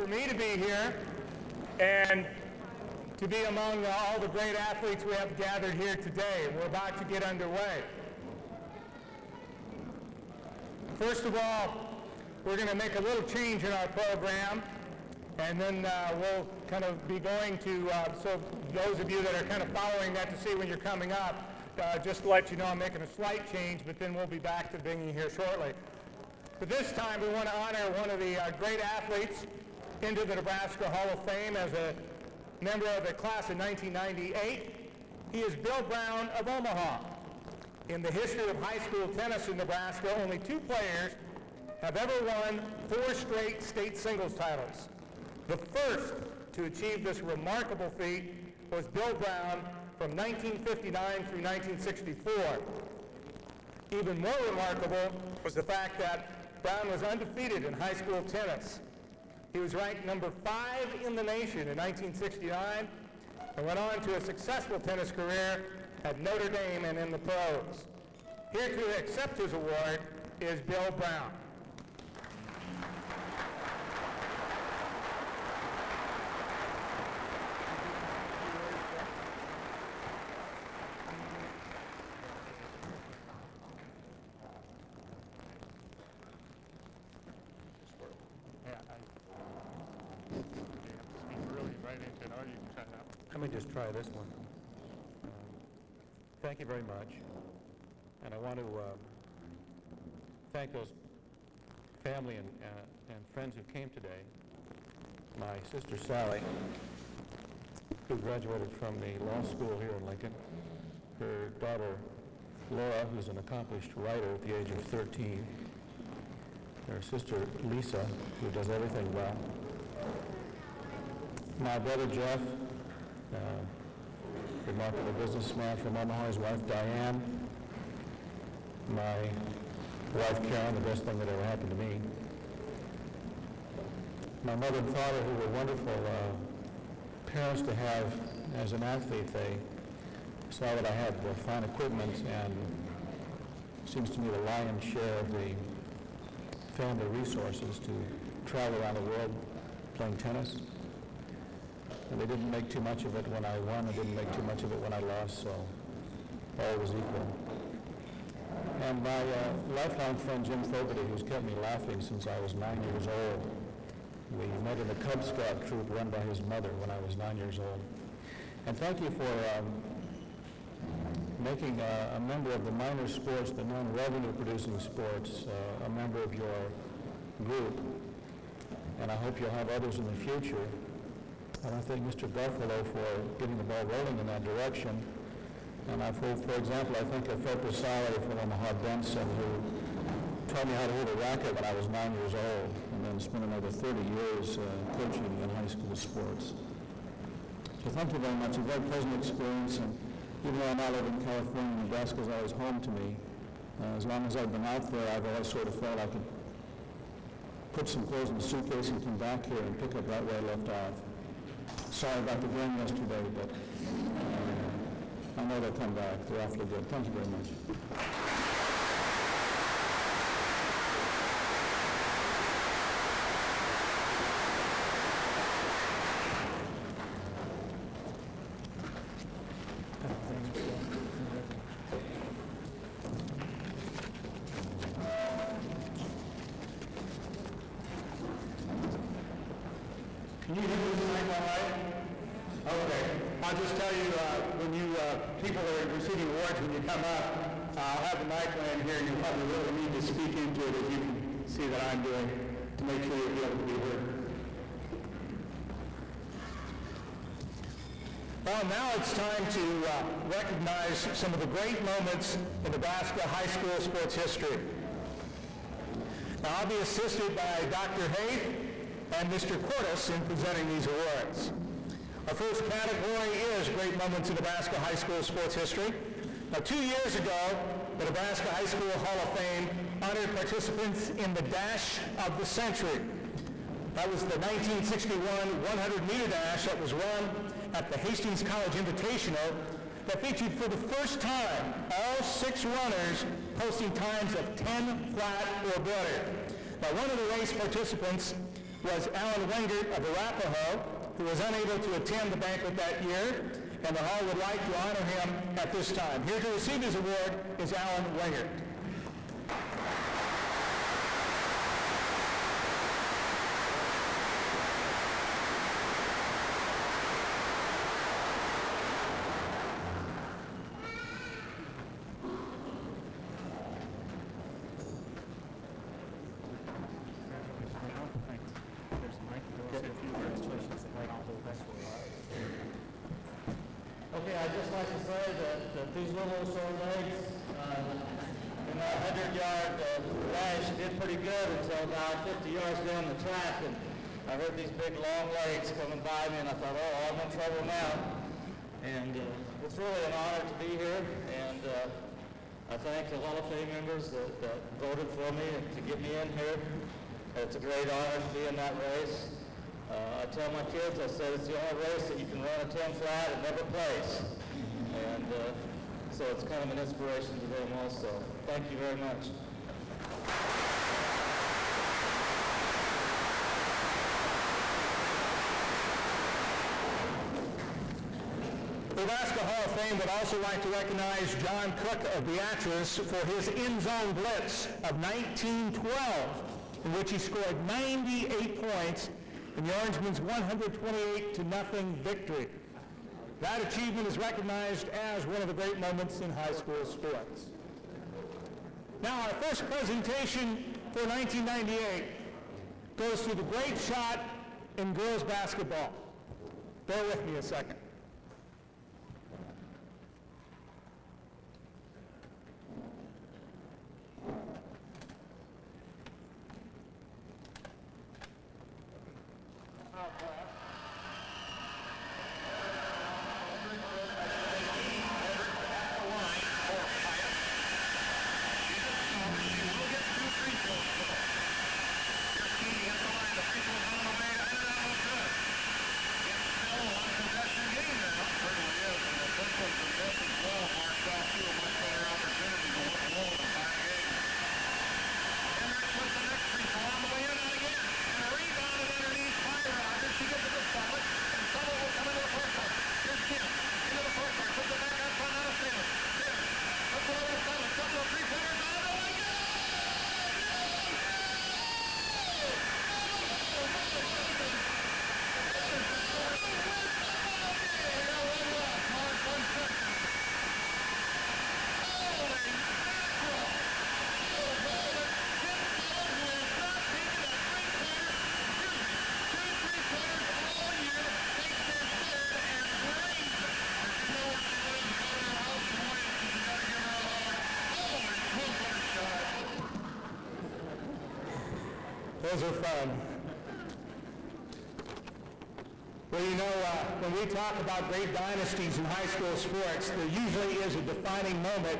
for me to be here and to be among all the great athletes we have gathered here today. We're about to get underway. First of all, we're going to make a little change in our program, and then we'll kind of be going to, so those of you that are kind of following that to see when you're coming up, just to let you know I'm making a slight change, but then we'll be back to being here shortly. But this time we want to honor one of the great athletes into the Nebraska Hall of Fame as a member of the class of 1998. He is Bill Brown of Omaha. In the history of high school tennis in Nebraska, only 2 players have ever won 4 straight state singles titles. The first to achieve this remarkable feat was Bill Brown from 1959 through 1964. Even more remarkable was the fact that Brown was undefeated in high school tennis. He was ranked number 5 in the nation in 1969 and went on to a successful tennis career at Notre Dame and in the pros. Here to accept his award is Bill Brown. Let me just try this one. Thank you very much. And I want to thank those family and friends who came today. My sister Sally, who graduated from the law school here in Lincoln. Her daughter Laura, who's an accomplished writer at the age of 13. Her sister Lisa, who does everything well. My brother Jeff, remarkable businessman from Omaha, his wife Diane, my wife Karen, the best thing that ever happened to me. My mother and father, who were wonderful parents to have as an athlete. They saw that I had fine equipment, and it seems to me the lion's share of the family resources to travel around the world playing tennis. And they didn't make too much of it when I won. They didn't make too much of it when I lost, so all was equal. And my lifelong friend Jim Fogarty, who's kept me laughing since I was 9 years old. We met in the Cub Scout troop run by his mother when I was 9 years old. And thank you for making a member of the minor sports, the non-revenue producing sports, a member of your group. And I hope you'll have others in the future. And I thank Mr. Garfalo for getting the ball rolling in that direction. And for example, I think of Fred Pasali from Omaha Benson, who taught me how to hold a racket when I was 9 years old, and then spent another 30 years coaching in high school sports. So thank you very much. A very pleasant experience. And even though I now live in California, Nebraska is always home to me. As long as I've been out there, I've always sort of felt I could put some clothes in a suitcase and come back here and pick up right where I left off. Sorry about the game yesterday, but I know they'll come back. They're awfully good. Thank you very much. Can you hear this mic all right? Okay. I'll just tell you, when you people are receiving awards, when you come up, I'll have the mic land here, and you probably really need to speak into it, as you can see that I'm doing, to make sure you'll be able to be heard. Well, now it's time to recognize some of the great moments in Nebraska high school sports history. Now, I'll be assisted by Dr. Haith and Mr. Cordes in presenting these awards. Our first category is Great Moments in Nebraska High School Sports History. Now, 2 years ago, the Nebraska High School Hall of Fame honored participants in the Dash of the Century. That was the 1961 100-meter dash that was run at the Hastings College Invitational that featured for the first time all 6 runners posting times of 10 flat or better. Now, one of the race participants was Alan Wingert of Arapahoe, who was unable to attend the banquet that year, and the Hall would like to honor him at this time. Here to receive his award is Alan Wingert. Okay, I'd just like to say that these little short legs in that 100-yard dash did pretty good until about 50 yards down the track, and I heard these big long legs coming by me, and I thought, oh, I'm in trouble now. And it's really an honor to be here, and I thank the Hall of Fame members that voted for me and to get me in here. It's a great honor to be in that race. I tell my kids, I said it's the only race that you can run a 10 flat and never place. And so it's kind of an inspiration to them also. Thank you very much. The Nebraska Hall of Fame would also like to recognize John Cook of Beatrice for his in-zone blitz of 1912, in which he scored 98 points in the Orangemen's 128-0 victory. That achievement is recognized as one of the great moments in high school sports. Now, our first presentation for 1998 goes to the great shot in girls basketball. Bear with me a second. Those are fun. Well, you know, when we talk about great dynasties in high school sports, there usually is a defining moment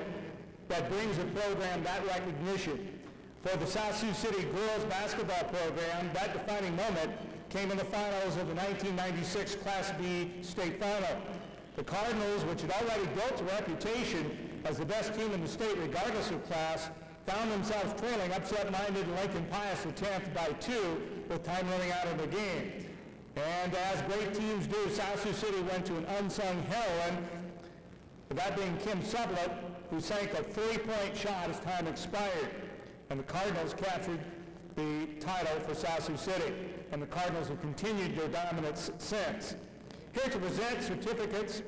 that brings a program that recognition. For the South Sioux City girls basketball program, that defining moment came in the finals of the 1996 Class B state final. The Cardinals, which had already built a reputation as the best team in the state regardless of class, found themselves trailing upset-minded Lincoln Pius X by 2 with time running out of the game. And as great teams do, South Sioux City went to an unsung heroine, that being Kim Sublett, who sank a 3-point shot as time expired. And the Cardinals captured the title for South Sioux City. And the Cardinals have continued their dominance since. Here to present certificates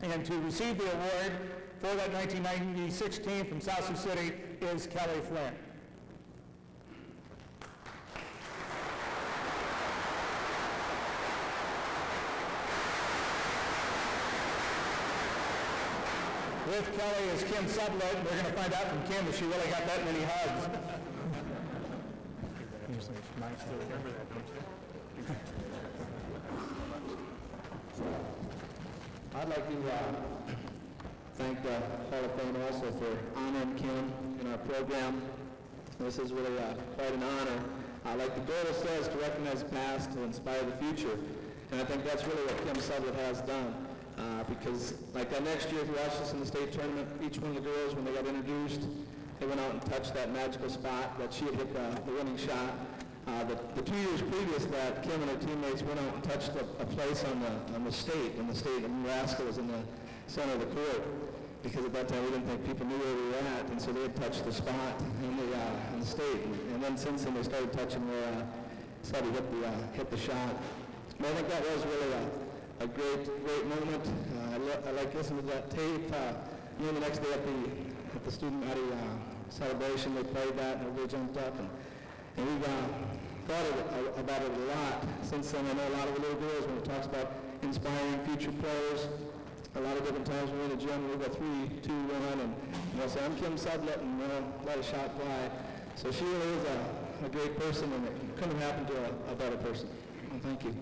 and to receive the award for that 1996 team from South Sioux City is Kelly Flynn. With Kelly is Kim Sublett. We're going to find out from Kim if she really got that many hugs. I'd like to thank the Hall of Fame also for honoring Kim in our program. This is really quite an honor. Like the Doyle says, to recognize the past, to inspire the future. And I think that's really what Kim Sublett has done. Because like that next year, if you watched us in the state tournament, each one of the girls, when they got introduced, they went out and touched that magical spot that she had hit the winning shot. The 2 years previous to that, Kim and her teammates went out and touched a place on the state, and the state of Nebraska was in the center of the court, because at that time we didn't think people knew where we were at, and so they had touched the spot in the state. And then since then they started touching where started hit the shot. But I think that was really a great moment. I like listening to that tape. The next day at the student body celebration, they played that and everybody jumped up, and we've thought about it a lot since then. I know a lot of the little girls, when it talks about inspiring future players, a lot of different times we're in the gym, we'll go 3, 2, 1, and say, I'm Kim Sudlett, and let a shot fly. So she really is a great person, and it couldn't have happened to a better person. Well, thank you.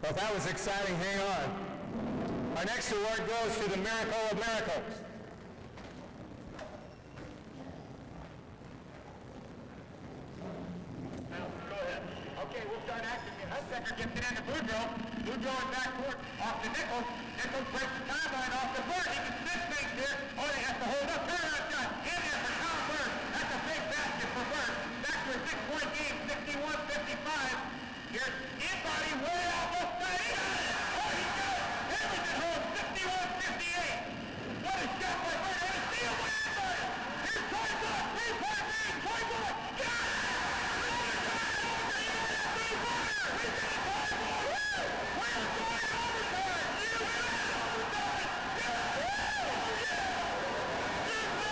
Well, that was exciting. Hang on. Our next award goes to the Miracle of Miracles. Go ahead. Okay, we'll start acting. Hudsucker gets it into Boudreaux. Boudreaux in backcourt off to Nichols. Nichols breaks the timeline off the board. He can spin things here. Oh, they have to hold up. Turnaround shot. In there for Tom Bird. That's a big basket for Bird. Back to a 6-point game, 61-55. Here's in-body way off the side. He got it! Oh, he got it! Hamilton holds 61-58. What a shot by Bird. And a steal by in-body. Here's Toyzon. 3-point lead. Toyzon. Got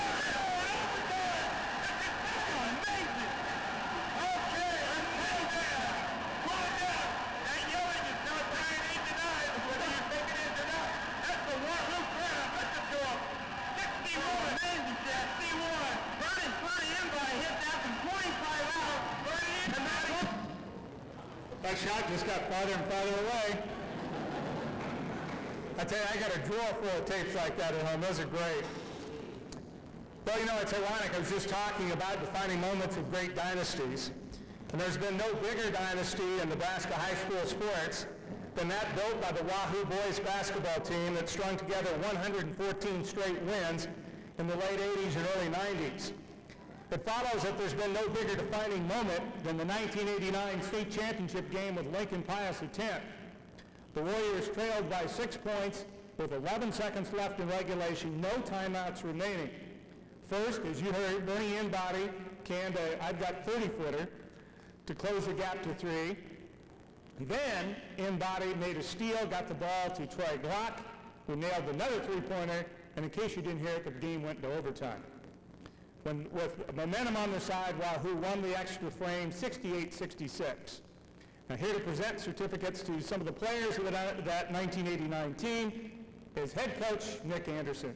it! That shot just got farther and farther away. I tell you, I got a drawer full of tapes like that at home. Those are great. Well, it's ironic. I was just talking about defining moments of great dynasties. And there's been no bigger dynasty in Nebraska high school sports than that built by the Wahoo boys basketball team that strung together 114 straight wins in the late 80s and early 90s. It follows that there's been no bigger defining moment than the 1989 state championship game with Lincoln Pius X. The Warriors trailed by 6 points with 11 seconds left in regulation, no timeouts remaining. First, as you heard, Bernie in-body canned a I've got 30-footer to close the gap to 3. Then, in-body made a steal, got the ball to Troy Glock, who nailed another 3-pointer, and in case you didn't hear it, the game went into overtime. With momentum on the side, Wahoo won the extra frame 68-66. Now here to present certificates to some of the players of that 1989 team is head coach Nick Anderson.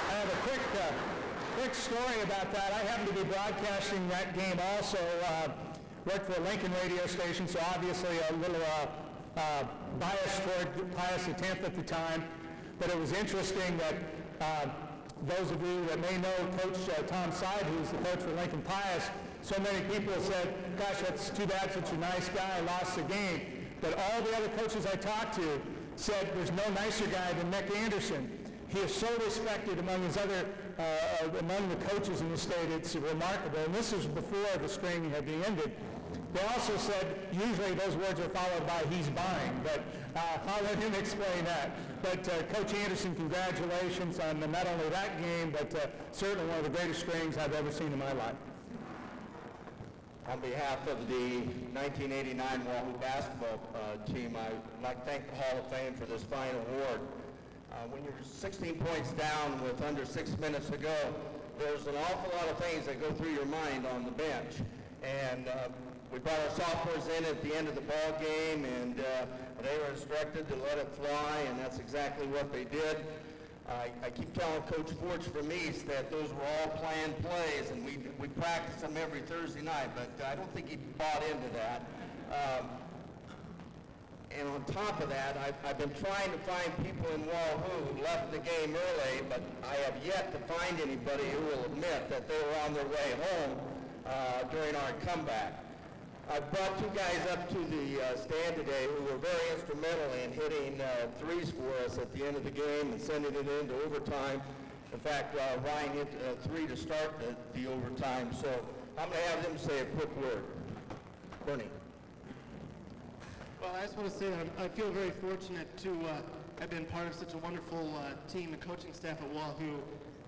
I have a quick story about that. I happen to be broadcasting that game also. Worked for a Lincoln radio station, so obviously a little bias toward Pius X at the time, but it was interesting that those of you that may know Coach Tom Seid, who's the coach for Lincoln Pius, so many people said, gosh, that's too bad, such a nice guy, lost the game. But all the other coaches I talked to said there's no nicer guy than Nick Anderson. He is so respected among his other, among the coaches in the state, it's remarkable. And this is before the string had been ended. They also said usually those words are followed by he's buying, but I'll let him explain that. But Coach Anderson, congratulations on not only that game, but certainly one of the greatest strings I've ever seen in my life. On behalf of the 1989 Wahoo basketball team, I'd like to thank the Hall of Fame for this fine award. When you're 16 points down with under 6 minutes to go, there's an awful lot of things that go through your mind on the bench. And we brought our sophomores in at the end of the ball game, and they were instructed to let it fly, and that's exactly what they did. I keep telling Coach Forge from East that those were all planned plays, and we practice them every Thursday night, but I don't think he bought into that. And on top of that, I've been trying to find people in Wahoo who left the game early, but I have yet to find anybody who will admit that they were on their way home during our comeback. I brought two guys up to the stand today who were very instrumental in hitting threes for us at the end of the game and sending it into overtime. In fact, Ryan hit three to start the overtime, so I'm going to have them say a quick word. Bernie. Well, I just want to say that I feel very fortunate to have been part of such a wonderful team and coaching staff at Wahoo,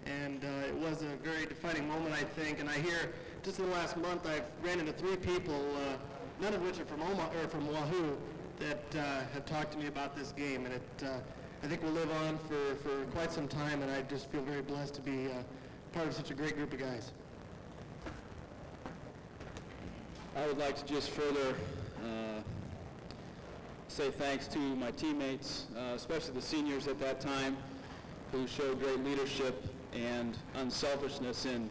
and it was a very defining moment, I think. And I hear just in the last month I've ran into three people, none of which are from Wahoo, that have talked to me about this game, and I think will live on for quite some time. And I just feel very blessed to be part of such a great group of guys. I would like to just further say thanks to my teammates, especially the seniors at that time, who showed great leadership and unselfishness in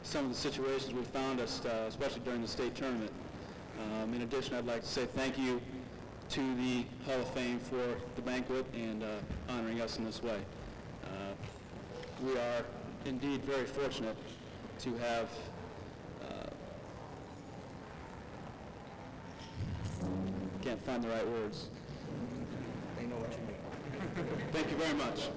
some of the situations we found us, especially during the state tournament. In addition, I'd like to say thank you to the Hall of Fame for the banquet and honoring us in this way. We are indeed very fortunate to have can't find the right words. They know what you mean. Thank you very much.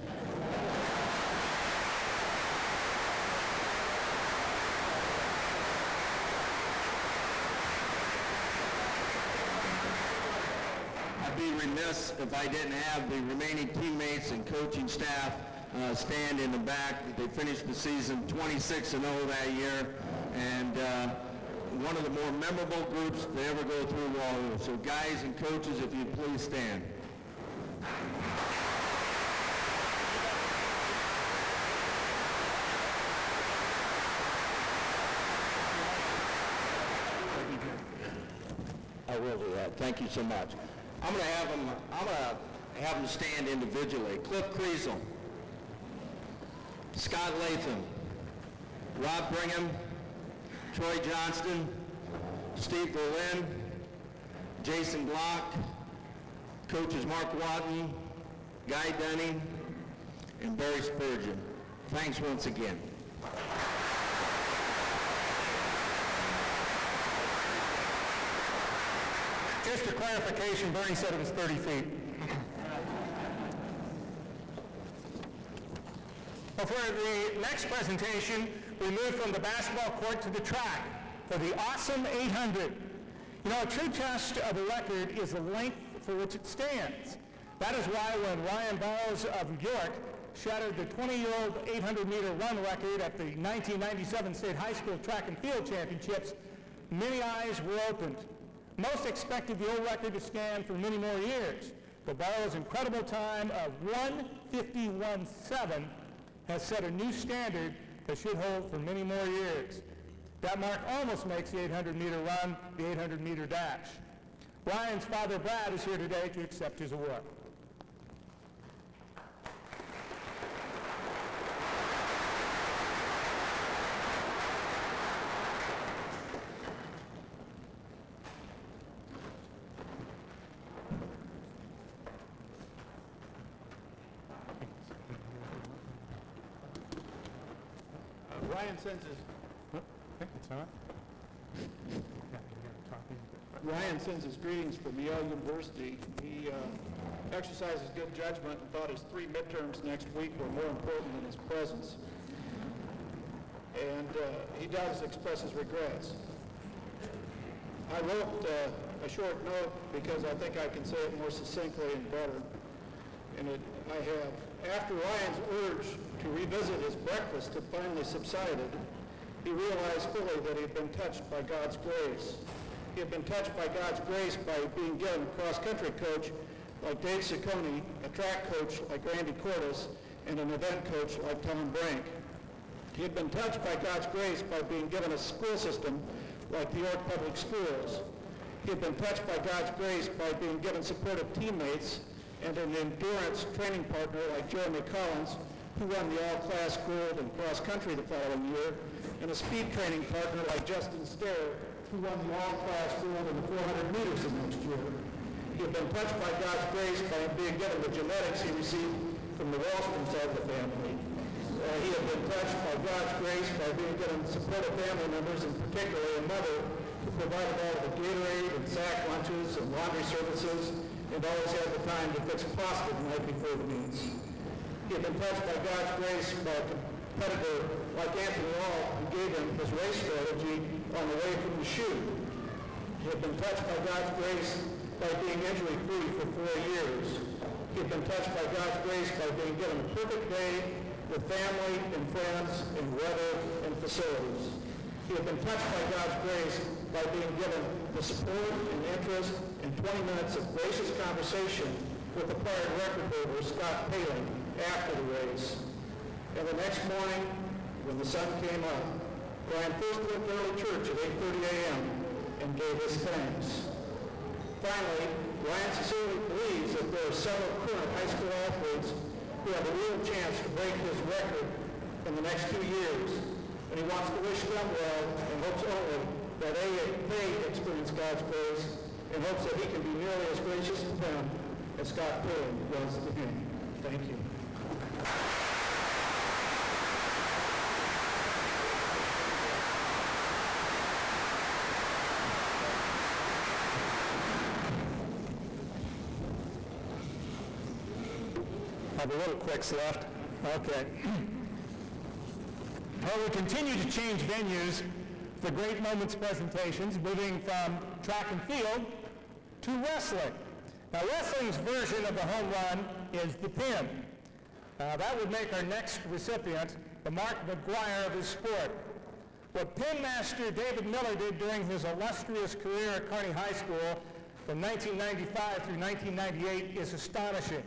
I'd be remiss if I didn't have the remaining teammates and coaching staff stand in the back. They finished the season 26-0 that year, and one of the more memorable groups to ever go through Wahoo. So guys and coaches, if you'd please stand. I will do that. Thank you so much. I'm going to have them stand individually. Cliff Kriesel, Scott Latham, Rob Brigham, Troy Johnston, Steve Berlin, Jason Block, coaches Mark Watton, Guy Dunning, and Barry Spurgeon. Thanks once again. Just for clarification, Bernie said it was 30 feet. Well, for the next presentation, we move from the basketball court to the track for the awesome 800. You know, a true test of a record is the length for which it stands. That is why when Ryan Bowles of York shattered the 20-year-old 800-meter run record at the 1997 State High School Track and Field Championships, many eyes were opened. Most expected the old record to stand for many more years. But Bowles' incredible time of 1:51.7 has set a new standard that should hold for many more years. That mark almost makes the 800-meter run the 800-meter dash. Ryan's father, Brad, is here today to accept his award. Ryan sends his greetings from Yale University. He exercises good judgment and thought his 3 midterms next week were more important than his presence. And he does express his regrets. I wrote a short note because I think I can say it more succinctly and better. And I have. After Ryan's urge to revisit his breakfast had finally subsided, he realized fully that he had been touched by God's grace. He had been touched by God's grace by being given a cross-country coach like Dave Ciccone, a track coach like Randy Cordes, and an event coach like Tom Brank. He had been touched by God's grace by being given a school system like the York Public Schools. He had been touched by God's grace by being given supportive teammates and an endurance training partner like Jeremy Collins, who won the all-class gold in cross-country the following year, and a speed training partner like Justin Stair, who won the all-class gold in the 400 meters the next year. He had been touched by God's grace by being given the genetics he received from the Wallstrom side of the family. He had been touched by God's grace by being given supportive family members, and particularly a mother who provided all of the Gatorade and sack lunches and laundry services, and always had the time to fix pasta the night before the meets. He had been touched by God's grace by a competitor like Anthony Hall, who gave him his race strategy on the way from the chute. He had been touched by God's grace by being injury-free for 4 years. He had been touched by God's grace by being given a perfect day with family and friends and weather and facilities. He had been touched by God's grace by being given the support and interest and 20 minutes of gracious conversation with the prior record holder, Scott Palin, after the race. And the next morning, when the sun came up, Brian first went to early church at 8:30 a.m. and gave his thanks. Finally, Brian sincerely believes that there are several current high school athletes who have a real chance to break his record in the next 2 years, and he wants to wish them well and hopes only that they experience God's grace, and hopes that he can be nearly as gracious to them as Scott Palin was to him. Thank you. Have a little clicks left. Okay. Well, we continue to change venues for Great Moments presentations, moving from track and field to wrestling. Now, wrestling's version of the home run is the pin. That would make our next recipient the Mark McGuire of his sport. What pin master David Miller did during his illustrious career at Kearney High School from 1995 through 1998 is astonishing.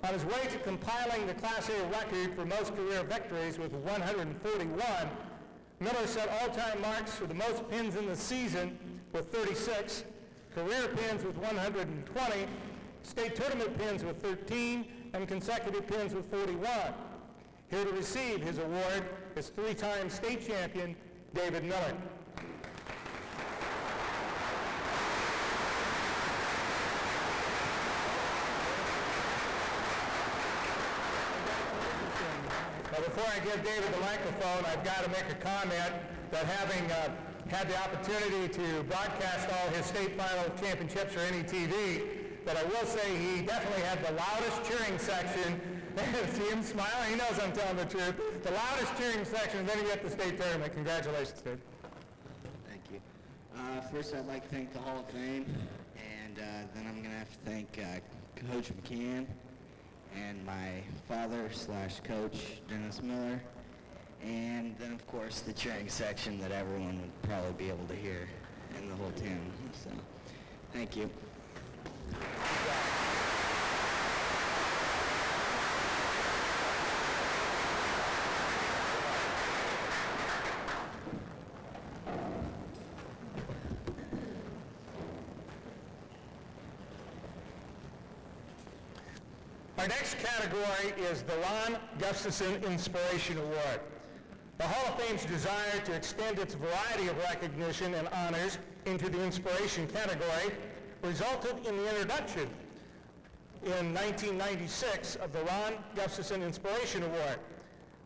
On his way to compiling the Class A record for most career victories with 141, Miller set all-time marks for the most pins in the season with 36, career pins with 120, state tournament pins with 13, and consecutive pins with 41. Here to receive his award is three-time state champion David Miller. Now, before I give David the microphone, I've got to make a comment that having had the opportunity to broadcast all his state final championships for NETV, that I will say he definitely had the loudest cheering section. See him smiling? He knows I'm telling the truth. The loudest cheering section, and then he got the state tournament. Congratulations, dude. Thank you. First, I'd like to thank the Hall of Fame, and then I'm going to have to thank Coach McCann and my father/coach, Dennis Miller, and then, of course, the cheering section that everyone would probably be able to hear in the whole town. So, thank you. Our next category is the Ron Gustafson Inspiration Award. The Hall of Fame's desire to extend its variety of recognition and honors into the inspiration category resulted in the introduction in 1996 of the Ron Gustafson Inspiration Award.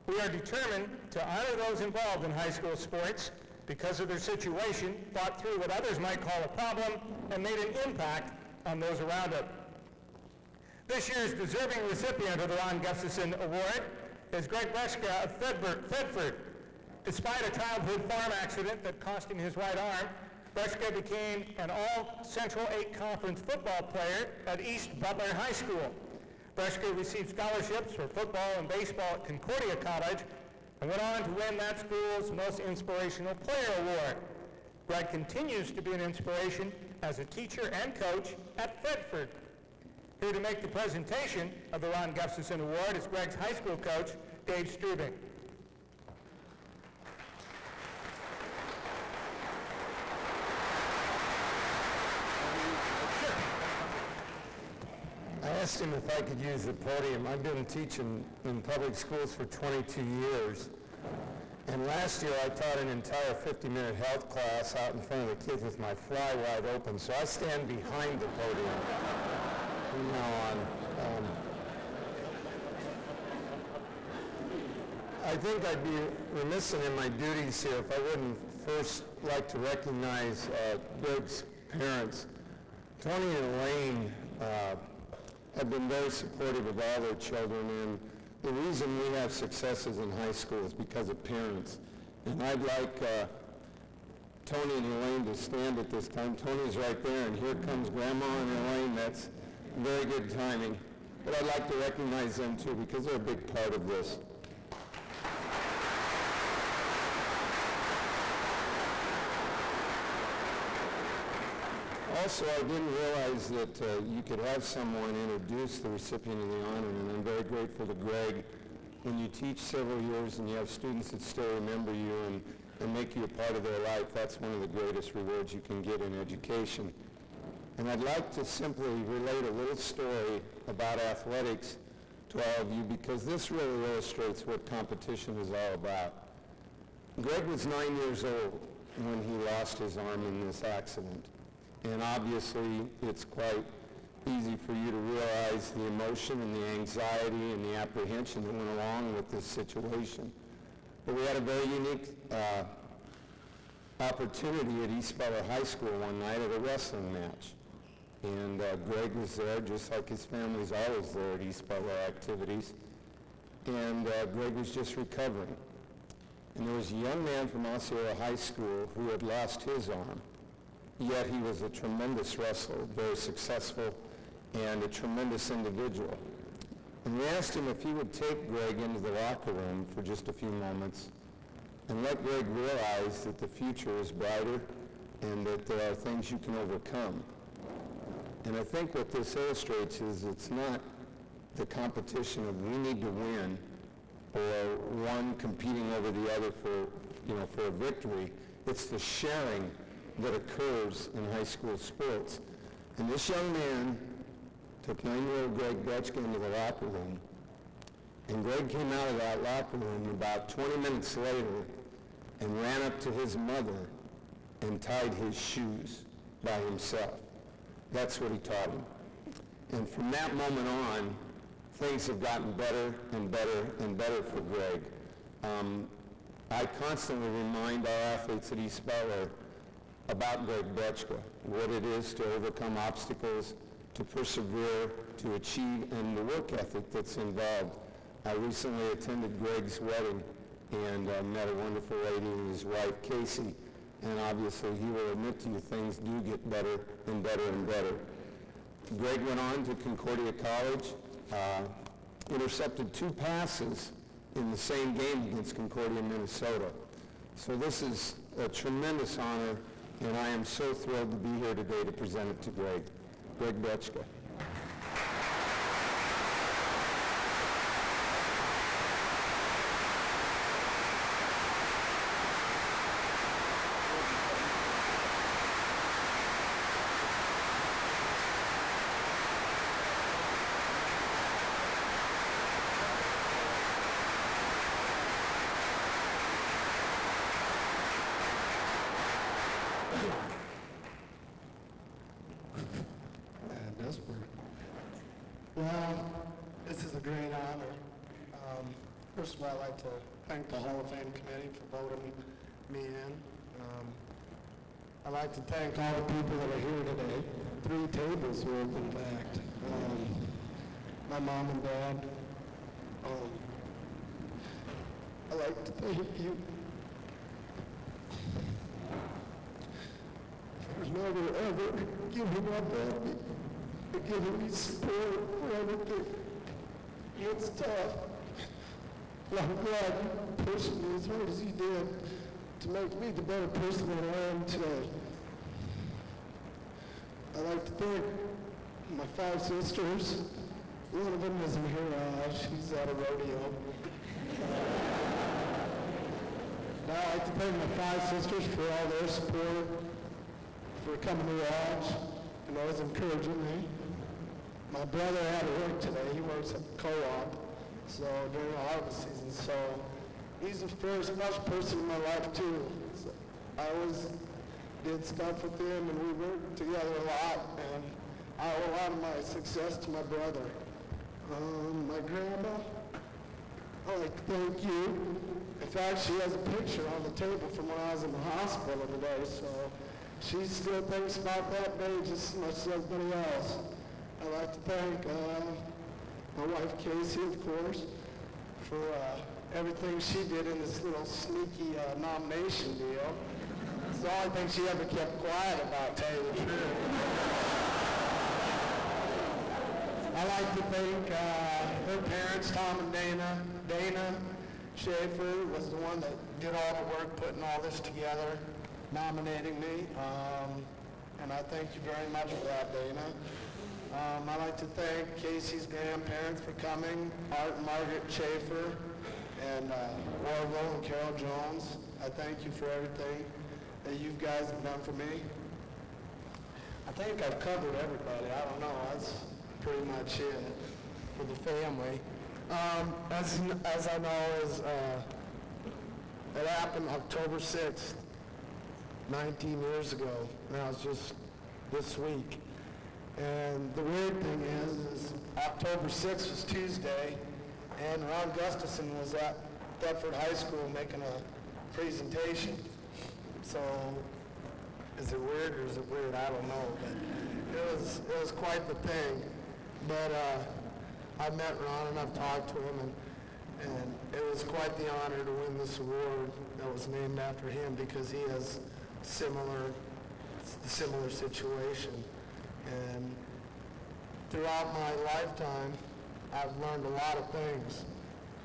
We are determined to honor those involved in high school sports because of their situation, fought through what others might call a problem, and made an impact on those around them. This year's deserving recipient of the Ron Gustafson Award is Greg Breska of Thedford. Despite a childhood farm accident that cost him his right arm, Breska became an all-Central 8 Conference football player at East Butler High School. Breska received scholarships for football and baseball at Concordia College and went on to win that school's Most Inspirational Player Award. Greg continues to be an inspiration as a teacher and coach at Thedford. Here to make the presentation of the Ron Gustafson Award is Greg's high school coach, Dave Strubing. I asked him if I could use the podium. I've been teaching in public schools for 22 years. And last year I taught an entire 50-minute health class out in front of the kids with my fly wide open, so I stand behind the podium from now on. I think I'd be remiss in my duties here if I wouldn't first like to recognize Greg's parents. Tony and Elaine have been very supportive of all their children, and the reason we have successes in high school is because of parents. And I'd like Tony and Elaine to stand at this time. Tony's right there, and here comes Grandma and Elaine. That's very good timing. But I'd like to recognize them too, because they're a big part of this. Also, I didn't realize that you could have someone introduce the recipient of the honor, and I'm very grateful to Greg. When you teach several years and you have students that still remember you and make you a part of their life, that's one of the greatest rewards you can get in education. And I'd like to simply relate a little story about athletics to all of you, because this really illustrates what competition is all about. Greg was 9 years old when he lost his arm in this accident. And obviously, it's quite easy for you to realize the emotion and the anxiety and the apprehension that went along with this situation. But we had a very unique opportunity at East Butler High School one night at a wrestling match. And Greg was there, just like his family's always there at East Butler activities. And Greg was just recovering. And there was a young man from Osceola High School who had lost his arm. Yet he was a tremendous wrestler, very successful, and a tremendous individual. And we asked him if he would take Greg into the locker room for just a few moments and let Greg realize that the future is brighter and that there are things you can overcome. And I think what this illustrates is it's not the competition of we need to win or one competing over the other for a victory. It's the sharing that occurs in high school sports. And this young man took 9-year-old Greg Betchka into the locker room, and Greg came out of that locker room about 20 minutes later and ran up to his mother and tied his shoes by himself. That's what he taught him. And from that moment on, things have gotten better and better and better for Greg. I constantly remind our athletes at East Butler about Greg Betchka, what it is to overcome obstacles, to persevere, to achieve, and the work ethic that's involved. I recently attended Greg's wedding and met a wonderful lady and his wife, Casey, and obviously he will admit to you things do get better and better and better. Greg went on to Concordia College, intercepted 2 passes in the same game against Concordia, Minnesota. So this is a tremendous honor, and I am so thrilled to be here today to present it to Greg. Greg Betchka. Well, this is a great honor. First of all, I'd like to thank the Hall of Fame committee for voting me in. I'd like to thank all the people that are here today. 3 tables worth, in fact. My mom and dad. I'd like to thank you for never ever giving up on me. Giving me support for everything. It's tough. But I'm glad you pushed me as hard as you did to make me the better person that I am today. I'd like to thank my 5 sisters. One of them isn't here. She's at a rodeo. Now I'd like to thank my 5 sisters for all their support, for coming to watch, and always encouraging me. My brother had to work today. He works at the co-op, so during the harvest season. So he's a very special person in my life too. So I always did stuff with him, and we worked together a lot, and I owe a lot of my success to my brother. My grandma, I'd like to thank you. In fact, she has a picture on the table from when I was in the hospital today, so she still thinks about that day just as much as everybody else. I'd like to thank my wife Casey, of course, for everything she did in this little sneaky nomination deal. It's the only thing she ever kept quiet about, to tell you the truth. I'd like to thank her parents, Tom and Dana. Dana Schaefer was the one that did all the work putting all this together, nominating me. And I thank you very much for that, Dana. I'd like to thank Casey's grandparents for coming, Art and Margaret Schaefer, and Orville and Carol Jones. I thank you for everything that you guys have done for me. I think I've covered everybody. I don't know. That's pretty much it for the family. As I know, it happened October 6th, 19 years ago. Now it's just this week. And the weird thing is October 6th was Tuesday, and Ron Gustafson was at Thetford High School making a presentation. So, is it weird or is it weird? I don't know, but it was quite the thing. But I met Ron and I've talked to him, and it was quite the honor to win this award that was named after him, because he has similar situation. And throughout my lifetime, I've learned a lot of things.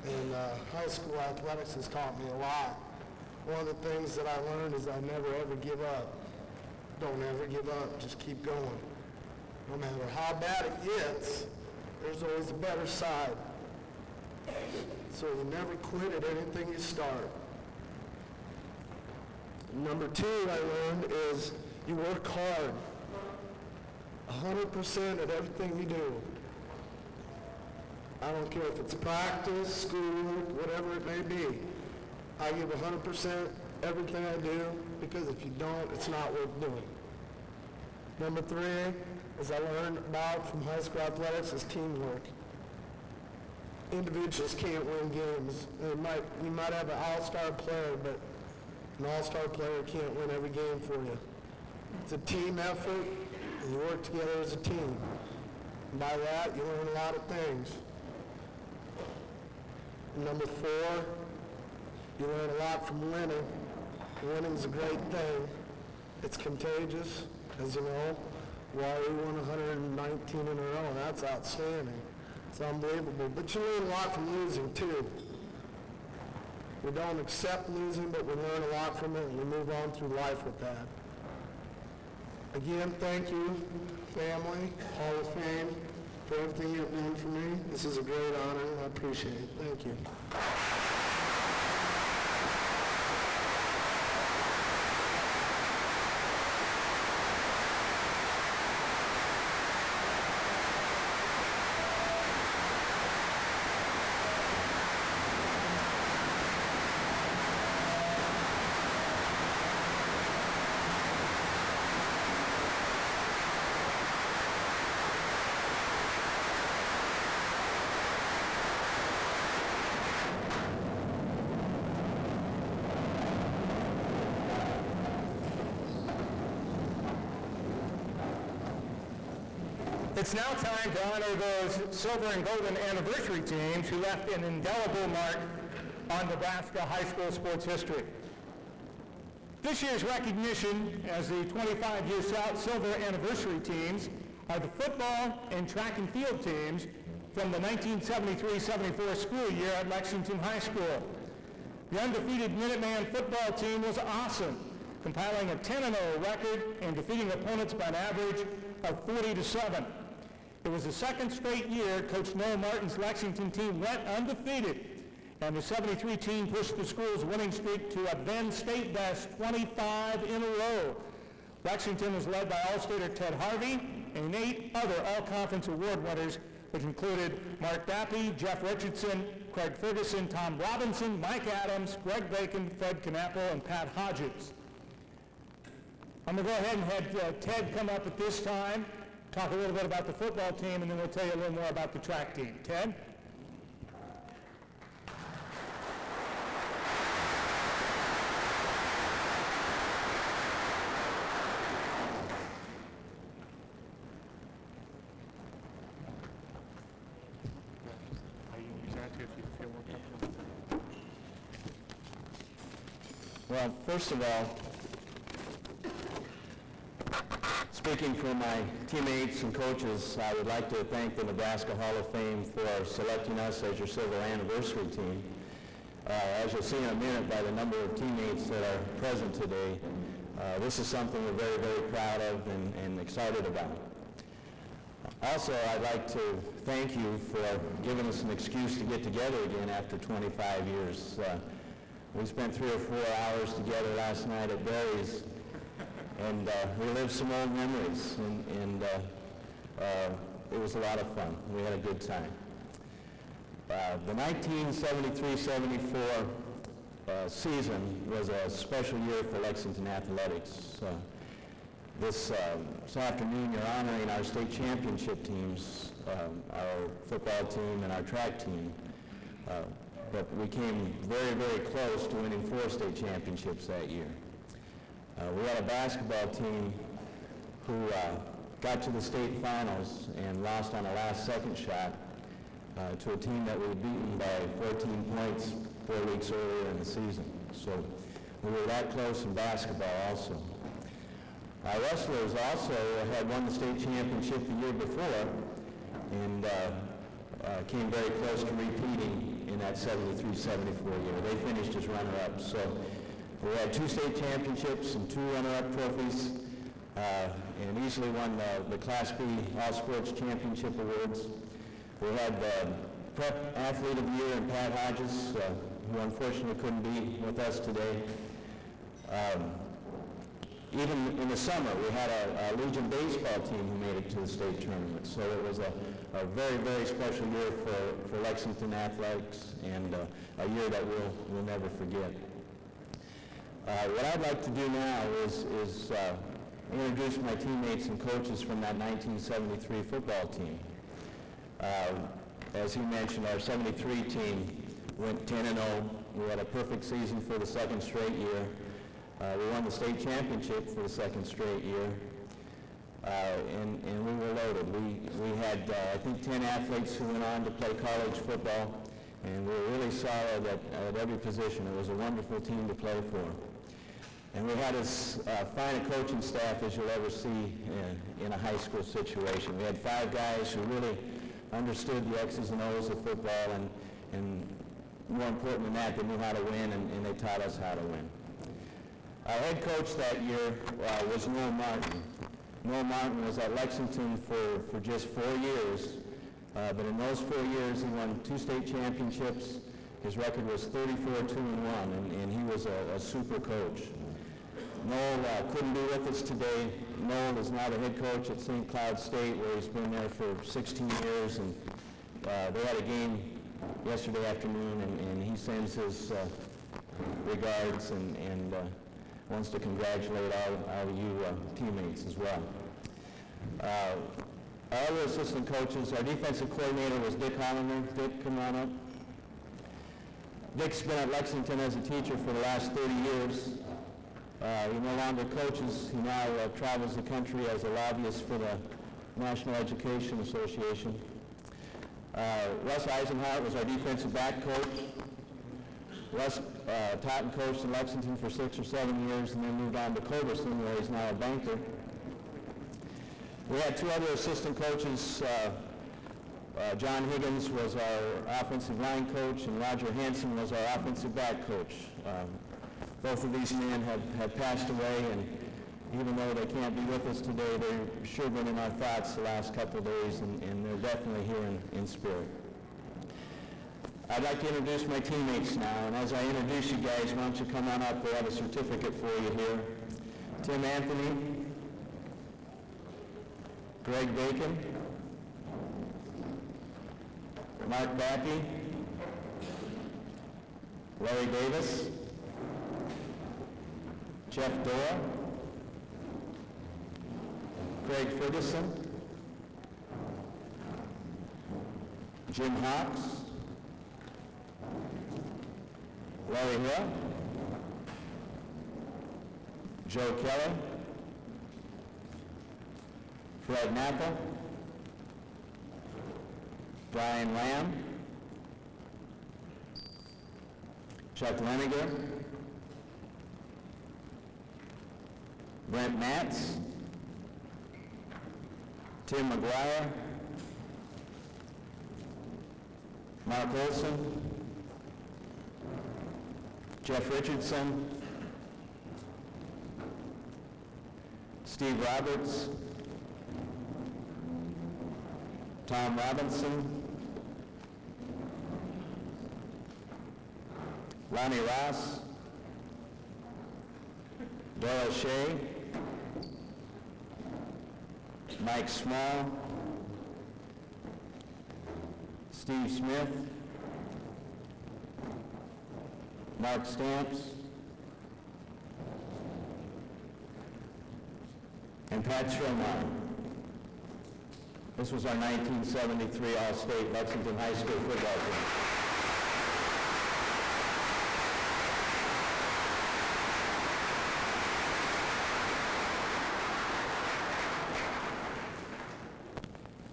And high school athletics has taught me a lot. One of the things that I learned is I never ever give up. Don't ever give up, just keep going. No matter how bad it gets, there's always a better side. So you never quit at anything you start. Number 2 I learned is you work hard. 100% at everything you do. I don't care if it's practice, schoolwork, whatever it may be. I give 100% everything I do, because if you don't, it's not worth doing. Number 3, as I learned about from high school athletics, is teamwork. Individuals can't win games. You might have an all-star player, but an all-star player can't win every game for you. It's a team effort, and you work together as a team. And by that, you learn a lot of things. And number 4, you learn a lot from winning. Winning's a great thing. It's contagious, as you know. Wally won 119 in a row. That's outstanding. It's unbelievable. But you learn a lot from losing, too. We don't accept losing, but we learn a lot from it, and we move on through life with that. Again, thank you, family, Hall of Fame, for everything you've done for me. This is a great honor, and I appreciate it. Thank you. It's now time to honor those silver and golden anniversary teams who left an indelible mark on Nebraska high school sports history. This year's recognition as the 25-year silver anniversary teams are the football and track and field teams from the 1973-74 school year at Lexington High School. The undefeated Minuteman football team was awesome, compiling a 10-0 record and defeating opponents by an average of 40-7. It was the second straight year Coach Noel Martin's Lexington team went undefeated, and the 73 team pushed the school's winning streak to a then state best 25 in a row. Lexington was led by All-Stater Ted Harvey and 8 other All-Conference award winners, which included Mark Dappy, Jeff Richardson, Craig Ferguson, Tom Robinson, Mike Adams, Greg Bacon, Fred Knappel, and Pat Hodges. I'm going to go ahead and have Ted come up at this time, talk a little bit about the football team, and then we'll tell you a little more about the track team. Ted? Well, first of all, speaking for my teammates and coaches, I would like to thank the Nebraska Hall of Fame for selecting us as your silver anniversary team. As you'll see in a minute by the number of teammates that are present today, this is something we're very, very proud of and excited about. Also, I'd like to thank you for giving us an excuse to get together again after 25 years. We spent 3 or 4 hours together last night at Barry's and relived some old memories, and it was a lot of fun. We had a good time. The 1973-74 season was a special year for Lexington Athletics. This afternoon, you're honoring our state championship teams, our football team and our track team. But we came very, very close to winning 4 state championships that year. We had a basketball team who got to the state finals and lost on a last-second shot to a team that we had beaten by 14 points 4 weeks earlier in the season. So we were that close in basketball also. Our wrestlers also had won the state championship the year before and came very close to repeating in that 73-74 year. They finished as runner-ups. So we had 2 state championships and 2 runner-up trophies and easily won the Class B All-Sports Championship awards. We had Prep Athlete of the Year in Pat Hodges, who unfortunately couldn't be with us today. Even in the summer, we had a Legion baseball team who made it to the state tournament. So it was a very, very special year for Lexington Athletics and a year that we'll never forget. What I'd like to do now is introduce my teammates and coaches from that 1973 football team. As he mentioned, our 73 team went 10-0. We had a perfect season for the 2nd straight year. We won the state championship for the 2nd straight year, and we were loaded. We had, I think, 10 athletes who went on to play college football, and we were really solid at every position. It was a wonderful team to play for. And we had as fine a coaching staff as you'll ever see in a high school situation. We had 5 guys who really understood the X's and O's of football, and more important than that, they knew how to win, and they taught us how to win. Our head coach that year was Noel Martin. Noel Martin was at Lexington for just 4 years, but in those 4 years he won 2 state championships. His record was 34-2-1, and he was a super coach. Noel couldn't be with us today. Noel is now the head coach at St. Cloud State, where he's been there for 16 years, and they had a game yesterday afternoon, and he sends his regards and wants to congratulate all of you teammates as well. Our other assistant coaches, our defensive coordinator was Dick Hollander. Dick, come on up. Dick's been at Lexington as a teacher for the last 30 years. He no longer coaches. He now travels the country as a lobbyist for the National Education Association. Russ Eisenhart was our defensive back coach. Russ taught and coached in Lexington for 6 or 7 years and then moved on to Culberson, where he's now a banker. We had 2 other assistant coaches. John Higgins was our offensive line coach, and Roger Hansen was our offensive back coach. Both of these men have passed away, and even though they can't be with us today, they've sure been in our thoughts the last couple of days, and they're definitely here in spirit. I'd like to introduce my teammates now, and as I introduce you guys, why don't you come on up? We have a certificate for you here. Tim Anthony, Greg Bacon, Mark Bappy, Larry Davis, Jeff Dorr, Craig Ferguson, Jim Hawks, Larry Hill, Joe Keller, Fred Napple, Brian Lamb, Chuck Leniger, Brent Matz, Tim McGuire, Mark Olson, Jeff Richardson, Steve Roberts, Tom Robinson, Lonnie Ross, Dora Shea, Mike Small, Steve Smith, Mark Stamps, and Pat Sherman. This was our 1973 All-State Lexington High School football team.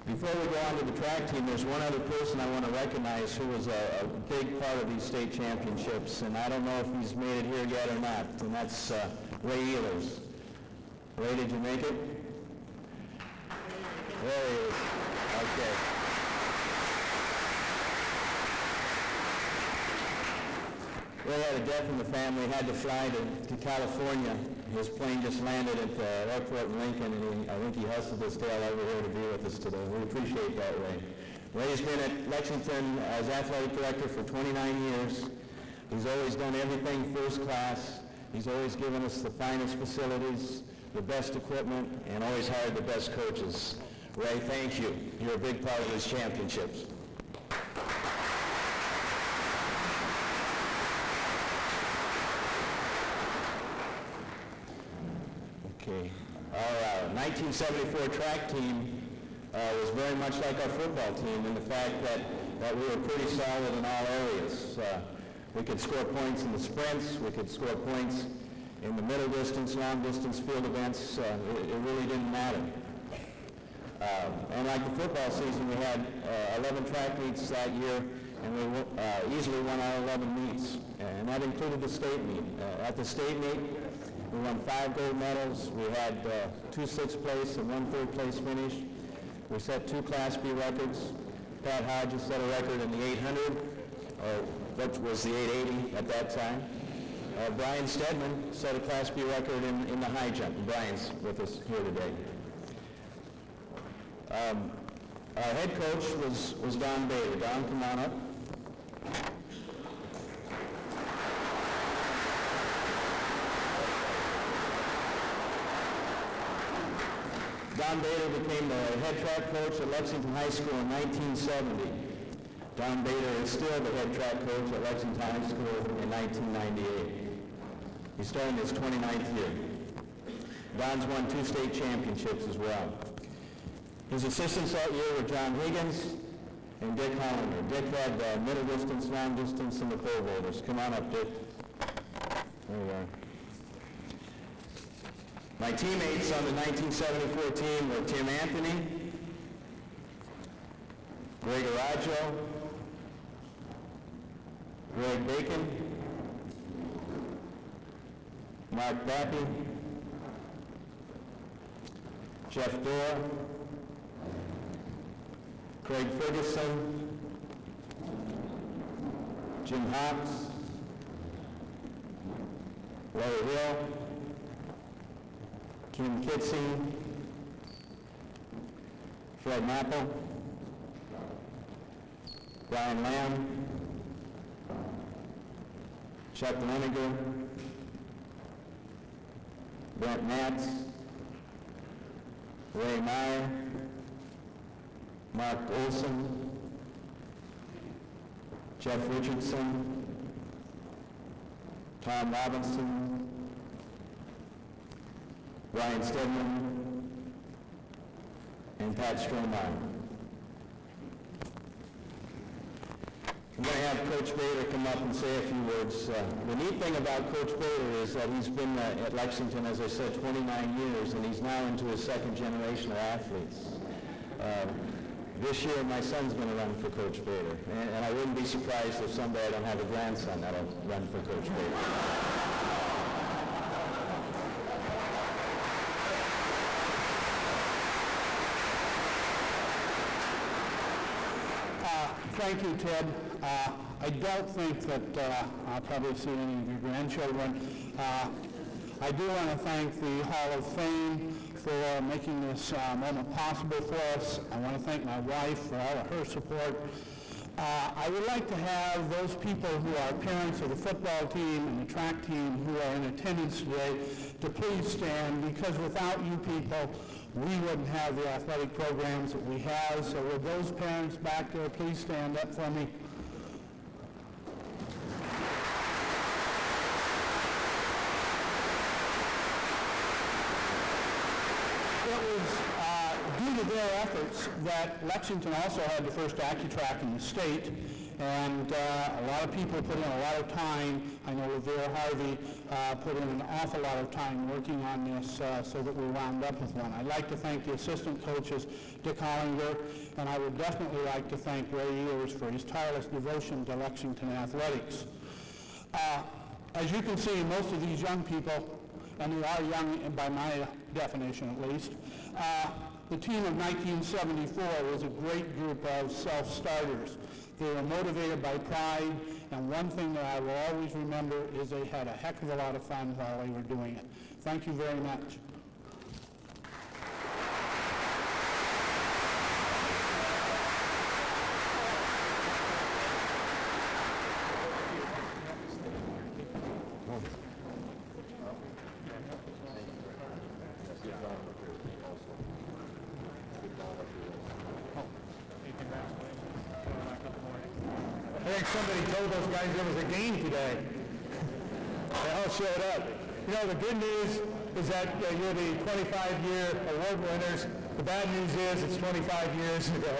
Before we go on to the track team, there's one other person I want to recognize who was a big part of these state championships, and I don't know if he's made it here yet or not, and that's Ray Ehlers. Ray, did you make it? There he is. Okay. Ray had a death in the family, had to fly to California. His plane just landed at the airport in Lincoln, and I think he hustled his tail over here to be with us today. We appreciate that, Ray. Ray's been at Lexington as athletic director for 29 years. He's always done everything first class. He's always given us the finest facilities, the best equipment, and always hired the best coaches. Ray, thank you. You're a big part of these championships. Okay. Our 1974 track team was very much like our football team in the fact that we were pretty solid in all areas. We could score points in the sprints. We could score points in the middle distance, long distance field events. It really didn't matter. And like the football season, we had 11 track meets that year, and we easily won all 11 meets. And that included the state meet. At the state meet, we won 5 gold medals. We had 2 6th place and 1 3rd place finish. We set 2 Class B records. Pat Hodges set a record in the 800, which was the 880 at that time. Brian Stedman set a Class B record in the high jump. Brian's with us here today. Our head coach was Don Bader. Don, come on up. Don Bader became the head track coach at Lexington High School in 1970. Don Bader is still the head track coach at Lexington High School in 1998. He's starting his 29th year. Don's won 2 state championships as well. His assistants that year were John Higgins and Dick Hollander. Dick had middle distance, long distance, and the pole vaulters. Come on up, Dick. There we are. My teammates on the 1974 team were Tim Anthony, Greg Araggio, Greg Bacon, Mark Bappy, Jeff Dorr, Craig Ferguson, Jim Hawks, Larry Hill, Kim Kitsing, Fred Napple, Brian Lamb, Chuck Leniger, Brent Matz, Ray Meyer, Mark Olson, Jeff Richardson, Tom Robinson, Ryan Stedman, and Pat Strohmeyer. I'm going to have Coach Bader come up and say a few words. The neat thing about Coach Bader is that he's been at Lexington, as I said, 29 years, and he's now into his second generation of athletes. This year, my son's going to run for Coach Bader, and I wouldn't be surprised if someday I don't have a grandson that'll run for Coach Bader. Thank you, Ted. I don't think that I'll probably see any of your grandchildren. I do want to thank the Hall of Fame for making this moment possible for us. I want to thank my wife for all of her support. I would like to have those people who are parents of the football team and the track team who are in attendance today to please stand, because without you people, we wouldn't have the athletic programs that we have. So with those parents back there, please stand up for me. It was due to their efforts that Lexington also had the first AccuTrack in the state, and a lot of people put in a lot of time. I know Revere Harvey put in an awful lot of time working on this so that we wound up with one. I'd like to thank the assistant coaches, Dick Hollinger, and I would definitely like to thank Ray Ehlers for his tireless devotion to Lexington athletics. As you can see, most of these young people, and they are young by my definition at least, the team of 1974 was a great group of self-starters. They were motivated by pride, and one thing that I will always remember is they had a heck of a lot of fun while they were doing it. Thank you very much. I think somebody told those guys there was a game today. They all showed up. You know, the good news is that you're the 25-year award winners. The bad news is it's 25 years ago.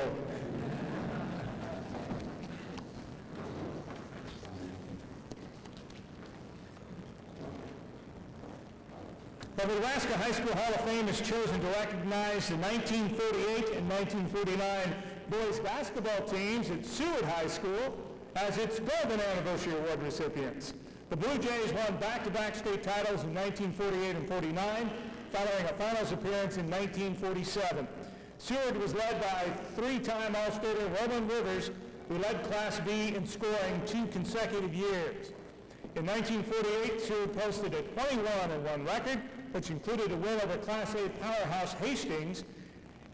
The Nebraska High School Hall of Fame is chosen to recognize the 1948 and 1949 boys basketball teams at Seward High School as its Golden Anniversary Award recipients. The Blue Jays won back-to-back state titles in 1948 and 49, following a finals appearance in 1947. Seward was led by three-time All-Stater Roland Rivers, who led Class B in scoring 2 consecutive years. In 1948, Seward posted a 21-1 record, which included a win over Class A powerhouse Hastings.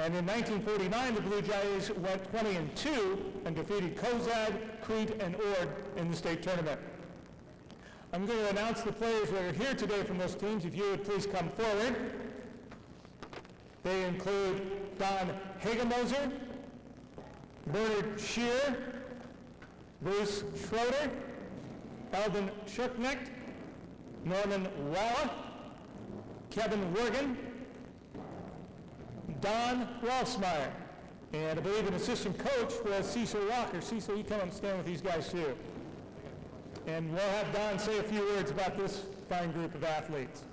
And in 1949, the Blue Jays went 20-2 and defeated Kozad, Crete, and Ord in the state tournament. I'm going to announce the players that are here today from those teams. If you would please come forward. They include Don Hagemoser, Bernard Shear, Bruce Schroeder, Eldon Schuknecht, Norman Walla, Kevin Wergen, Don Rossmeyer, and I believe an assistant coach was Cecil Walker. Cecil, you come up and stand with these guys too. And we'll have Don say a few words about this fine group of athletes.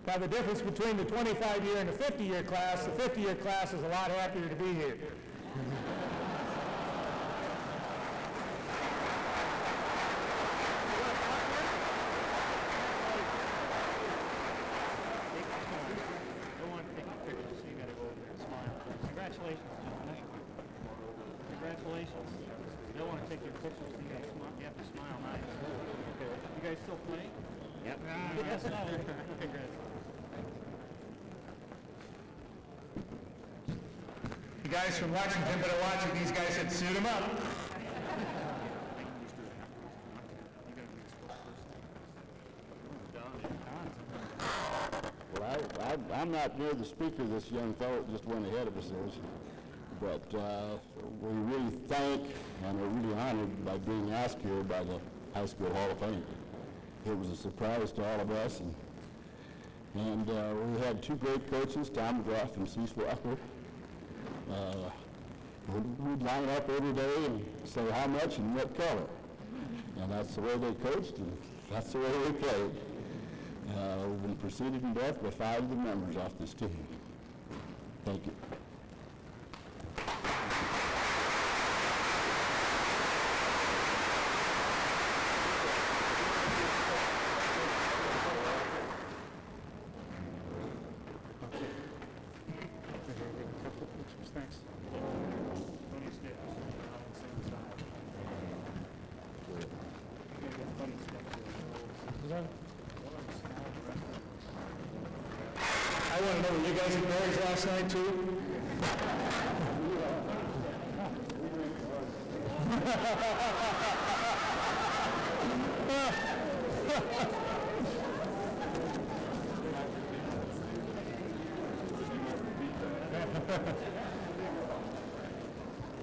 Now, the difference between the 25-year and the 50-year class, the 50-year class is a lot happier to be here. Congratulations. They don't want to take your pictures, so you have to smile nice. Okay. You guys still playing? Yep. Yes. Congrats. You guys from Lexington better watch it. These guys had suit them up. Well, I'm not near the speaker. This young fellow just went ahead of us there. But we really thank and are really honored by being asked here by the High School Hall of Fame. It was a surprise to all of us, and we had two great coaches, Tom McGrath and Cease Walker. We'd line up every day and say how much and what color. And that's the way they coached, and that's the way we played. We've been preceded in death by 5 of the members off this team. Thank you. Thanks. I want to know, were you guys at Mary's last night too?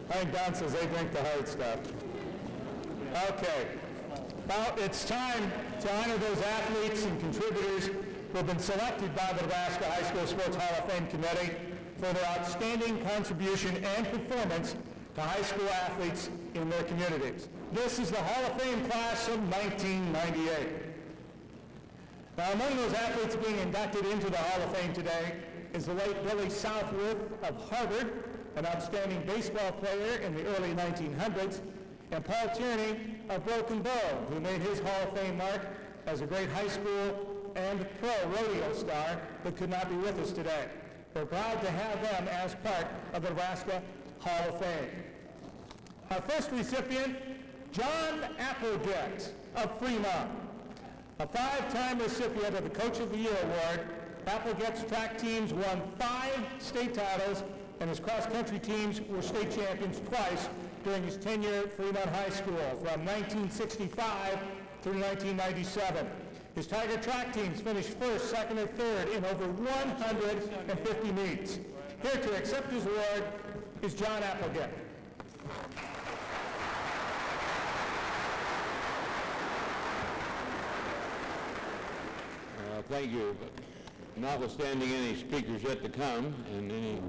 I think Don says they drink the hard stuff. Okay. Well, it's time to honor those athletes and contributors who have been selected by the Nebraska High School Sports Hall of Fame Committee for their outstanding contribution and performance to high school athletes in their communities. This is the Hall of Fame class of 1998. Now, among those athletes being inducted into the Hall of Fame today is the late Billy Southworth of Harvard, an outstanding baseball player in the early 1900s, and Paul Tierney of Broken Bow, who made his Hall of Fame mark as a great high school and pro rodeo star, but could not be with us today. We're proud to have them as part of the Nebraska Hall of Fame. Our first recipient, John Applegate of Fremont. A 5-time recipient of the Coach of the Year Award, Applegate's track teams won 5 state titles, and his cross-country teams were state champions twice during his tenure at Fremont High School from 1965 through 1997. His Tiger track teams finished first, second, and third in over 150 meets. Here to accept his award is John Applegate. Thank you. Notwithstanding any speakers yet to come and any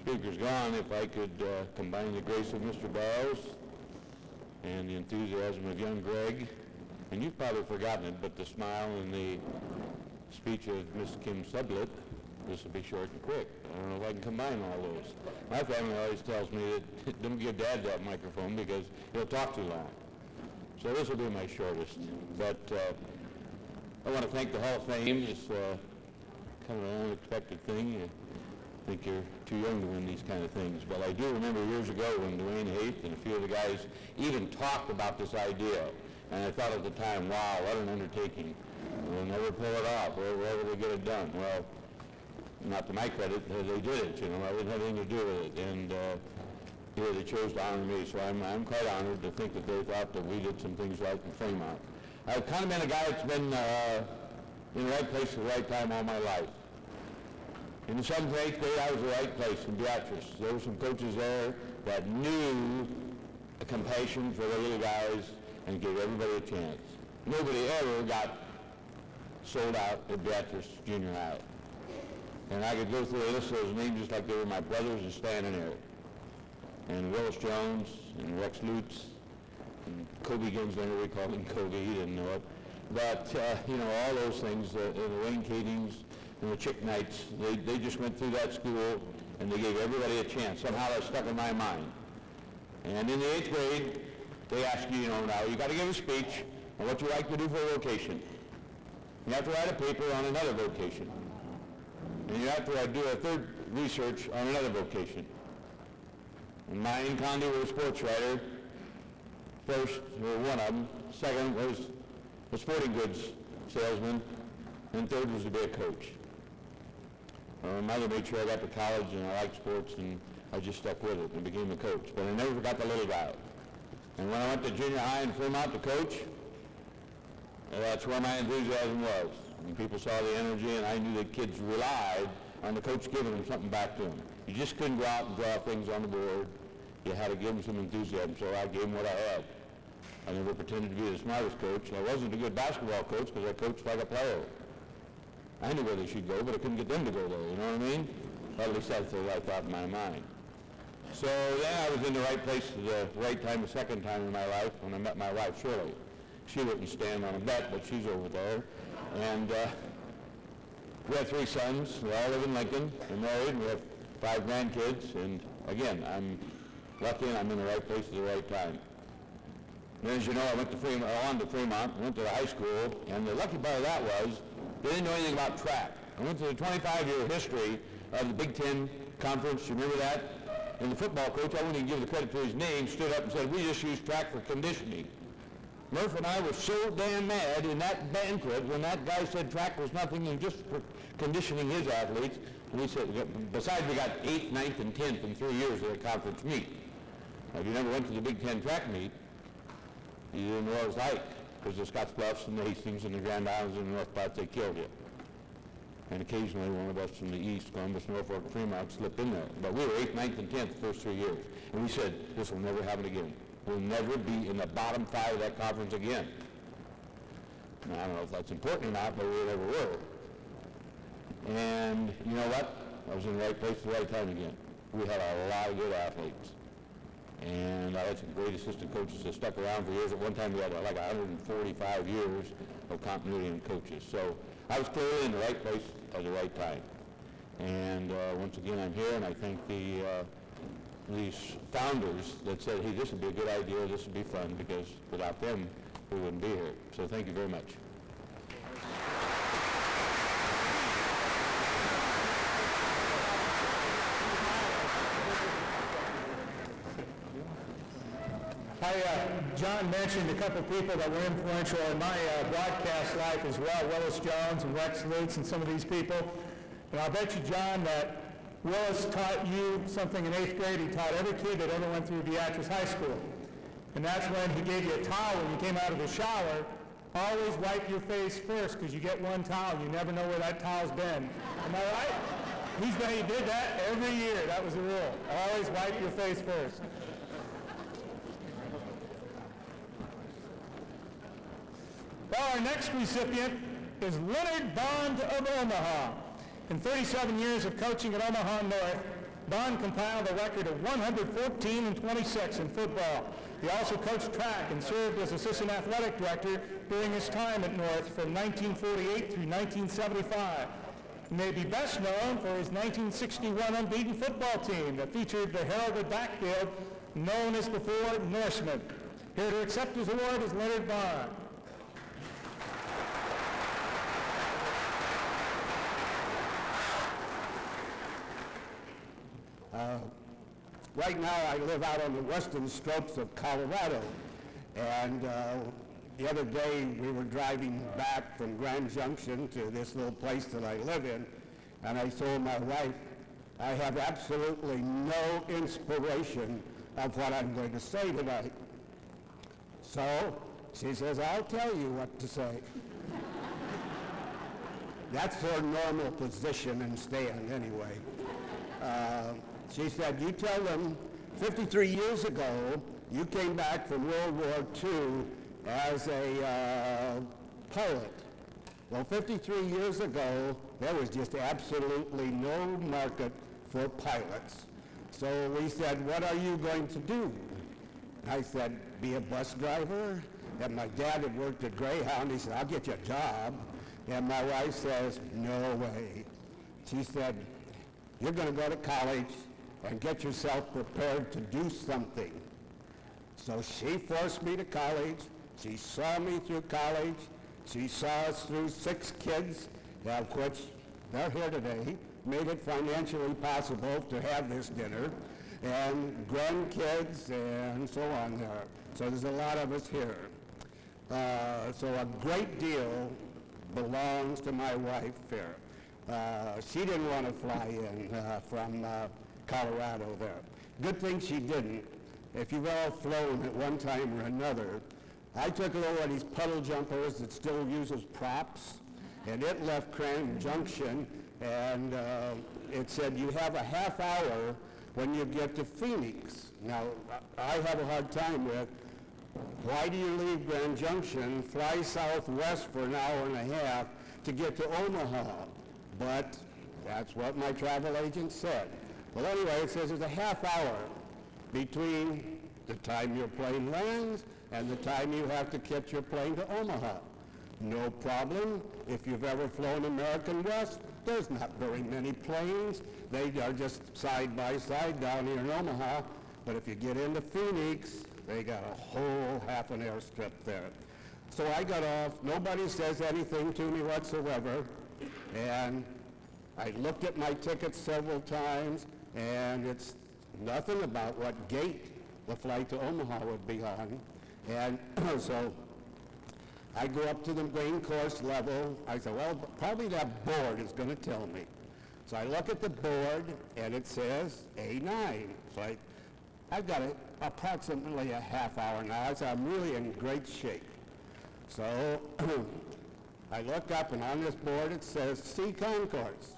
speakers gone, if I could combine the grace of Mr. Barrows and the enthusiasm of young Greg, and you've probably forgotten it, but the smile and the speech of Miss Kim Sublett, this will be short and quick. I don't know if I can combine all those. My family always tells me that don't give Dad that microphone because he'll talk too long. So this will be my shortest. But I want to thank the Hall of Fame. It's kind of an unexpected thing. I think you're too young to win these kind of things. But I do remember years ago when Dwayne Haight and a few of the guys even talked about this idea. And I thought at the time, wow, what an undertaking. We'll never pull it off. Where will they get it done? Well, not to my credit, they did it. You know, I didn't have anything to do with it. And here they chose to honor me. So I'm quite honored to think that they thought that we did some things right in Fremont. I've kind of been a guy that's been in the right place at the right time all my life. In the 7th or 8th grade, I was in the right place in Beatrice. There were some coaches there that knew a compassion for the little guys and gave everybody a chance. Nobody ever got sold out at Beatrice Junior High. And I could go through a list of those names just like they were my brothers and standing there. And Willis Jones and Rex Lutz and Kobe Ginslinger, we called him Kobe, he didn't know it. But, you know, all those things, the Wayne Kadings and the Chick Knights, they just went through that school and they gave everybody a chance. Somehow that stuck in my mind. And in the 8th grade, they ask you, you know, now you got to give a speech on what you like to do for a vocation. You have to write a paper on another vocation. And you have to do a third research on another vocation. And mine, Condi, was a sports writer. First, or one of them. Second was a sporting goods salesman. And third was to be a coach. My mother made sure I got to college and I liked sports and I just stuck with it and became a coach. But I never forgot the little guy. And when I went to junior high in Fremont to coach, that's where my enthusiasm was. And people saw the energy and I knew that kids relied on the coach giving them something back to them. You just couldn't go out and draw things on the board. You had to give them some enthusiasm, so I gave them what I had. I never pretended to be the smartest coach. I wasn't a good basketball coach because I coached like a player. I knew where they should go, but I couldn't get them to go there, you know what I mean? Well, at least that's what I thought in my mind. So, yeah, I was in the right place at the right time the second time in my life when I met my wife, Shirley. She wouldn't stand on a bet, but she's over there. And we have 3 sons. They all live in Lincoln. They're married. We have 5 grandkids. And, again, I'm lucky and I'm in the right place at the right time. And as you know, I went to Fremont, went to the high school, and the lucky part of that was they didn't know anything about track. I went to the 25-year history of the Big Ten Conference. You remember that? And the football coach, I wouldn't even give the credit to his name, stood up and said, we just use track for conditioning. Murph and I were so damn mad in that banquet when that guy said track was nothing and just for conditioning his athletes. And we said, besides we got 8th, 9th, and 10th in 3 years of the conference meet. Now, if you never went to the Big Ten track meet, you didn't know what it was like, because the Scotts Bluffs and the Hastings and the Grand Islands and the North Platte, they killed you. And occasionally one of us from the East, Columbus, Norfolk, Fremont, slipped in there. But we were 8th, 9th, and 10th the first 3 years. And we said, this will never happen again. We'll never be in the bottom 5 of that conference again. Now, I don't know if that's important or not, but we never were. And you know what? I was in the right place at the right time again. We had a lot of good athletes. And I had some great assistant coaches that stuck around for years. At one time we had like 145 years of continuity in coaches. So I was clearly in the right place at the right time. And once again, I'm here, and I thank these founders that said, hey, this would be a good idea, this would be fun, because without them, we wouldn't be here. So thank you very much. John mentioned a couple of people that were influential in my broadcast life as well, Willis Jones and Rex Lutz and some of these people. And I'll bet you, John, that Willis taught you something in 8th grade. He taught every kid that ever went through Beatrice High School. And that's when he gave you a towel when you came out of the shower. Always wipe your face first, because you get one towel. You never know where that towel's been. Am I right? He did that every year. That was the rule. Always wipe your face first. Well, our next recipient is Leonard Bond of Omaha. In 37 years of coaching at Omaha North, Bond compiled a record of 114-26 in football. He also coached track and served as assistant athletic director during his time at North from 1948 through 1975. He may be best known for his 1961 unbeaten football team that featured the heralded backfield known as the Four Norsemen. Here to accept his award is Leonard Bond. Right now I live out on the western slopes of Colorado, and the other day we were driving back from Grand Junction to this little place that I live in, and I told my wife, I have absolutely no inspiration of what I'm going to say tonight. So she says, I'll tell you what to say. That's her normal position and stand anyway. She said, you tell them 53 years ago, you came back from World War II as a pilot. Well, 53 years ago, there was just absolutely no market for pilots. So we said, what are you going to do? I said, be a bus driver. And my dad had worked at Greyhound. He said, I'll get you a job. And my wife says, no way. She said, you're going to go to college and get yourself prepared to do something. So she forced me to college. She saw me through college. She saw us through 6 kids, of which they're here today, made it financially possible to have this dinner, and grandkids and so on there. So there's a lot of us here. So a great deal belongs to my wife here. She didn't want to fly in from Colorado there. Good thing she didn't. If you've all flown at one time or another, I took a look at these puddle jumpers that still uses props, and it left Grand Junction, and it said you have a half hour when you get to Phoenix. Now, I have a hard time with Why do you leave Grand Junction, fly southwest for an hour and a half to get to Omaha? But that's what my travel agent said. Well, anyway, it says there's a half hour between the time your plane lands and the time you have to catch your plane to Omaha. No problem. If you've ever flown American West, there's not very many planes. They are just side by side down here in Omaha. But if you get into Phoenix, they got a whole half an airstrip there. So I got off. Nobody says anything to me whatsoever. And I looked at my ticket several times, and it's nothing about what gate the flight to Omaha would be on. And so I go up to the main course level. I said, well, probably that board is going to tell me. So I look at the board, and it says A9. So I've got approximately a half hour now, so I'm really in great shape. So I look up, and on this board it says C concourse.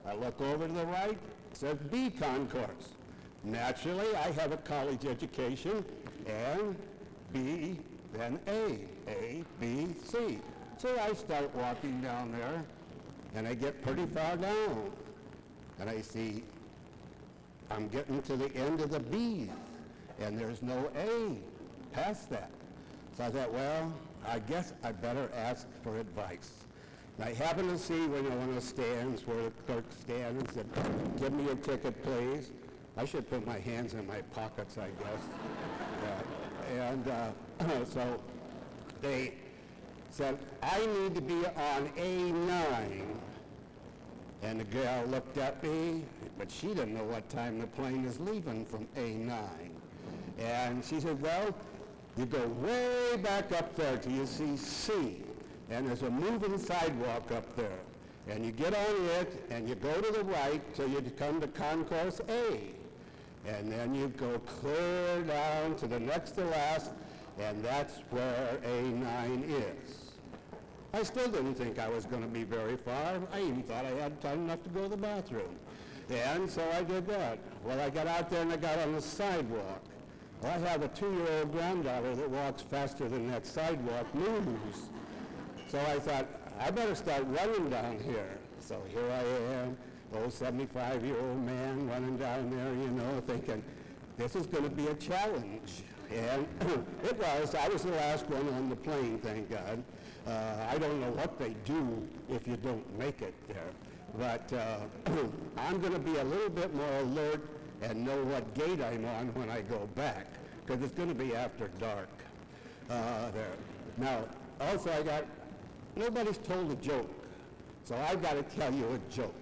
I look over to the right, it says B concourse. Naturally, I have a college education, and B, then A, B, C. So I start walking down there, and I get pretty far down, and I see I'm getting to the end of the B's, and there's no A past that. So I thought, well, I guess I better ask for advice. And I happened to see one of the stands where the clerk stands and said, give me a ticket, please. I should put my hands in my pockets, I guess. So they said, I need to be on A9. And the girl looked at me, but she didn't know what time the plane is leaving from A9. And she said, well, you go way back up there till you see C, and there's a moving sidewalk up there. And you get on it, and you go to the right till you come to Concourse A. And then you go clear down to the next to last, and that's where A9 is. I still didn't think I was going to be very far. I even thought I had time enough to go to the bathroom. And so I did that. Well, I got out there and I got on the sidewalk. Well, I have a 2-year-old granddaughter that walks faster than that sidewalk moves. So I thought, I better start running down here. So here I am, old 75-year-old man running down there, you know, thinking, this is going to be a challenge. And it was. I was the last one on the plane, thank God. I don't know what they do if you don't make it there. But I'm going to be a little bit more alert and know what gate I'm on when I go back, because it's going to be after dark there. Now, also nobody's told a joke, so I've got to tell you a joke.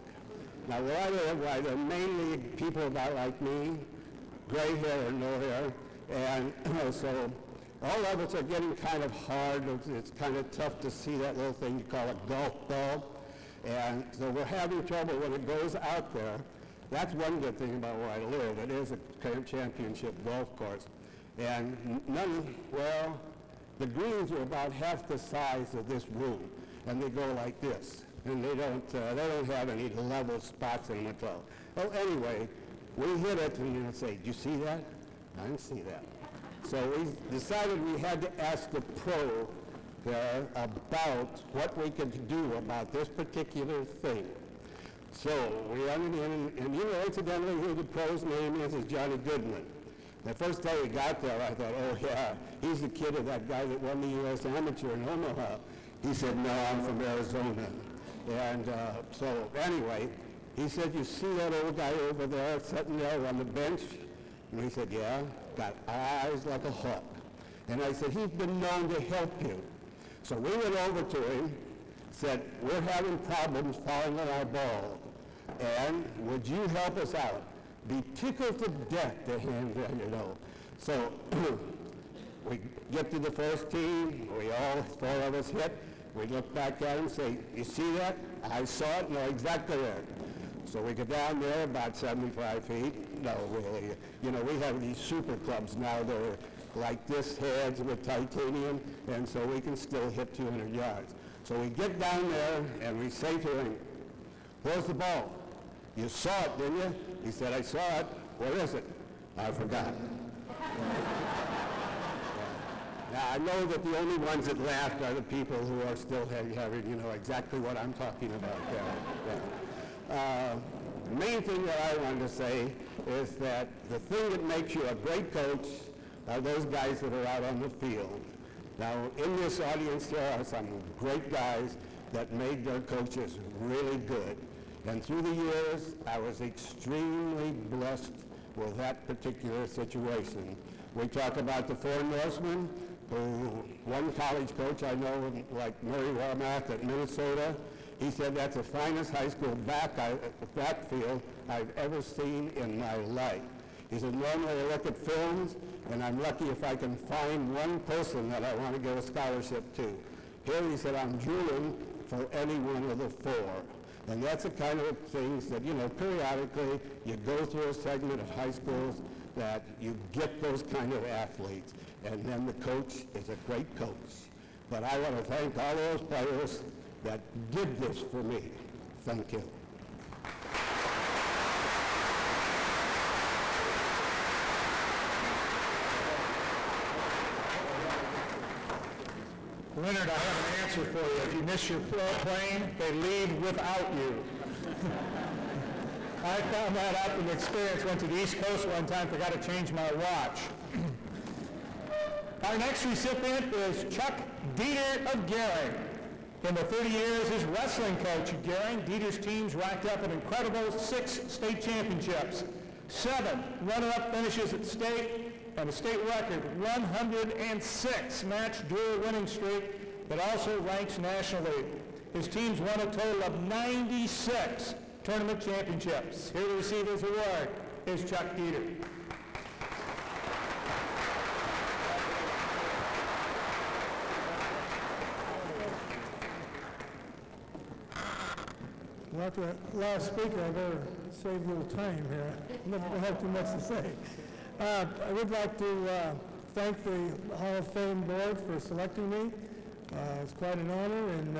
Now, where I live, there are mainly people about like me, gray hair or no hair, and so all of us are getting kind of hard. It's kind of tough to see that little thing you call a golf ball. And so we're having trouble when it goes out there. That's one good thing about where I live. It is a championship golf course. And the greens are about half the size of this room, and they go like this. And they don't have any level spots in them at all. Well, anyway, we hit it, and you say, "Did you see that?" I didn't see that. So we decided we had to ask the pro there about what we could do about this particular thing. So we went in, and you know, incidentally, who the pro's name is Johnny Goodman. The first day we got there, I thought, oh yeah, he's the kid of that guy that won the U.S. Amateur in Omaha. He said, no, I'm from Arizona. And so anyway, he said, you see that old guy over there sitting there on the bench? And we said, yeah, got eyes like a hawk. And I said, he's been known to help you. So we went over to him, said, we're having problems fouling our ball, and would you help us out? Be tickled to death to him, you know. So we get to the first tee, four of us hit. We look back at him and say, you see that? I saw it, no, exactly there. So we get down there about 75 feet. No, really. You know, we have these super clubs now that are like this heads with titanium, and so we can still hit 200 yards. So we get down there and we say to him, where's the ball? You saw it, didn't you? He said, I saw it. Where is it? I forgot. Now, I know that the only ones that laughed are the people who are still having, you know, exactly what I'm talking about there. The main thing that I wanted to say is that the thing that makes you a great coach are those guys that are out on the field. Now, in this audience, there are some great guys that made their coaches really good. And through the years, I was extremely blessed with that particular situation. We talk about the four Norsemen, who one college coach I know, like Murray Warmack at Minnesota, he said that's the finest high school backfield I've ever seen in my life. He said, normally I look at films, and I'm lucky if I can find one person that I want to give a scholarship to. Here he said, I'm drooling for any one of the four. And that's the kind of things that, you know, periodically you go through a segment of high schools that you get those kind of athletes, and then the coach is a great coach. But I want to thank all those players that did this for me. Thank you. Leonard, I have an answer for you. If you miss your plane, they leave without you. I found that out from experience. Went to the East Coast one time, forgot to change my watch. Our next recipient is Chuck Dieter of Gering. In the 30 years as wrestling coach at Gering, Dieter's teams racked up an incredible 6 state championships, 7 runner-up finishes at state, and a state record 106 match duel winning streak that also ranks nationally. His teams won a total of 96 tournament championships. Here to receive his award is Chuck Dieter. Well, after that last speaker, I better save a little time here. I don't have too much to say. I would like to thank the Hall of Fame board for selecting me. It's quite an honor, and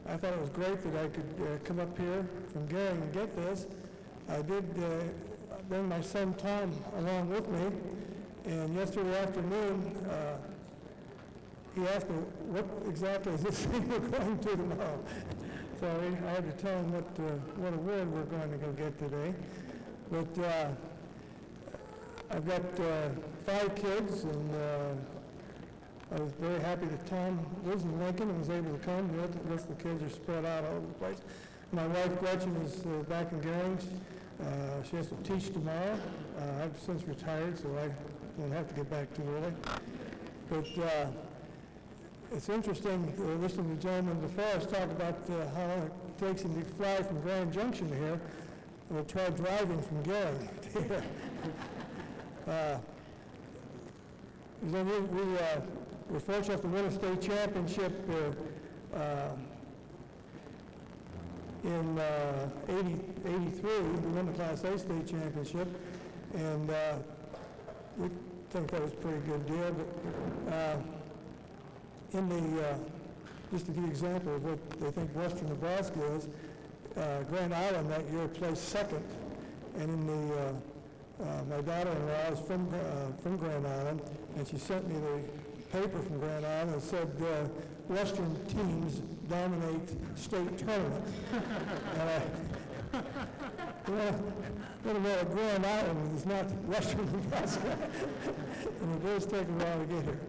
I thought it was great that I could come up here from Gering and get this. I did bring my son Tom along with me, and yesterday afternoon he asked me, what exactly is this thing we're going to tomorrow? So I had to tell him what award we're going to go get today. But I've got 5 kids, and I was very happy that Tom lives in Lincoln and was able to come. The rest of the kids are spread out all over the place. My wife Gretchen is back in Gering. She has to teach tomorrow. I've since retired, so I don't have to get back too early. But it's interesting listening to the gentleman before us talk about how long it takes him to fly from Grand Junction to here. We'll try driving from Gering to here. We were fortunate to win a state championship in 83. We won the Class A state championship, and we think that was a pretty good deal. But just to give you an example of what they think Western Nebraska is, Grand Island that year placed second, and in the my daughter-in-law is from Grand Island, and she sent me the paper from Grand Island and said Western teams dominate state tournaments. Well, Grand Island is not Western Nebraska, and it does take a while to get here.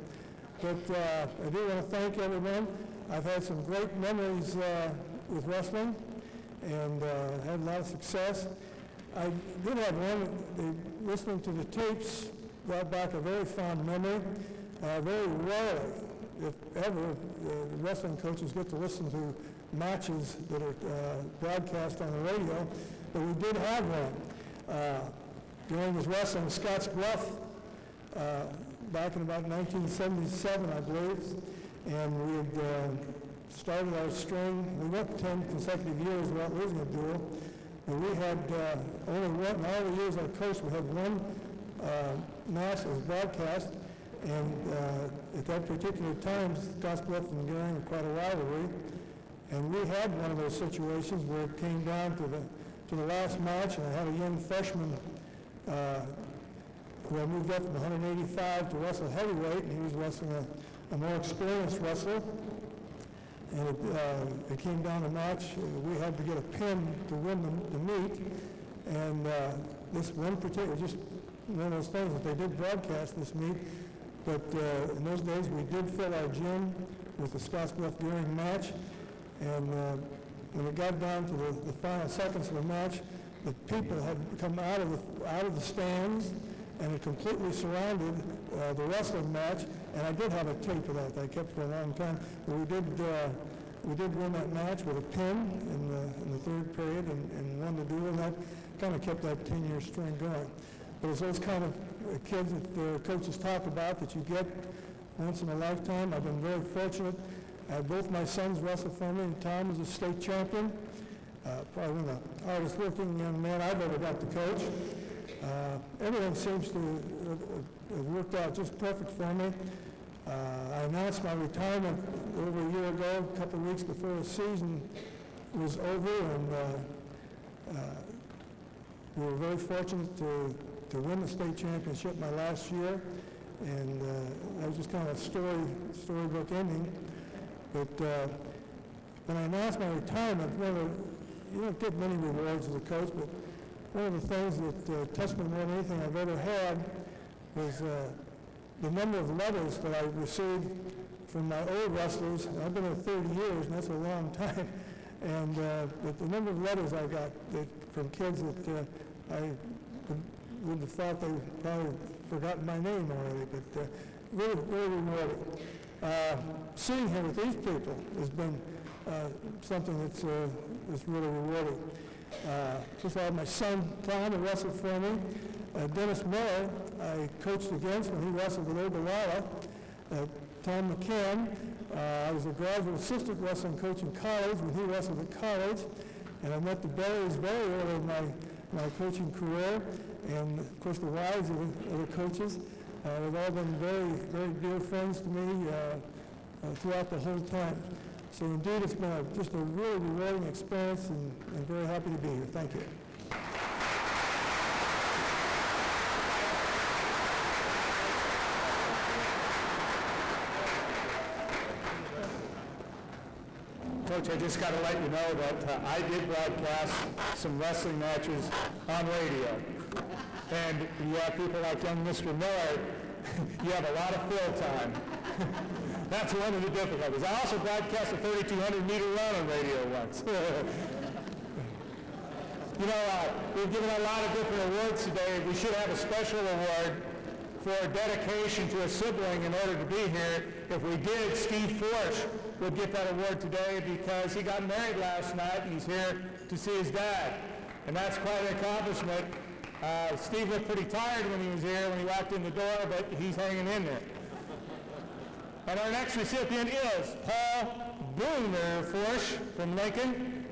But I do want to thank everyone. I've had some great memories with wrestling, and had a lot of success. I did have one, listening to the tapes brought back a very fond memory. Very rarely, if ever, the wrestling coaches get to listen to matches that are broadcast on the radio, but we did have one. During his wrestling in Scotts Bluff, back in about 1977, I believe, and we had started our string. We went 10 consecutive years without losing a duel. And we had only one, in all the years I coached, we had one match that was broadcast, and at that particular time, Scottsbluff and Gering were quite a rivalry, and we had one of those situations where it came down to the last match, and I had a young freshman who I moved up from 185 to wrestle heavyweight, and he was wrestling a more experienced wrestler. And it came down to match. We had to get a pin to win the meet. And this one particular, just one of those things that they did broadcast this meet, but in those days we did fill our gym with the Scottsbluff Gearing match. And when it got down to the final seconds of the match, the people had come out of the stands and it completely surrounded the wrestling match. And I did have a tape of that I kept for a long time. But we did win that match with a pin in the third period and won the duel, and that kind of kept that 10-year string going. But it's those kind of kids that the coaches talk about that you get once in a lifetime. I've been very fortunate. Both my sons wrestled for me, and Tom was a state champion. Probably one of the hardest working young men I've ever got to coach. Everything seems to have worked out just perfect for me. I announced my retirement over a year ago, a couple of weeks before the season was over, and we were very fortunate to win the state championship my last year, and that was just kind of a storybook ending. But when I announced my retirement, you don't get many rewards as a coach, but one of the things that touched me more than anything I've ever had was the number of letters that I received from my old wrestlers. I've been there 30 years, and that's a long time. And but the number of letters I got from kids that I would have thought they probably forgotten my name already, but really, really rewarding. Sitting here with these people has been something that's really rewarding. First of all, my son Tom, who wrestled for me. Dennis Miller, I coached against when he wrestled at Ogallala. Tom McCann, I was a graduate assistant wrestling coach in college when he wrestled at college. And I met the Berries very early in my coaching career. And of course the wives of the coaches. They've all been very, very dear friends to me throughout the whole time. So indeed, it's been just a really rewarding experience, and I'm very happy to be here. Thank you. Coach, I just got to let you know that I did broadcast some wrestling matches on radio. And you have people like young Mr. Miller, you have a lot of fill time. That's one of the difficulties. I also broadcast a 3,200-meter run on radio once. You know, we've given a lot of different awards today. We should have a special award for dedication to a sibling in order to be here. If we did, Steve Forsch would get that award today because he got married last night and he's here to see his dad. And that's quite an accomplishment. Steve looked pretty tired when he was here, when he walked in the door, but he's hanging in there. And our next recipient is Paul Booner Forsch from Lincoln.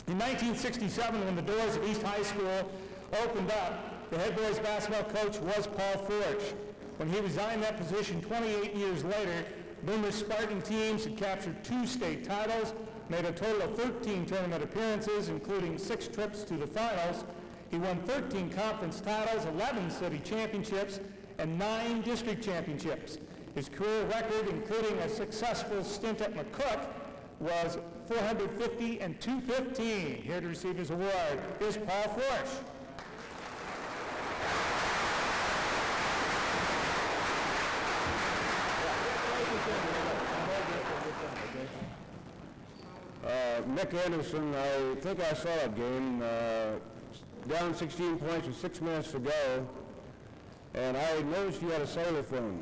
In 1967, when the doors of East High School opened up, the head boys basketball coach was Paul Forsch. When he resigned that position 28 years later, Boomer's Spartan teams had captured 2 state titles, made a total of 13 tournament appearances, including 6 trips to the finals. He won 13 conference titles, 11 city championships, and 9 district championships. His career record, including a successful stint at McCook, was 450 and 215. Here to receive his award is Paul Forsch. Nick Anderson, I think I saw a game, down 16 points with 6 minutes to go, and I noticed you had a cellular phone.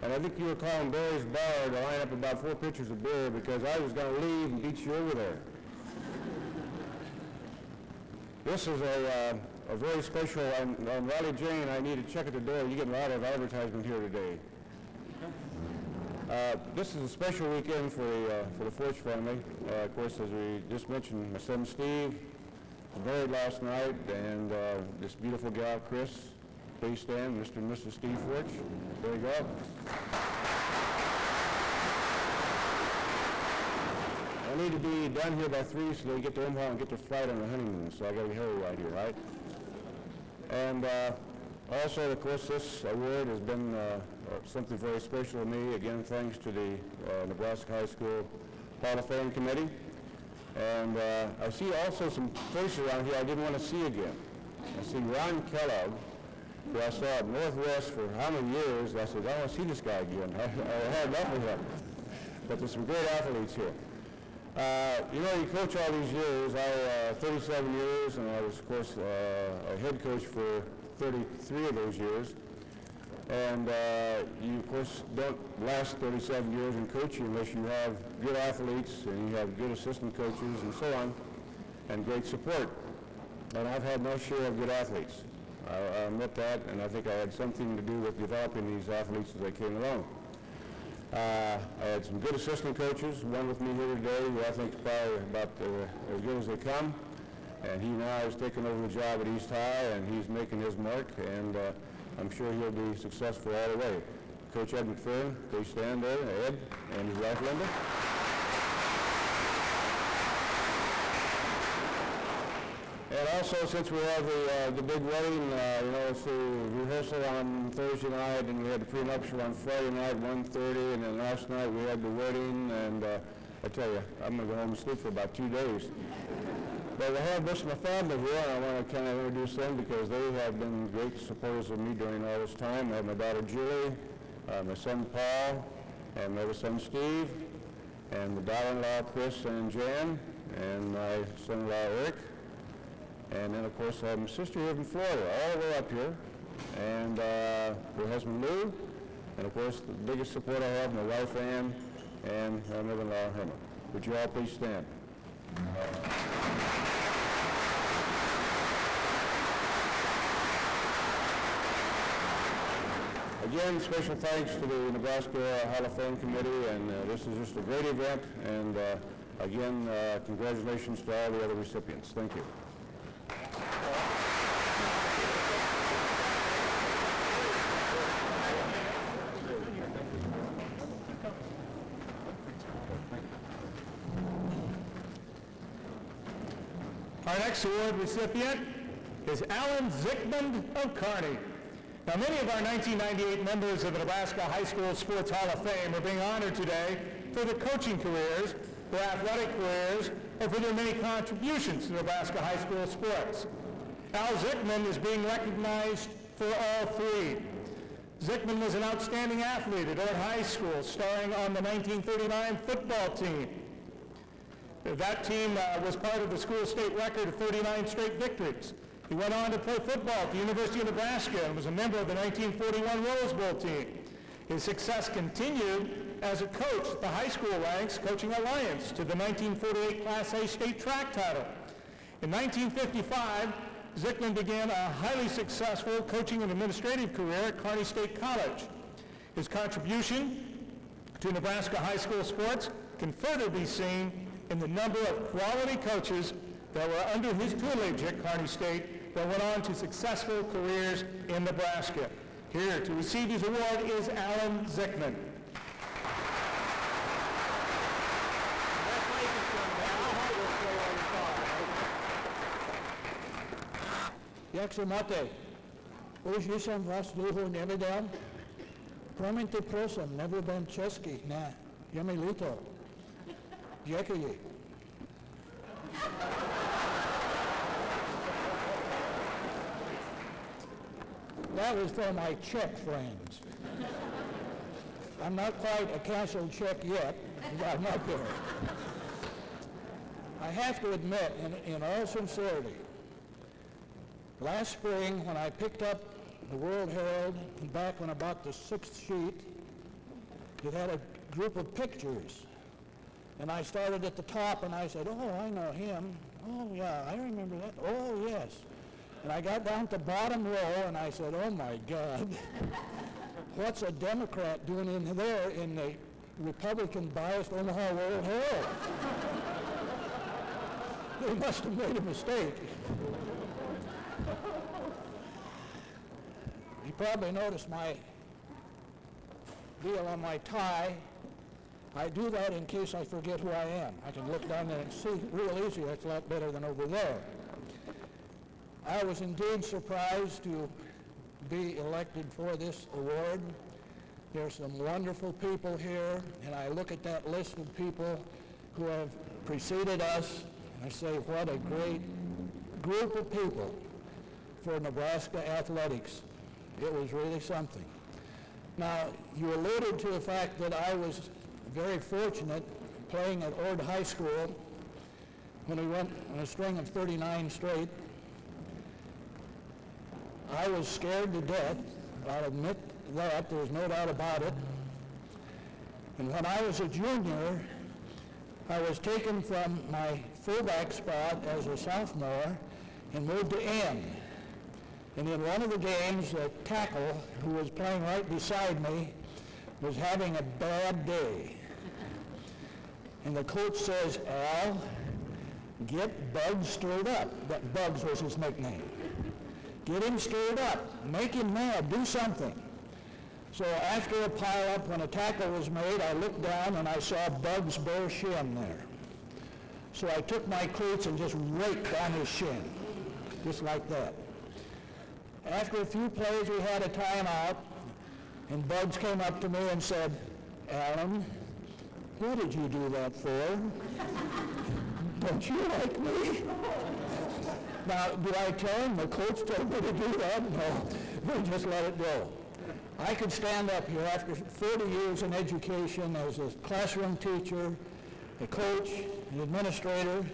And I think you were calling Barry's Bar to line up about 4 pitchers of beer because I was going to leave and beat you over there. This is a very special, on Raleigh Jane, I need to check at the door. You get a lot of advertisement here today. This is a special weekend for the Forsch family. Of course, as we just mentioned, my son Steve was married last night, and this beautiful gal, Chris, please stand, Mr. and Mrs. Steve Forsch. There you go. I need to be done here by 3 so they get to Omaha and get to flight on the honeymoon, so I got to be hurry right here, right? And Also, of course, this award has been something very special to me. Again, thanks to the Nebraska High School Hall of Fame Committee. And I see also some faces around here I didn't want to see again. I see Ron Kellogg, who I saw at Northwest for how many years. I said, I want to see this guy again. I had enough of him. But there's some great athletes here. You know, you coach all these years. I 37 years, and I was, of course, a head coach for 33 of those years. And you, of course, don't last 37 years in coaching unless you have good athletes and you have good assistant coaches and so on, and great support. And I've had no share of good athletes. I admit that, and I think I had something to do with developing these athletes as they came along. I had some good assistant coaches, one with me here today who I think is probably about as good as they come. And he now has taken over the job at East High, and he's making his mark, and I'm sure he'll be successful all the way. Coach Ed McFerrin, please stand there, Ed, and his wife Linda. And also, since we have the big wedding, you know, it's the rehearsal on Thursday night, and we had the prenuptial on Friday night, 1:30, and then last night we had the wedding, and I tell you, I'm going to go home and sleep for about 2 days. But we have most of my family here, and I want to kind of introduce them because they have been great supporters of me during all this time. I have my daughter Julie, my son Paul, and my other son Steve, and the daughter-in-law Chris and Jan, and my son-in-law Eric. And then, of course, I have my sister here from Florida, all the way up here, and her husband Lou, and, of course, the biggest support I have, my wife Ann, and my mother-in-law Hannah. Would you all please stand? Again, special thanks to the Nebraska Hall of Fame Committee, and this is just a great event, and again, congratulations to all the other recipients. Thank you. Our next award recipient is Alan Zickman of Kearney. Now, many of our 1998 members of the Nebraska High School Sports Hall of Fame are being honored today for their coaching careers, their athletic careers, or for their many contributions to Nebraska high school sports. Al Zickman is being recognized for all three. Zickman was an outstanding athlete at Ort High School, starring on the 1939 football team. That team was part of the school state record of 39 straight victories. He went on to play football at the University of Nebraska and was a member of the 1941 Rose Bowl team. His success continued as a coach at the high school ranks, coaching Alliance to the 1948 Class A state track title. In 1955, Zickman began a highly successful coaching and administrative career at Kearney State College. His contribution to Nebraska high school sports can further be seen in the number of quality coaches that were under his tutelage at Kearney State that went on to successful careers in Nebraska. Here to receive his award is Alan Zickman. Jak se máte? Už jsem vás dlouho neviděl. Promiňte, prosím, nemluvím česky. Ne, je mi líto. Děkuji. That was for my Czech friends. I'm not quite a canceled Czech yet, but I'm not there. I have to admit, in all sincerity, last spring when I picked up the World Herald, back when I bought the 6th sheet, it had a group of pictures. And I started at the top and I said, oh, I know him. Oh, yeah, I remember that. Oh, yes. And I got down to the bottom row and I said, oh, my God. What's a Democrat doing in there in the Republican-biased Omaha World Herald? They must have made a mistake. You probably noticed my deal on my tie. I do that in case I forget who I am. I can look down there and see real easy. That's a lot better than over there. I was indeed surprised to be elected for this award. There's some wonderful people here, and I look at that list of people who have preceded us, and I say, what a great group of people for Nebraska athletics. It was really something. Now, you alluded to the fact that I was very fortunate playing at Ord High School when we went on a string of 39 straight. I was scared to death. I'll admit that. There's no doubt about it. And when I was a junior, I was taken from my fullback spot as a sophomore and moved to end. And in one of the games, a tackle who was playing right beside me was having a bad day. And the coach says, Al, get Bugs stirred up. That Bugs was his nickname. Get him stirred up. Make him mad. Do something. So after a pile-up, when a tackle was made, I looked down and I saw Bugs' bare shin there. So I took my cleats and just raked on his shin, just like that. After a few plays, we had a timeout, and Bugs came up to me and said, Alan, what did you do that for? Don't you like me? Now, did I tell him the coach told me to do that? No, we just let it go. I could stand up here after 40 years in education as a classroom teacher, a coach, an administrator.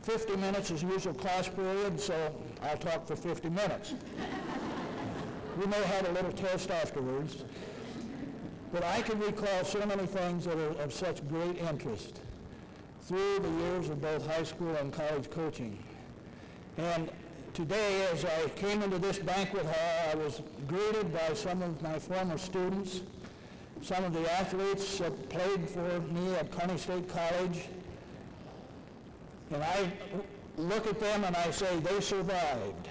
50 minutes is usual class period, so I'll talk for 50 minutes. We may have a little test afterwards, but I can recall so many things that are of such great interest through the years of both high school and college coaching. And today, as I came into this banquet hall, I was greeted by some of my former students, some of the athletes that played for me at Kearney State College. And I look at them and I say, they survived.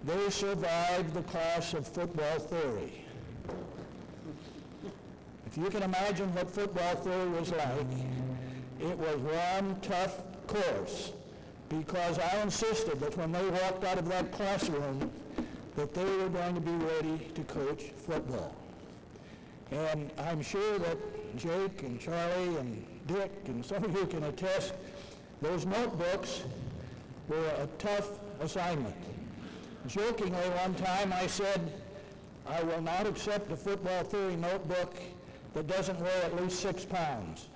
They survived the class of football theory. If you can imagine what football theory was like, it was one tough course, because I insisted that when they walked out of that classroom, that they were going to be ready to coach football. And I'm sure that Jake and Charlie and Dick and some of you can attest, those notebooks were a tough assignment. Jokingly, one time I said, I will not accept a football theory notebook that doesn't weigh at least 6 pounds.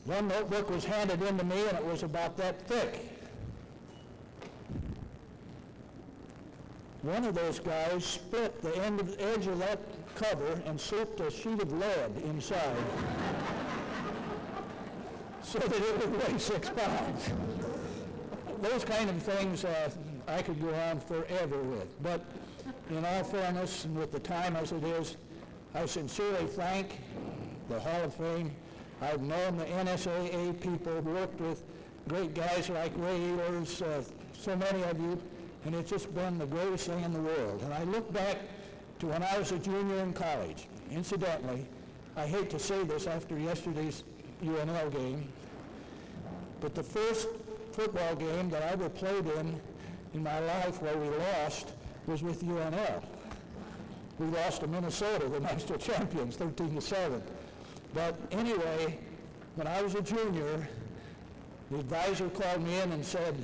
One notebook was handed in to me and it was about that thick. One of those guys split the edge of that cover and slipped a sheet of lead inside so that it would weigh 6 pounds. Those kind of things I could go on forever with. But in all fairness, and with the time as it is, I sincerely thank the Hall of Fame. I've known the NSAA people, worked with great guys like Ray Ehlers, so many of you, and it's just been the greatest thing in the world. And I look back to when I was a junior in college. Incidentally, I hate to say this after yesterday's UNL game, but the first football game that I ever played in my life where we lost was with UNL. We lost to Minnesota, the national champions, 13-7. But anyway, when I was a junior, the advisor called me in and said,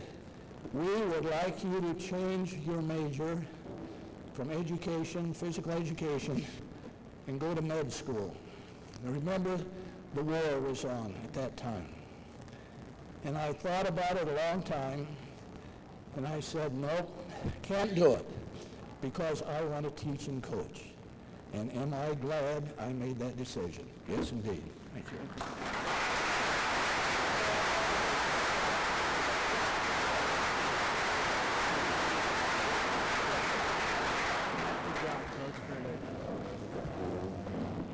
we would like you to change your major from education, physical education, and go to med school. And remember, the war was on at that time. And I thought about it a long time, and I said, nope, can't do it, because I want to teach and coach. And am I glad I made that decision? Yes, indeed. Thank you.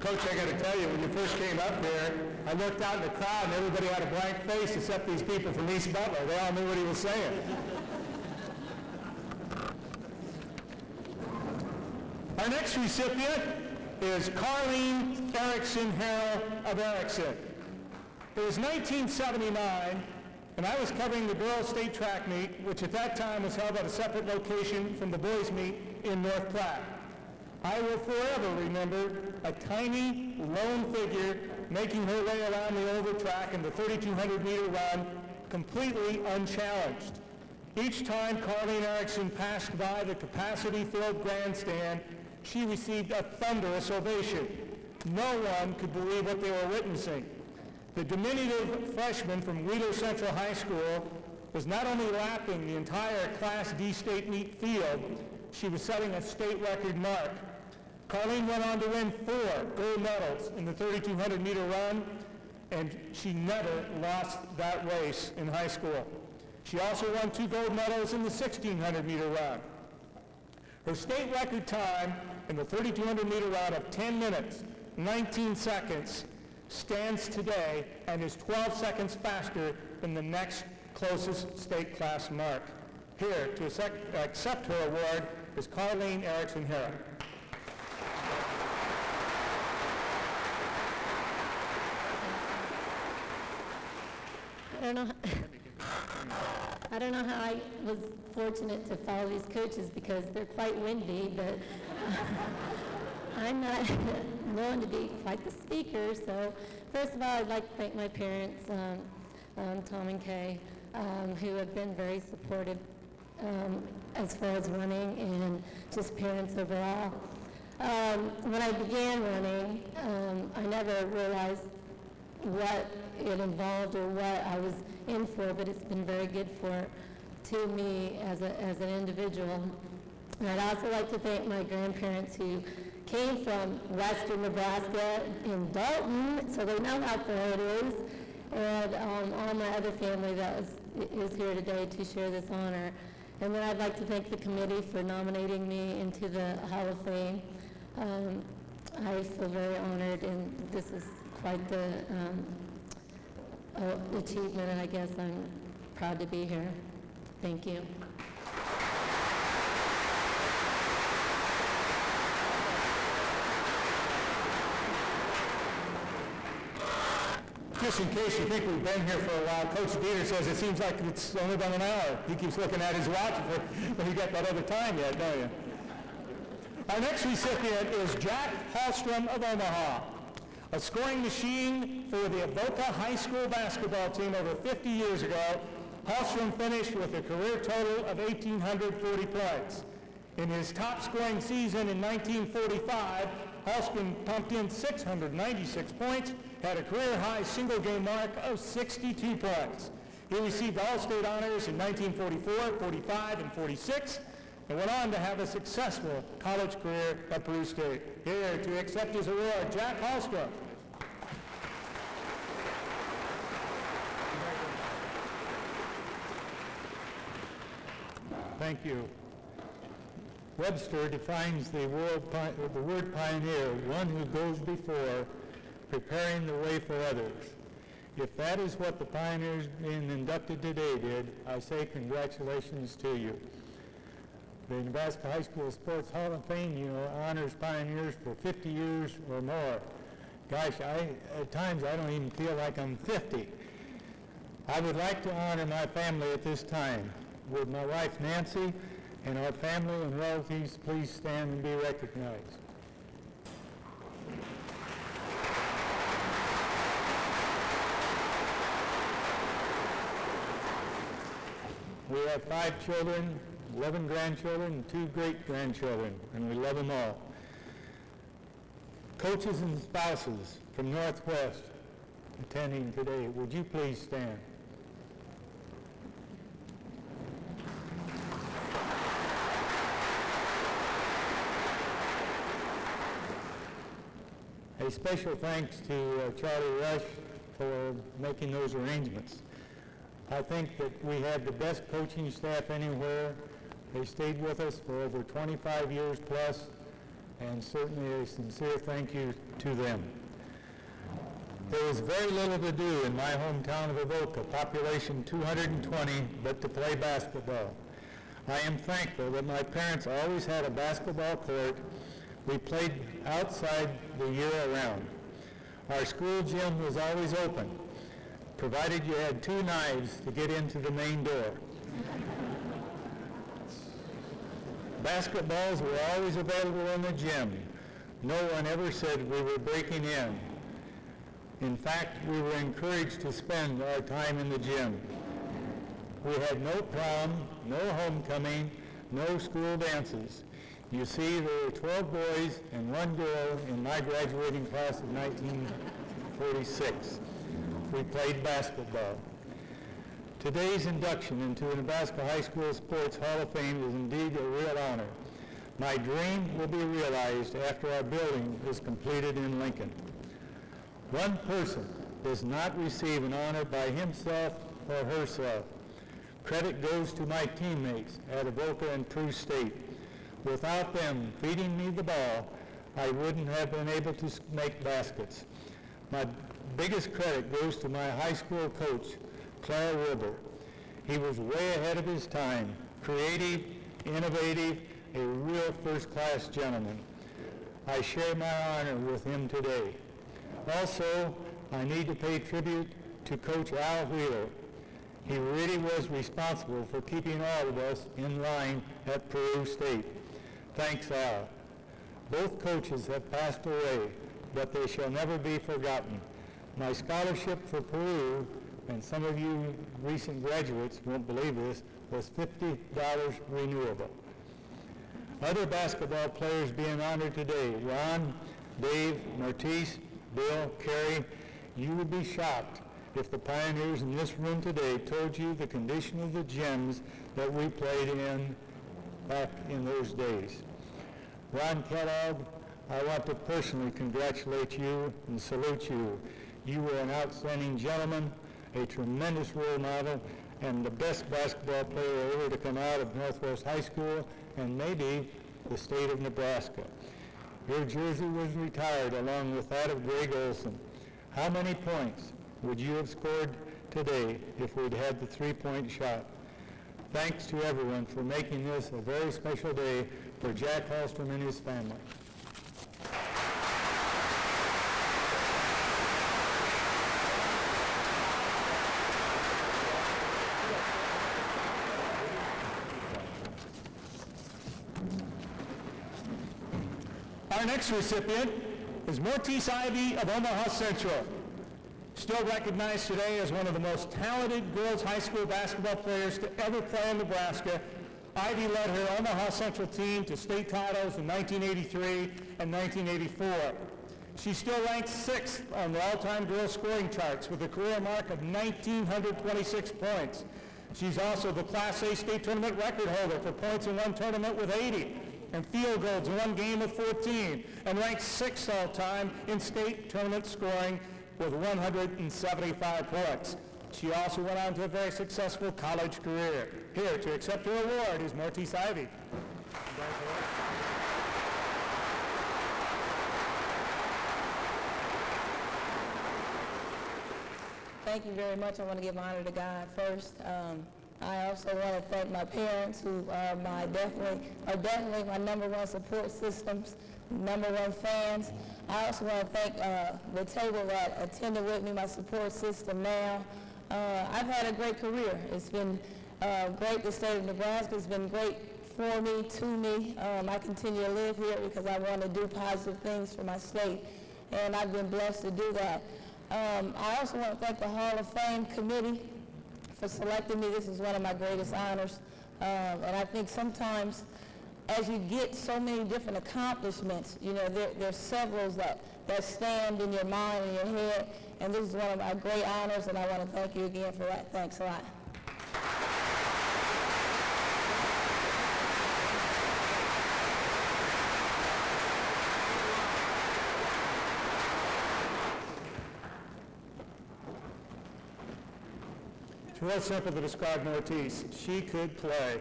Coach, I got to tell you, when you first came up there, I looked out in the crowd and everybody had a blank face except these people from East Butler. They all knew what he was saying. Our next recipient is Carleen Erickson Harrell of Erickson. It was 1979, and I was covering the girls' state track meet, which at that time was held at a separate location from the boys' meet in North Platte. I will forever remember a tiny, lone figure making her way around the oval track in the 3,200-meter run completely unchallenged. Each time Carlene Erickson passed by the capacity-filled grandstand, she received a thunderous ovation. No one could believe what they were witnessing. The diminutive freshman from Wheeler Central High School was not only lapping the entire Class D state meet field, she was setting a state record mark. Carlene went on to win 4 gold medals in the 3,200-meter run, and she never lost that race in high school. She also won 2 gold medals in the 1,600-meter run. Her state record time in the 3,200-meter run of 10 minutes, 19 seconds, stands today and is 12 seconds faster than the next closest state class mark. Here to accept her award is Carlene Erickson Hera. I don't know how I was fortunate to follow these coaches because they're quite windy, but I'm not known to be quite the speaker. So first of all, I'd like to thank my parents, Tom and Kay, who have been very supportive as far as running and just parents overall. When I began running, I never realized what it involved or what I was in for, but it's been very good to me as an individual. And I'd also like to thank my grandparents who came from western Nebraska in Dalton, so they know how far it is, and all my other family that is here today to share this honor. And then I'd like to thank the committee for nominating me into the Hall of Fame. I feel very honored, and this is quite the achievement, and I guess I'm proud to be here. Thank you. Just in case you think we've been here for a while, Coach Dieter says it seems like it's only been an hour. He keeps looking at his watch, but he got that other time yet, don't you? Our next recipient is Jack Hallstrom of Omaha, a scoring machine for the Avoca High School basketball team over 50 years ago. Hallstrom finished with a career total of 1,840 points. In his top scoring season in 1945, Hallstrom pumped in 696 points, had a career-high single-game mark of 62 points. He received All-State honors in 1944, 45, and 46, and went on to have a successful college career at Peru State. Here to accept his award, Jack Hallstrom. Thank you. Webster defines the word pioneer, one who goes before, preparing the way for others. If that is what the pioneers being inducted today did, I say congratulations to you. The Nebraska High School Sports Hall of Fame, honors pioneers for 50 years or more. Gosh, at times I don't even feel like I'm 50. I would like to honor my family at this time. Would my wife Nancy and our family and relatives please stand and be recognized? We have 5 children, 11 grandchildren, and 2 great-grandchildren, and we love them all. Coaches and spouses from Northwest attending today, would you please stand? A special thanks to Charlie Rush for making those arrangements. I think that we had the best coaching staff anywhere. They stayed with us for over 25 years plus, and certainly a sincere thank you to them. There was very little to do in my hometown of Avoca, population 220, but to play basketball. I am thankful that my parents always had a basketball court. We played outside the year around. Our school gym was always open. provided you had 2 knives to get into the main door. Basketballs were always available in the gym. No one ever said we were breaking in. In fact, we were encouraged to spend our time in the gym. We had no prom, no homecoming, no school dances. You see, there were 12 boys and 1 girl in my graduating class of 1946. We played basketball. Today's induction into the Nebraska High School Sports Hall of Fame is indeed a real honor. My dream will be realized after our building is completed in Lincoln. One person does not receive an honor by himself or herself. Credit goes to my teammates at Avoca and True State. Without them feeding me the ball, I wouldn't have been able to make baskets. My biggest credit goes to my high school coach, Clara Wilbur. He was way ahead of his time, creative, innovative, a real first-class gentleman. I share my honor with him today. Also, I need to pay tribute to Coach Al Wheeler. He really was responsible for keeping all of us in line at Peru State. Thanks, Al. Both coaches have passed away, but they shall never be forgotten. My scholarship for Peru, and some of you recent graduates won't believe this, was $50 renewable. Other basketball players being honored today: Ron, Dave, Martise, Bill, Kerry. You would be shocked if the pioneers in this room today told you the condition of the gyms that we played in back in those days. Ron Kellogg, I want to personally congratulate you and salute you. You were an outstanding gentleman, a tremendous role model, and the best basketball player ever to come out of Northwest High School and maybe the state of Nebraska. Your jersey was retired along with that of Greg Olson. How many points would you have scored today if we'd had the three-point shot? Thanks to everyone for making this a very special day for Jack Hallstrom and his family. Our next recipient is Mortice Ivy of Omaha Central. Still recognized today as one of the most talented girls high school basketball players to ever play in Nebraska, Ivy led her Omaha Central team to state titles in 1983 and 1984. She still ranks 6th on the all-time girls scoring charts with a career mark of 1,926 points. She's also the Class A state tournament record holder for points in one tournament with 80, and field goals in one game with 14, and ranks 6th all-time in state tournament scoring with 175 points. She also went on to a very successful college career. Here to accept her award is Mortice Ivy. Thank you very much. I want to give honor to God first. I also want to thank my parents, who are definitely my number one support systems, number one fans. I also want to thank the table that attended with me, my support system now. I've had a great career. It's been great. The state of Nebraska has been great for me, to me. I continue to live here because I want to do positive things for my state, and I've been blessed to do that. I also want to thank the Hall of Fame committee for selecting me. This is one of my greatest honors. And I think sometimes as you get so many different accomplishments, you know, there's several that stand in your mind and your head, and this is one of my great honors, and I want to thank you again for that. Thanks a lot. It's real simple to describe Mortice. She could play.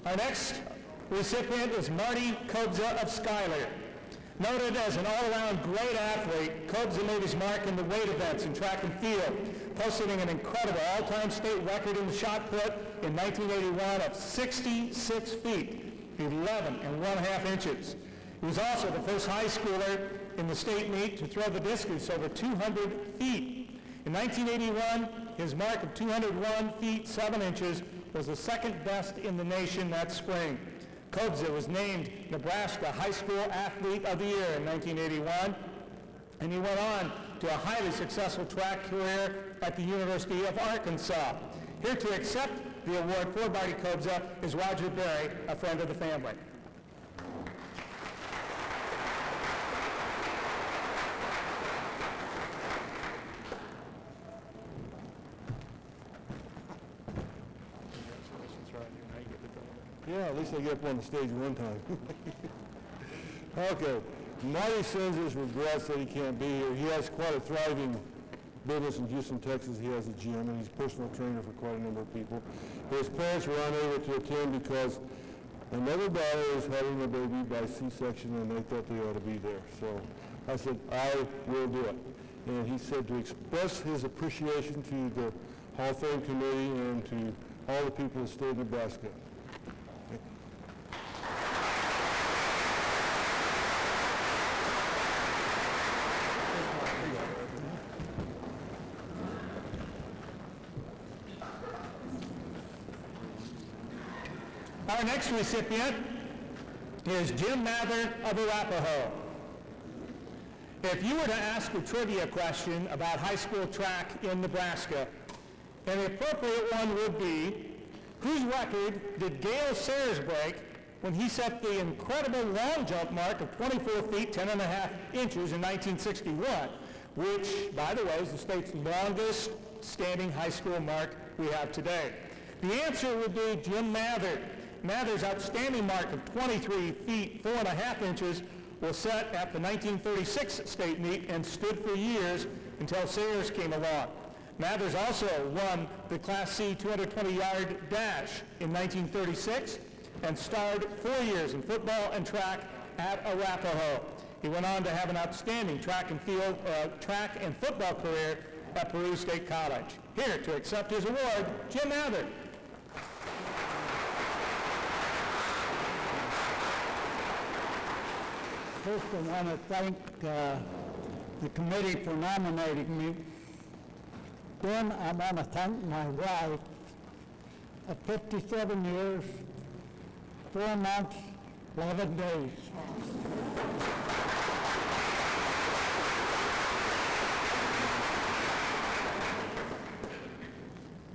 Our next recipient is Marty Kobza of Schuyler. Noted as an all-around great athlete, Kobza made his mark in the weight events in track and field, posting an incredible all-time state record in the shot put in 1981 of 66 feet, 11 1/2 inches. He was also the first high schooler in the state meet to throw the discus over 200 feet. In 1981, his mark of 201 feet 7 inches was the second best in the nation that spring. Kobza was named Nebraska High School Athlete of the Year in 1981, and he went on to a highly successful track career at the University of Arkansas. Here to accept the award for Barty Kobza is Roger Berry, a friend of the family. Yeah, at least I get up on the stage one time. Okay. Marty sends his regrets that he can't be here. He has quite a thriving business in Houston, Texas. He has a gym, and he's a personal trainer for quite a number of people. His parents were unable to attend because another daughter is having a baby by C-section, and they thought they ought to be there. So I said, I will do it. And he said to express his appreciation to the Hall of Fame committee and to all the people of the state of Nebraska. Our next recipient is Jim Mather of Arapahoe. If you were to ask a trivia question about high school track in Nebraska, an appropriate one would be, whose record did Gale Sayers break when he set the incredible long jump mark of 24 feet 10 and a half inches in 1961, which, by the way, is the state's longest standing high school mark we have today? The answer would be Jim Mather. Mather's outstanding mark of 23 feet 4 and a half inches was set at the 1936 state meet and stood for years until Sayers came along. Mathers also won the Class C 220-yard dash in 1936 and starred 4 years in football and track at Arapahoe. He went on to have an outstanding track and football career at Peru State College. Here to accept his award, Jim Mather. First, I want to thank the committee for nominating me. Then I want to thank my wife of 57 years, 4 months, 11 days.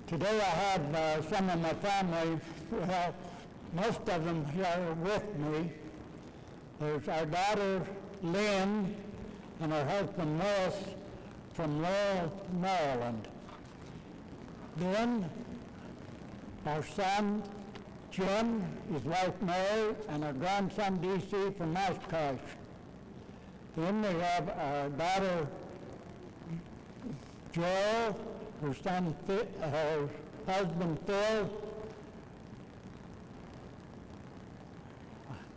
Today I have some of my family, well, most of them here with me. There's our daughter, Lynn, and her husband, Morris, from Laurel, Maryland. Then, our son, Jim, his wife, Mary, and our grandson, D.C., from Oshkosh. Then we have our daughter, Joel, her son, her husband, Phil,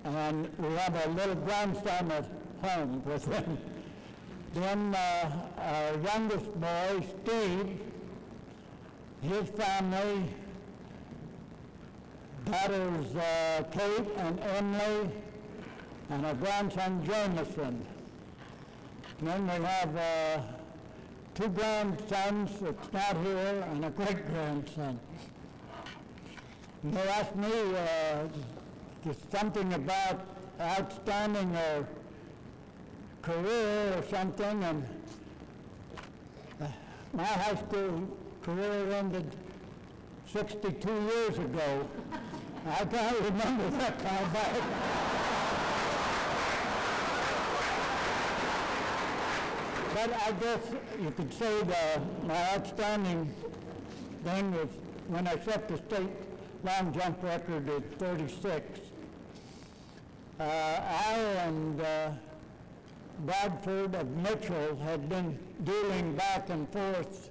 and we have a little grandson at home with him. Then our youngest boy, Steve, his family, daughters Kate and Emily, and our grandson, Jameson. Then we have 2 grandsons that's not here, and a great-grandson. And they asked me just something about outstanding career or something, and my high school career ended 62 years ago. I can't remember that far back. But I guess you could say my outstanding thing was when I set the state long jump record at 36. I and Bradford of Mitchell had been dueling back and forth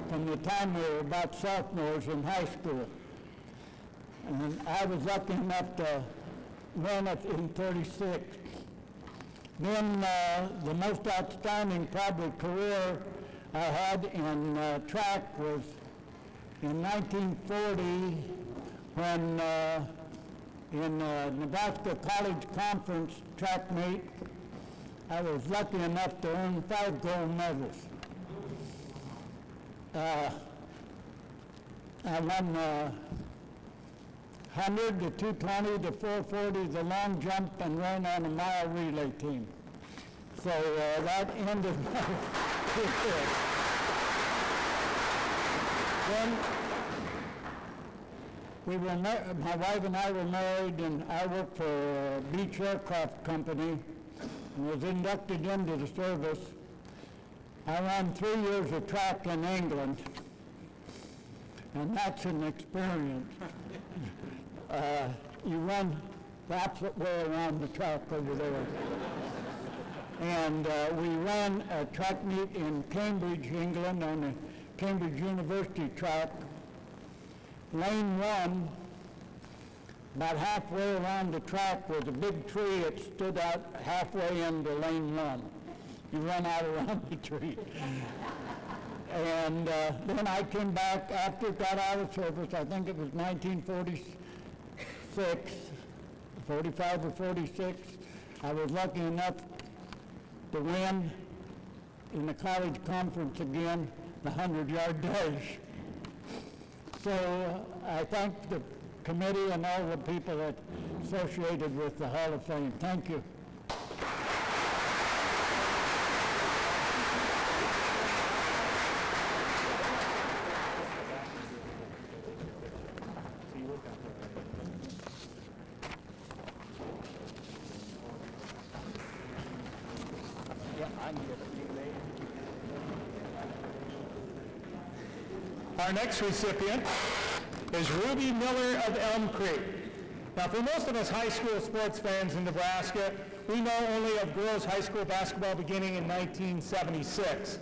from the time we were about sophomores in high school. And I was lucky enough to win it in 36. Then the most outstanding probably career I had in track was in 1940 when in Nebraska College Conference track meet, I was lucky enough to earn 5 gold medals. I won 100, the 220, the 440, the long jump, and ran on a mile relay team. So that ended my career. Then my wife and I were married, and I worked for a Beach Aircraft Company and was inducted into the service. I ran 3 years of track in England, and that's an experience. You run the opposite way around the track over there. And we ran a track meet in Cambridge, England, on the Cambridge University track. Lane 1, about halfway around the track was a big tree that stood out halfway into lane 1. You run out around the tree. And then I came back after it got out of service. I think it was 1946, 45 or 46. I was lucky enough to win in the college conference again, the 100-yard dash. So I thank the committee and all the people that associated with the Hall of Fame. Thank you. Our next recipient is Ruby Miller of Elm Creek. Now, for most of us high school sports fans in Nebraska, we know only of girls high school basketball beginning in 1976.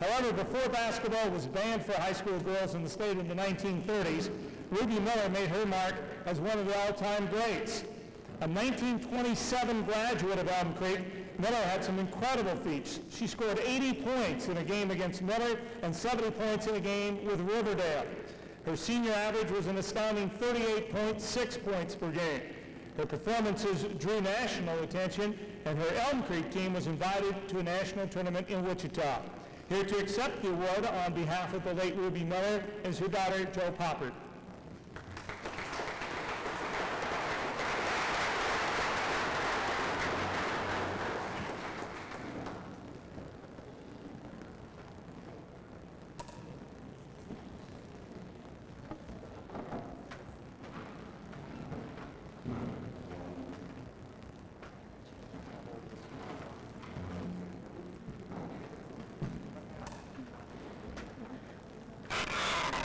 However, before basketball was banned for high school girls in the state in the 1930s, Ruby Miller made her mark as one of the all-time greats. A 1927 graduate of Elm Creek, Miller had some incredible feats. She scored 80 points in a game against Miller and 70 points in a game with Riverdale. Her senior average was an astounding 38.6 points per game. Her performances drew national attention, and her Elm Creek team was invited to a national tournament in Wichita. Here to accept the award on behalf of the late Ruby Miller is her daughter, Jo Poppert.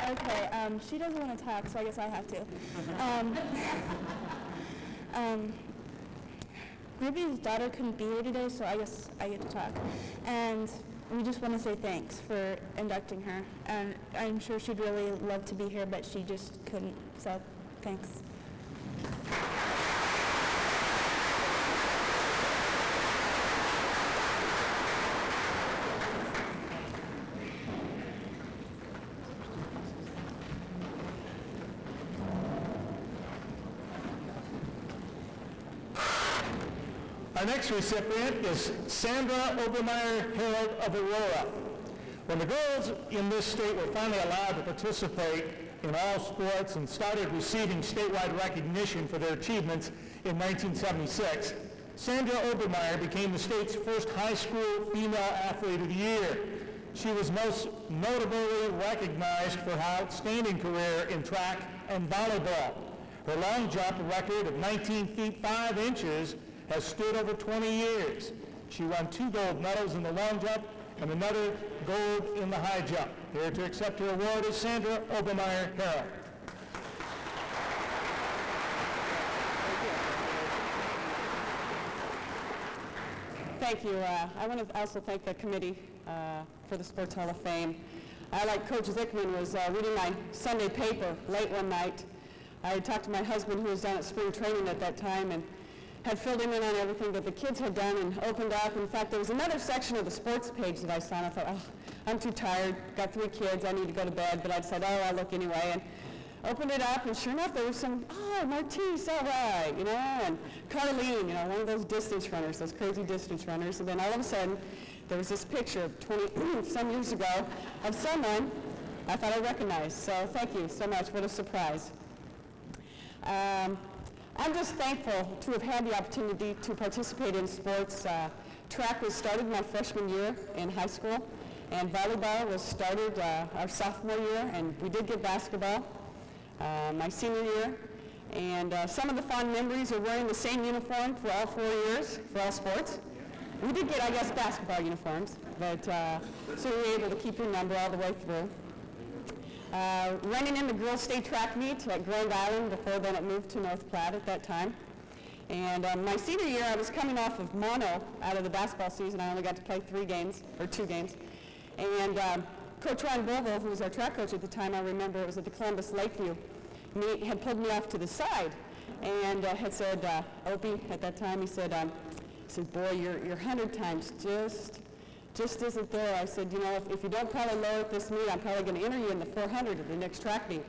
Okay, she doesn't want to talk, so I guess I have to. Ruby's daughter couldn't be here today, so I guess I get to talk. And we just want to say thanks for inducting her. And I'm sure she'd really love to be here, but she just couldn't, so thanks. Our next recipient is Sandra Obermeyer-Harold of Aurora. When the girls in this state were finally allowed to participate in all sports and started receiving statewide recognition for their achievements in 1976, Sandra Obermeyer became the state's first high school female athlete of the year. She was most notably recognized for her outstanding career in track and volleyball. Her long jump record of 19 feet 5 inches has stood over 20 years. She won 2 gold medals in the long jump and another gold in the high jump. Here to accept her award is Sandra Obermeyer-Harold. Thank you. I want to also thank the committee for the Sports Hall of Fame. I, like Coach Zickman, was reading my Sunday paper late one night. I had talked to my husband, who was down at spring training at that time, and had filled him in on everything that the kids had done and opened up. In fact, there was another section of the sports page that I saw, and I thought, oh, I'm too tired, got 3 kids, I need to go to bed, but I said, oh, I'll look anyway. And opened it up, and sure enough, there was some, Martise, all right, and Carlene, one of those distance runners, those crazy distance runners. And then all of a sudden, there was this picture of 20 some years ago of someone I thought I recognized. So thank you so much. What a surprise. I'm just thankful to have had the opportunity to participate in sports. Track was started my freshman year in high school, and volleyball was started our sophomore year, and we did get basketball my senior year. And some of the fond memories are wearing the same uniform for all 4 years, for all sports. We did get, I guess, basketball uniforms, but so we were able to keep your number all the way through. Running in the girls' state track meet at Grand Island, before then it moved to North Platte at that time. And my senior year, I was coming off of mono out of the basketball season. I only got to play 2 games. And Coach Ron Bovo, who was our track coach at the time, I remember it was at the Columbus Lakeview meet, had pulled me off to the side and had said, Opie, at that time, he said, boy, your 100 times just isn't there. I said, if you don't probably lower at this meet, I'm probably going to enter you in the 400 at the next track meet.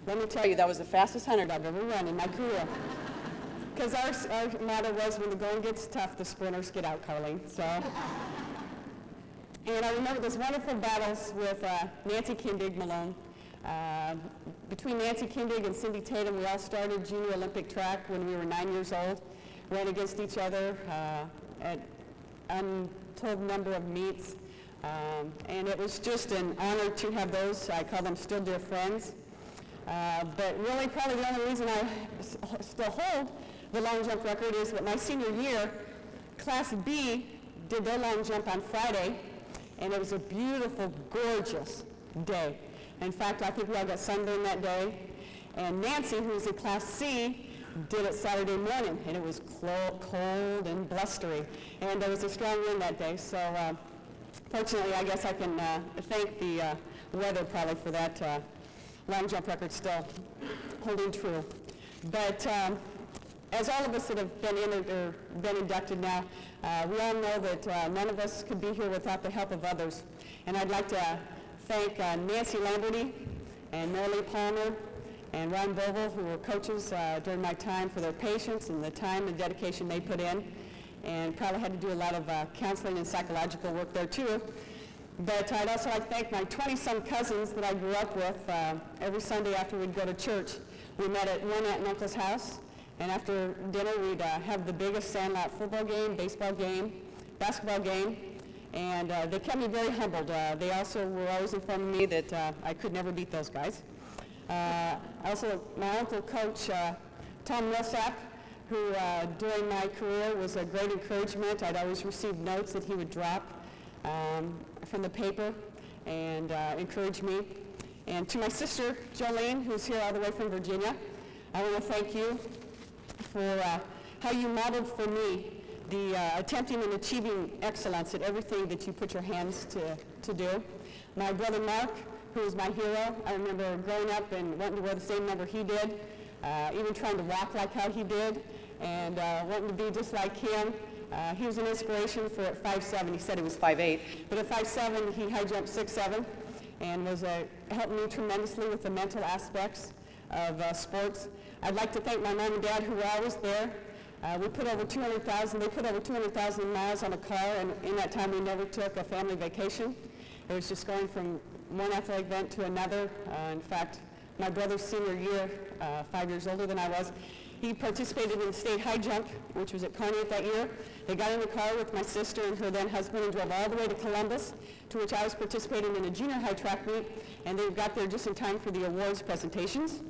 Let me tell you, that was the fastest 100 I've ever run in my career. Because our motto was, when the going gets tough, the sprinters get out, Carlene. So, and I remember those wonderful battles with Nancy Kindig Malone. Between Nancy Kindig and Cindy Tatum, we all started junior Olympic track when we were 9 years old. Ran against each other at untold number of meets. And it was just an honor to have those. I call them still dear friends. But really, probably the only reason I still hold the long jump record is that my senior year, Class B did their long jump on Friday, and it was a beautiful, gorgeous day. In fact, I think we all got sunburned that day. And Nancy, who was in Class C, did it Saturday morning, and it was cold and blustery. And there was a strong wind that day, so fortunately, I guess I can thank the weather probably for that long jump record still holding true. But as all of us that have been inducted now, we all know that none of us could be here without the help of others. And I'd like to thank Nancy Lamberty and Mary Lee Palmer and Ron Bovel, who were coaches during my time, for their patience and the time and dedication they put in. And probably had to do a lot of counseling and psychological work there too. But I'd also like to thank my 20-some cousins that I grew up with. Every Sunday after we'd go to church, we met at one aunt and uncle's house. And after dinner, we'd have the biggest sandlot football game, baseball game, basketball game. And they kept me very humbled. They also were always informing me that I could never beat those guys. Also, my uncle, Coach Tom Millsap, who during my career was a great encouragement. I'd always receive notes that he would drop from the paper and encourage me. And to my sister, Jolene, who's here all the way from Virginia, I want to thank you for how you modeled for me the attempting and achieving excellence at everything that you put your hands to do. My brother Mark, who is my hero, I remember growing up and wanting to wear the same number he did, even trying to walk like how he did, and wanting to be just like him. He was an inspiration for at 5'7". He said he was 5'8", but at 5'7", he high jumped 6'7", and was helped me tremendously with the mental aspects of sports. I'd like to thank my mom and dad, who were always there. They put over 200,000 miles on a car, and in that time we never took a family vacation. It was just going from one athletic event to another. In fact, my brother's senior year, 5 years older than I was, he participated in the state high jump, which was at Conneaut that year. They got in the car with my sister and her then husband and drove all the way to Columbus, to which I was participating in a junior high track meet, and they got there just in time for the awards presentations.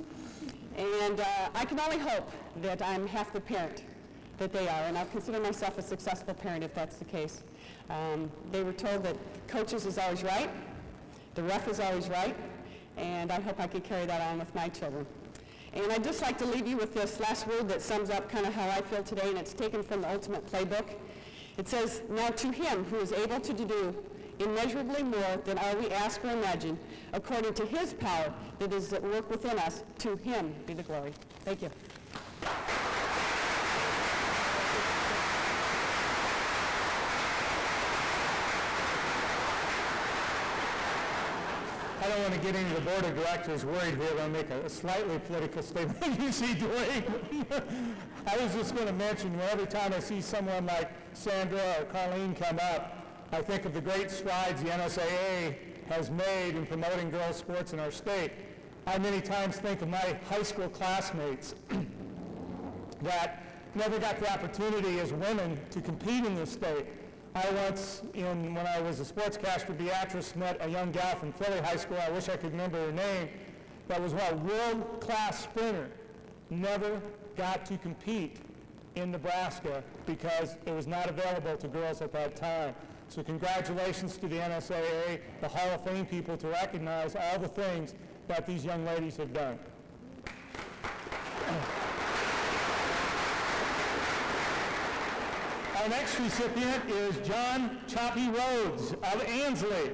And I can only hope that I'm half the parent that they are, and I'll consider myself a successful parent if that's the case. They were told that coaches is always right, the ref is always right, and I hope I can carry that on with my children. And I'd just like to leave you with this last word that sums up kind of how I feel today, and it's taken from the Ultimate Playbook. It says, "Now to him who is able to do immeasurably more than all we ask or imagine, according to his power that is at work within us, to him be the glory." Thank you. I don't want to get into the board of directors worried here. I'm going to make a slightly political statement. You see, Dwayne, I was just going to mention, every time I see someone like Sandra or Colleen come up, I think of the great strides the NSAA has made in promoting girls' sports in our state. I many times think of my high school classmates that never got the opportunity as women to compete in the state. I once, when I was a sportscaster, Beatrice, met a young gal from Philly High School, I wish I could remember her name, that was a world-class sprinter, never got to compete in Nebraska because it was not available to girls at that time. So congratulations to the NSAA, the Hall of Fame people, to recognize all the things that these young ladies have done. Our next recipient is John Choppy Rhodes of Ansley,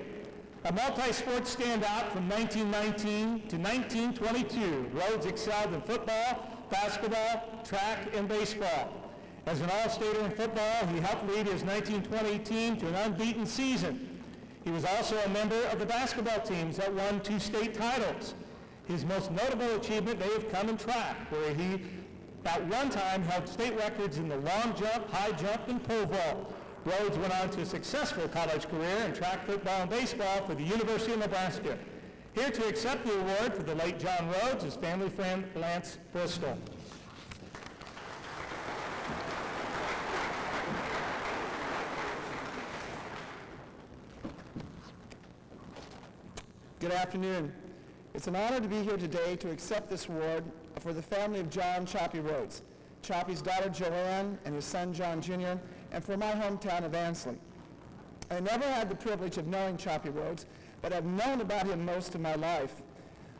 a multi-sport standout from 1919 to 1922. Rhodes excelled in football, basketball, track, and baseball. As an all-stater in football, he helped lead his 1920 team to an unbeaten season. He was also a member of the basketball teams that won 2 state titles. His most notable achievement may have come in track, where he at one time held state records in the long jump, high jump, and pole vault. Rhodes went on to a successful college career in track, football, and baseball for the University of Nebraska. Here to accept the award for the late John Rhodes is family friend Lance Bristol. Good afternoon. It's an honor to be here today to accept this award for the family of John Choppy Rhodes, Choppy's daughter Joanne and his son John Jr., and for my hometown of Ansley. I never had the privilege of knowing Choppy Rhodes, but I've known about him most of my life.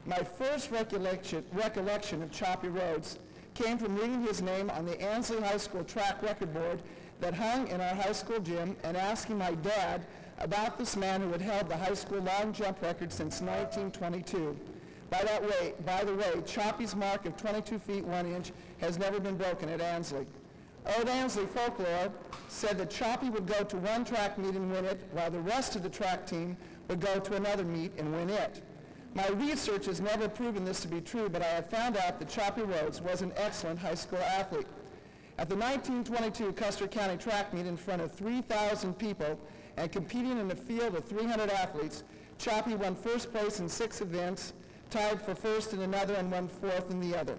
My first recollection of Choppy Rhodes came from reading his name on the Ansley High School track record board that hung in our high school gym and asking my dad about this man who had held the high school long jump record since 1922. By the way, Choppy's mark of 22 feet 1 inch has never been broken at Ansley. Old Ansley folklore said that Choppy would go to one track meet and win it, while the rest of the track team would go to another meet and win it. My research has never proven this to be true, but I have found out that Choppy Rhodes was an excellent high school athlete. At the 1922 Custer County track meet in front of 3,000 people and competing in a field of 300 athletes, Choppy won first place in 6 events, tied for first in another, and won fourth in the other.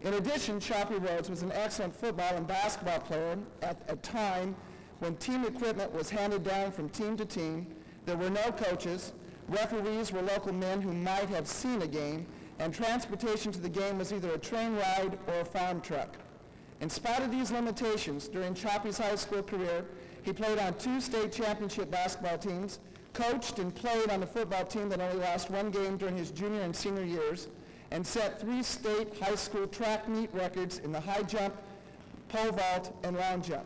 In addition, Choppy Rhodes was an excellent football and basketball player at a time when team equipment was handed down from team to team. There were no coaches, referees were local men who might have seen a game, and transportation to the game was either a train ride or a farm truck. In spite of these limitations, during Choppy's high school career, he played on 2 state championship basketball teams, coached and played on the football team that only lost 1 game during his junior and senior years, and set 3 state high school track meet records in the high jump, pole vault, and long jump.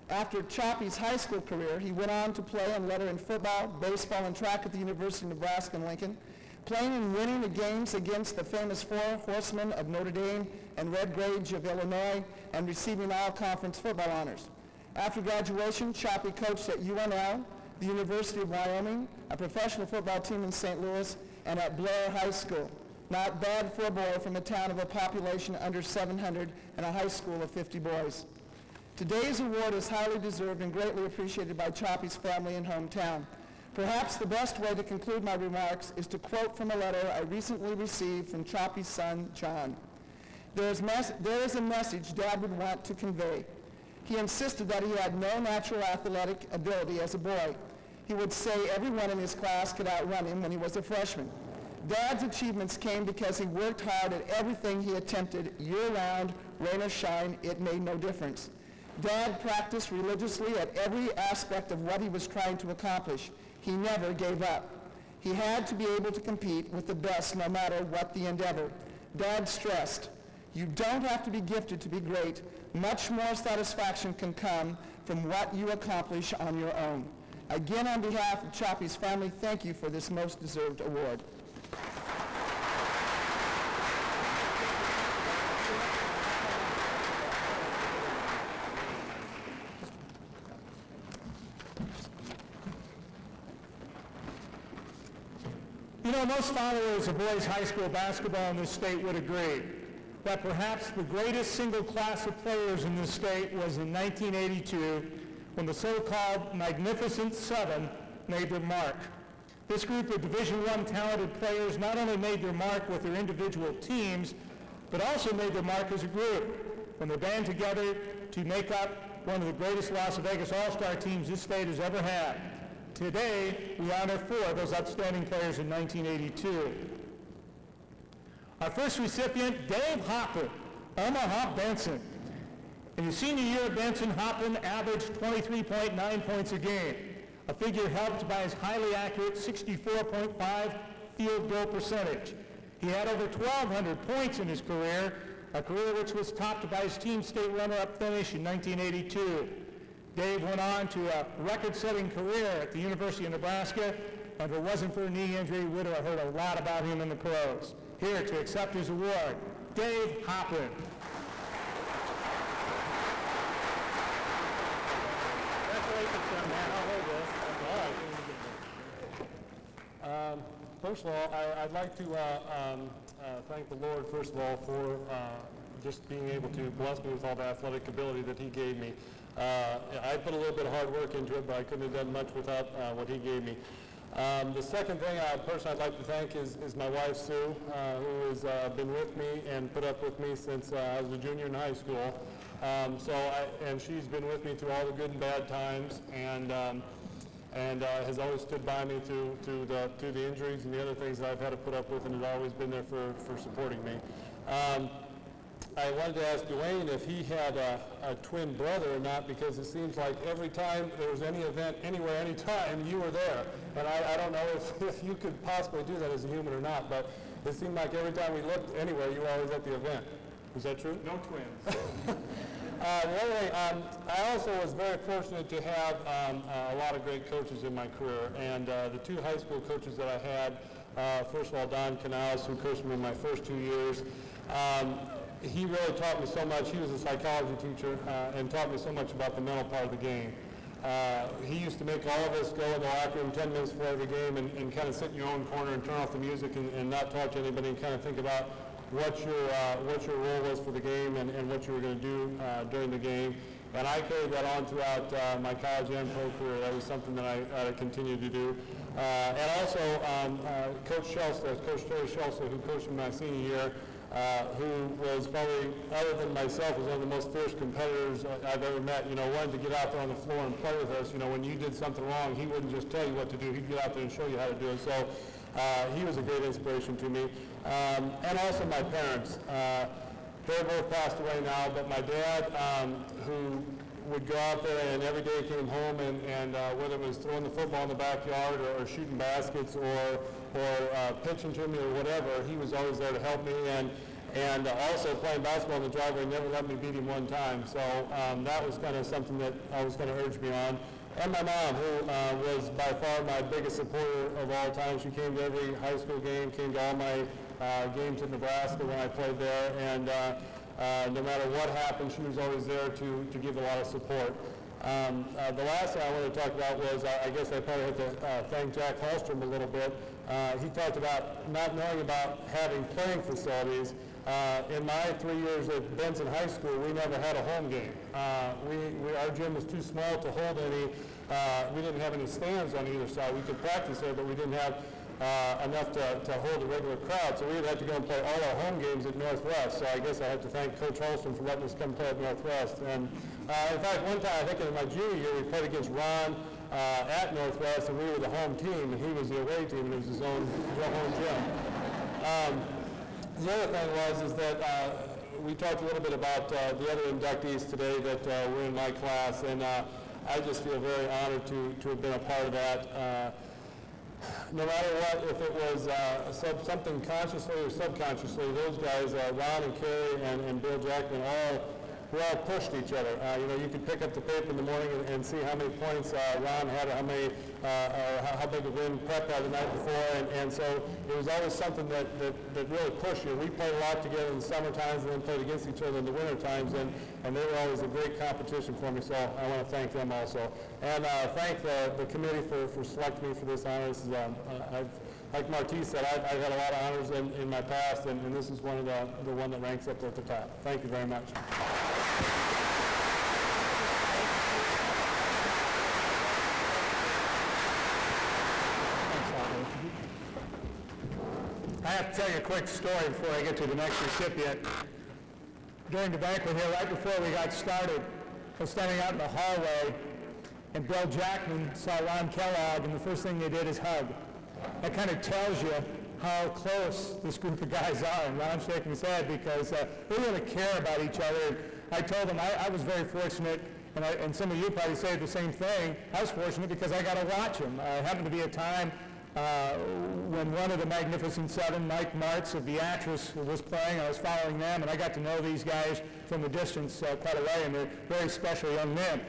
After Choppy's high school career, he went on to play and letter in football, baseball, and track at the University of Nebraska in Lincoln, playing and winning the games against the famous 4 Horsemen of Notre Dame and Red Grange of Illinois, and receiving all-conference football honors. After graduation, Choppy coached at UNL, the University of Wyoming, a professional football team in St. Louis, and at Blair High School. Not bad for a boy from a town of a population under 700 and a high school of 50 boys. Today's award is highly deserved and greatly appreciated by Choppy's family and hometown. Perhaps the best way to conclude my remarks is to quote from a letter I recently received from Choppy's son, John. There is a message Dad would want to convey. He insisted that he had no natural athletic ability as a boy. He would say everyone in his class could outrun him when he was a freshman. Dad's achievements came because he worked hard at everything he attempted year-round, rain or shine, it made no difference. Dad practiced religiously at every aspect of what he was trying to accomplish. He never gave up. He had to be able to compete with the best no matter what the endeavor. Dad stressed, you don't have to be gifted to be great. Much more satisfaction can come from what you accomplish on your own. Again, on behalf of Choppy's family, thank you for this most deserved award. You know, most followers of boys high school basketball in this state would agree that perhaps the greatest single class of players in this state was in 1982 when the so-called Magnificent Seven made their mark. This group of Division I talented players not only made their mark with their individual teams, but also made their mark as a group when they band together to make up one of the greatest Las Vegas All-Star teams this state has ever had. Today, we honor 4 of those outstanding players in 1982. Our first recipient, Dave Hoppin, Omaha Benson. In his senior year at Benson, Hoppin averaged 23.9 points a game, a figure helped by his highly accurate 64.5 field goal percentage. He had over 1,200 points in his career, a career which was topped by his team state runner-up finish in 1982. Dave went on to a record-setting career at the University of Nebraska, and if it wasn't for a knee injury, we would have heard a lot about him in the pros. Here to accept his award, Dave Hoppin. Congratulations, young man. I'll hold this. All right. First of all, I'd like to thank the Lord, first of all, for just being able to bless me with all the athletic ability that he gave me. I put a little bit of hard work into it, but I couldn't have done much without what he gave me. The second thing, person I'd like to thank is my wife, Sue, who has been with me and put up with me since I was a junior in high school. And she's been with me through all the good and bad times, and has always stood by me through the injuries and the other things that I've had to put up with, and has always been there for supporting me. I wanted to ask Dwayne if he had a twin brother or not, because it seems like every time there was any event, anywhere, anytime, you were there. And I don't know if you could possibly do that as a human or not, but it seemed like every time we looked anywhere, you were always at the event. Is that true? No twins. The other thing, I also was very fortunate to have a lot of great coaches in my career, and the 2 high school coaches that I had, first of all, Don Canals, who coached me in my first 2 years. He really taught me so much. He was a psychology teacher and taught me so much about the mental part of the game. He used to make all of us go in the locker room 10 minutes before every game and kind of sit in your own corner and turn off the music and not talk to anybody and kind of think about what your role was for the game and what you were going to do during the game. And I carried that on throughout my college and pro career. That was something that I continued to do. And also, Coach Shelster, Coach Terry Shelster, who coached me my senior year, who was probably, other than myself, was one of the most fierce competitors I've ever met. Wanted to get out there on the floor and play with us. When you did something wrong, he wouldn't just tell you what to do. He'd get out there and show you how to do it. So he was a great inspiration to me. And also my parents. They're both passed away now, but my dad, who would go out there and every day came home and whether it was throwing the football in the backyard or shooting baskets or pitching to me or whatever, he was always there to help me, and also playing basketball in the driveway, never let me beat him one time. So that was kind of something that always kind of urged me on. And my mom, who was by far my biggest supporter of all time. She came to every high school game, came to all my games in Nebraska when I played there, and no matter what happened, she was always there to give a lot of support. The last thing I wanted to talk about was, I guess I probably have to thank Jack Hallstrom a little bit. He talked about not knowing about having playing facilities. In my 3 years at Benson High School, we never had a home game. Our gym was too small to hold any. We didn't have any stands on either side. We could practice there, but we didn't have enough to hold a regular crowd. So we would have to go and play all our home games at Northwest. So I guess I have to thank Coach Holston for letting us come play at Northwest. And in fact, one time, I think in my junior year, we played against Ron at Northwest, and we were the home team, and he was the away team, and it was his own home gym. The other thing is that we talked a little bit about the other inductees today that were in my class, and I just feel very honored to have been a part of that. No matter what, if it was something consciously or subconsciously, those guys, Ron and Kerry and Bill Jackman, we all pushed each other. You could pick up the paper in the morning and see how many points Ron had, how big a win Prep had the night before, and so it was always something that really pushed you. We played a lot together in the summer times and then played against each other in the winter times, and they were always a great competition for me, so I want to thank them also. And thank the committee for selecting me for this honor. like Marty said, I've had a lot of honors in my past, and this is one of the one that ranks up there at the top. Thank you very much. I have to tell you a quick story before I get to the next recipient. During the banquet here, right before we got started, I was standing out in the hallway, and Bill Jackman saw Ron Kellogg, and the first thing they did is hug. That kind of tells you how close this group of guys are, and Ron's shaking his head because they really care about each other. I told him I was very fortunate, and some of you probably say the same thing. I was fortunate because I got to watch him. I happened to be a time when one of the Magnificent Seven, Mike Martz of Beatrice, was playing. I was following them, and I got to know these guys from a distance quite a way, and they're very special young men.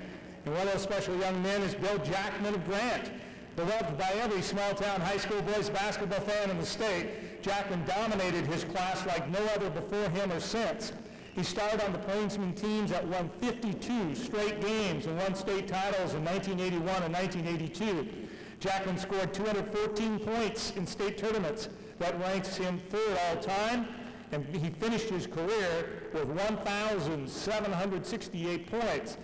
And one of those special young men is Bill Jackman of Grant. Beloved by every small-town high school boys basketball fan in the state, Jackman dominated his class like no other before him or since. He starred on the Plainsman teams that won 52 straight games and won state titles in 1981 and 1982. Jackman scored 214 points in state tournaments. That ranks him third all time, and he finished his career with 1,768 points.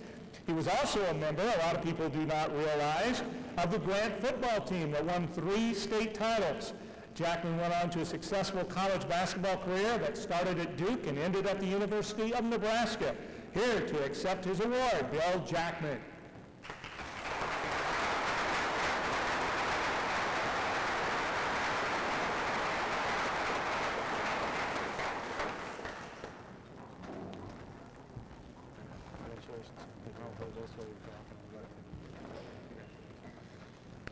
He was also a member, a lot of people do not realize, of the Grant football team that won 3 state titles. Jackman went on to a successful college basketball career that started at Duke and ended at the University of Nebraska. Here to accept his award, Bill Jackman.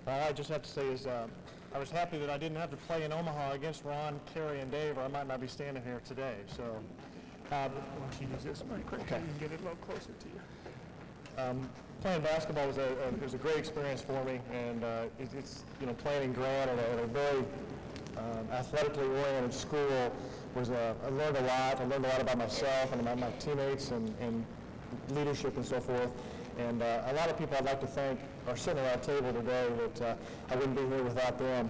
I just have to say is I was happy that I didn't have to play in Omaha against Ron, Kerry, and Dave, or I might not be standing here today. So, why don't you use this mic quick? Okay. And get it a little closer to you. Playing basketball was a great experience for me, and it's playing in Grant at a very athletically oriented school was I learned a lot. I learned a lot about myself and about my teammates and leadership and so forth. And a lot of people I'd like to thank are sitting at our table today that I wouldn't be here without them.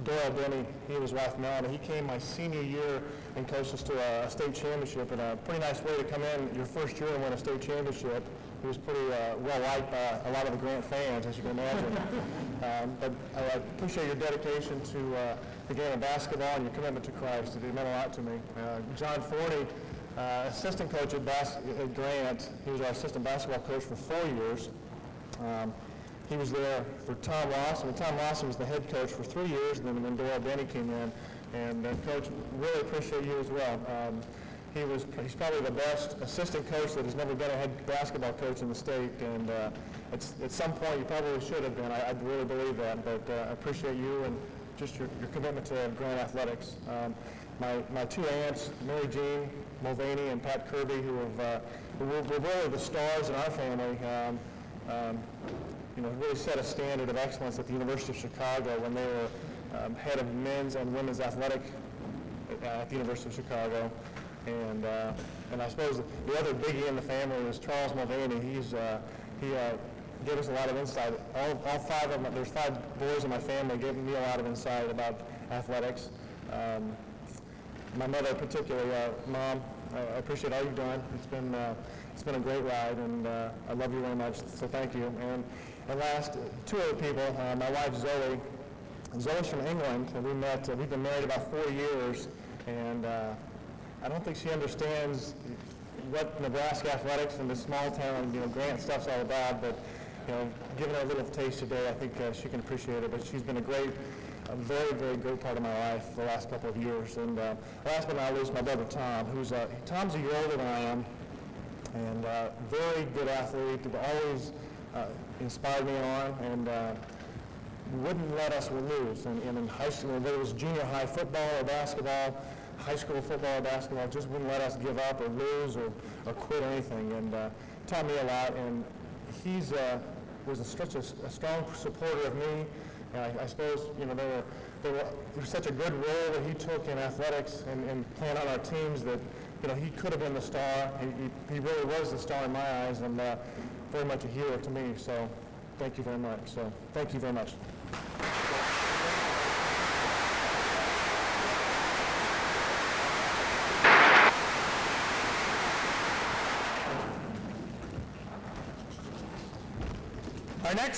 Doyle Denny, he and his wife Melanie, he came my senior year and coached us to a state championship, and a pretty nice way to come in your first year and win a state championship. He was pretty well liked by a lot of the Grant fans, as you can imagine. But I appreciate your dedication to the game of basketball and your commitment to Christ. It meant a lot to me. John Forney, assistant coach at Grant. He was our assistant basketball coach for 4 years. He was there for Tom Lawson, and Tom Lawson was the head coach for 3 years, and then when Doyle Denny came in. And Coach, really appreciate you as well. He's probably the best assistant coach that has never been a head basketball coach in the state, and at some point you probably should have been. I really believe that, but I appreciate you and just your commitment to Grant athletics. My 2 aunts, Mary Jean Mulvaney and Pat Kirby, who were really the stars in our family, really set a standard of excellence at the University of Chicago when they were head of men's and women's athletic at the University of Chicago. And I suppose the other biggie in the family was Charles Mulvaney. He gave us a lot of insight. All 5 of them, there's 5 boys in my family, gave me a lot of insight about athletics. My mother particularly, Mom, I appreciate all you've done. It's been a great ride, and I love you very much, so thank you. And last, 2 other people, my wife Zoe. Zoe's from England, and we've been married about 4 years, and I don't think she understands what Nebraska athletics and the small town, Grant stuff's all about, but giving her a little taste today, I think she can appreciate it. But she's been a very, very great part of my life the last couple of years. And last but not least, my brother Tom, Tom's a year older than I am, and very good athlete, always inspired me on, and wouldn't let us lose. And in high school, whether it was junior high football or basketball, high school football or basketball, just wouldn't let us give up or lose or quit anything, and taught me a lot. And he's was such a strong supporter of me. And I suppose there was such a good role that he took in athletics and playing on our teams that he could have been the star. He really was the star in my eyes, and very much a hero to me. So thank you very much.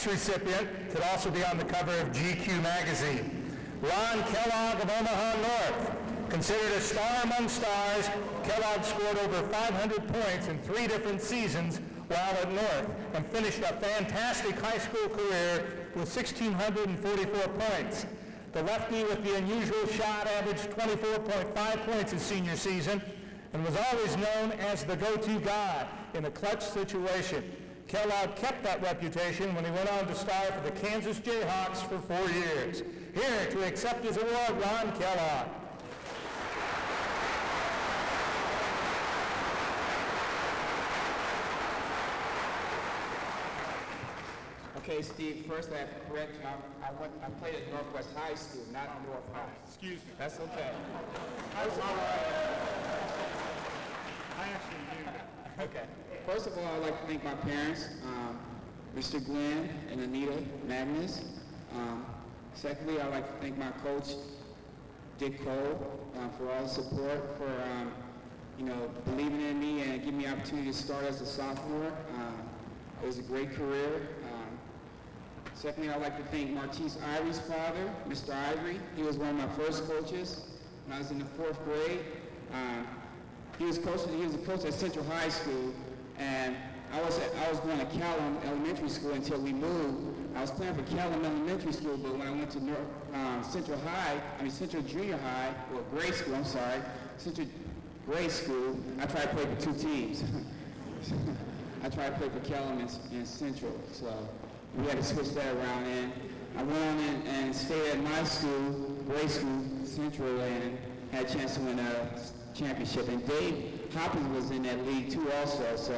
next recipient could also be on the cover of GQ magazine. Ron Kellogg of Omaha North. Considered a star among stars, Kellogg scored over 500 points in 3 different seasons while at North and finished a fantastic high school career with 1,644 points. The lefty with the unusual shot averaged 24.5 points his senior season and was always known as the go-to guy in a clutch situation. Kellogg kept that reputation when he went on to star for the Kansas Jayhawks for 4 years. Here to accept his award, Ron Kellogg. Okay, Steve, first I have to correct you. I played at Northwest High School, not North High. Excuse me. That's okay. That's all right. I actually knew that. Okay. First of all, I'd like to thank my parents, Mr. Glenn and Anita Magnus. Secondly, I'd like to thank my coach, Dick Cole, for all the support, for believing in me and giving me the opportunity to start as a sophomore. It was a great career. Secondly, I'd like to thank Martise Ivory's father, Mr. Ivory. He was one of my first coaches when I was in the 4th grade. He was a coach at Central High School, and I was going to Callum Elementary School until we moved. I was playing for Callum Elementary School, but when I went to Central Junior High, or grade school, I'm sorry, Central grade school, I tried to play for 2 teams. I tried to play for Callum and Central, so we had to switch that around, and I went on and stayed at my school, grade school, Central, and had a chance to win a championship. And Dave Hopkins was in that league too also, so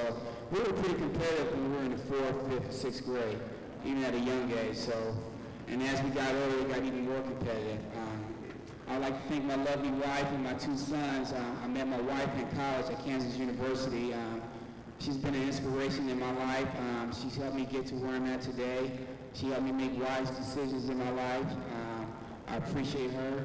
we were pretty competitive when we were in the 4th, 5th, 6th grade, even at a young age. So, and as we got older, we got even more competitive. I'd like to thank my lovely wife and my 2 sons. I met my wife in college at Kansas University. She's been an inspiration in my life. She's helped me get to where I'm at today. She helped me make wise decisions in my life. I appreciate her.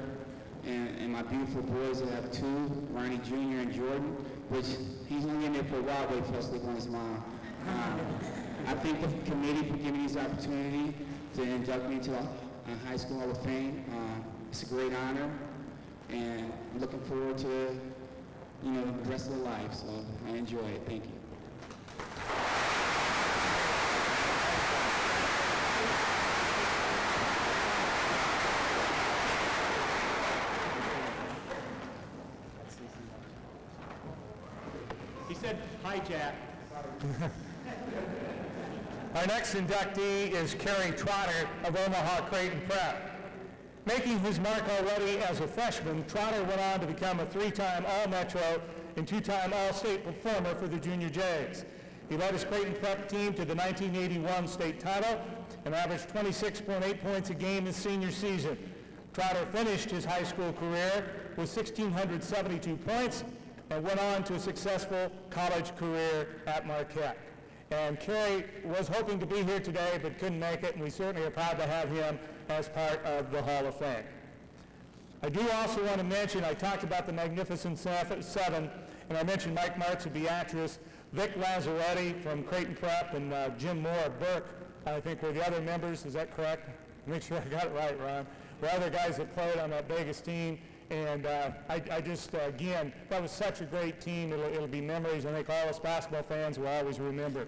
And my beautiful boys, I have 2, Ronnie Jr. and Jordan, which he's only in there for a while, but he fell asleep on his mom. I thank the committee for giving me this opportunity to induct me into a High School Hall of Fame. It's a great honor, and I'm looking forward to the rest of the life, so I enjoy it. Thank you. He said, "Hi, Jack." Our next inductee is Kerry Trotter of Omaha Creighton Prep. Making his mark already as a freshman, Trotter went on to become a 3-time All-Metro and 2-time All-State performer for the Junior Jays. He led his Creighton Prep team to the 1981 state title and averaged 26.8 points a game his senior season. Trotter finished his high school career with 1,672 points and went on to a successful college career at Marquette. And Kerry was hoping to be here today but couldn't make it, and we certainly are proud to have him as part of the Hall of Fame. I do also want to mention, I talked about the Magnificent Seven, and I mentioned Mike Martz of Beatrice, Vic Lazzaretti from Creighton Prep, and Jim Moore of Burke, I think were the other members. Is that correct? Make sure I got it right, Ron. The other guys that played on that Vegas team. And I just, again, that was such a great team. It'll be memories I think all us basketball fans will always remember.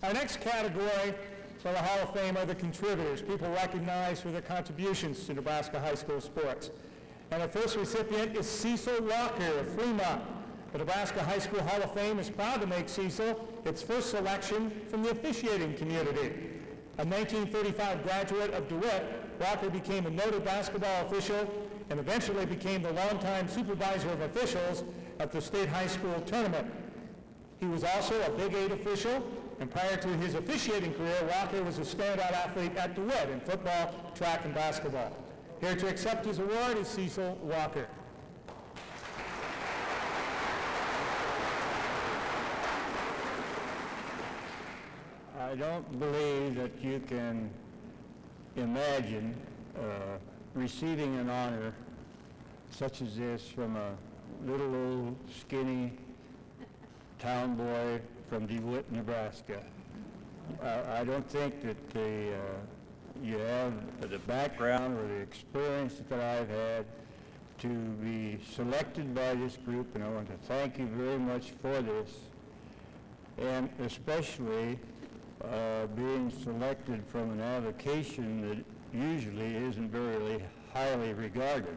Our next category for the Hall of Fame are the contributors, people recognized for their contributions to Nebraska high school sports. And our first recipient is Cecil Walker of Fremont. The Nebraska High School Hall of Fame is proud to make Cecil its first selection from the officiating community. A 1935 graduate of DeWitt, Walker became a noted basketball official and eventually became the longtime supervisor of officials at the state high school tournament. He was also a Big 8 official, and prior to his officiating career, Walker was a standout athlete at DeWitt in football, track, and basketball. Here to accept his award is Cecil Walker. I don't believe that you can imagine receiving an honor such as this from a little old skinny town boy from DeWitt, Nebraska. I don't think that you have the background or the experience that I've had to be selected by this group, and I want to thank you very much for this, and especially being selected from an avocation that usually isn't very highly regarded.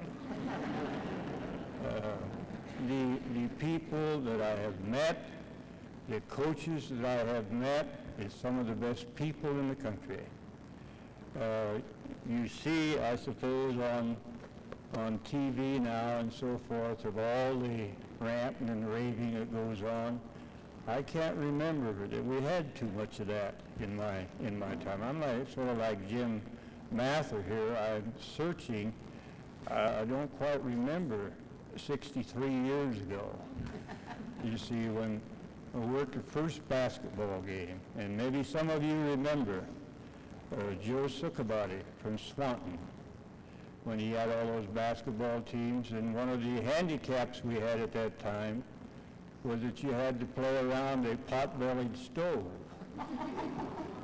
The people that I have met, the coaches that I have met, is some of the best people in the country. You see, I suppose, on TV now and so forth, of all the ranting and raving that goes on. I can't remember that we had too much of that in my time. I'm sort of like Jim Mather here. I'm searching. I don't quite remember 63 years ago. You see, when I worked the first basketball game, and maybe some of you remember Joe Sukkabody from Swanton, when he had all those basketball teams, and one of the handicaps we had at that time was that you had to play around a pot-bellied stove.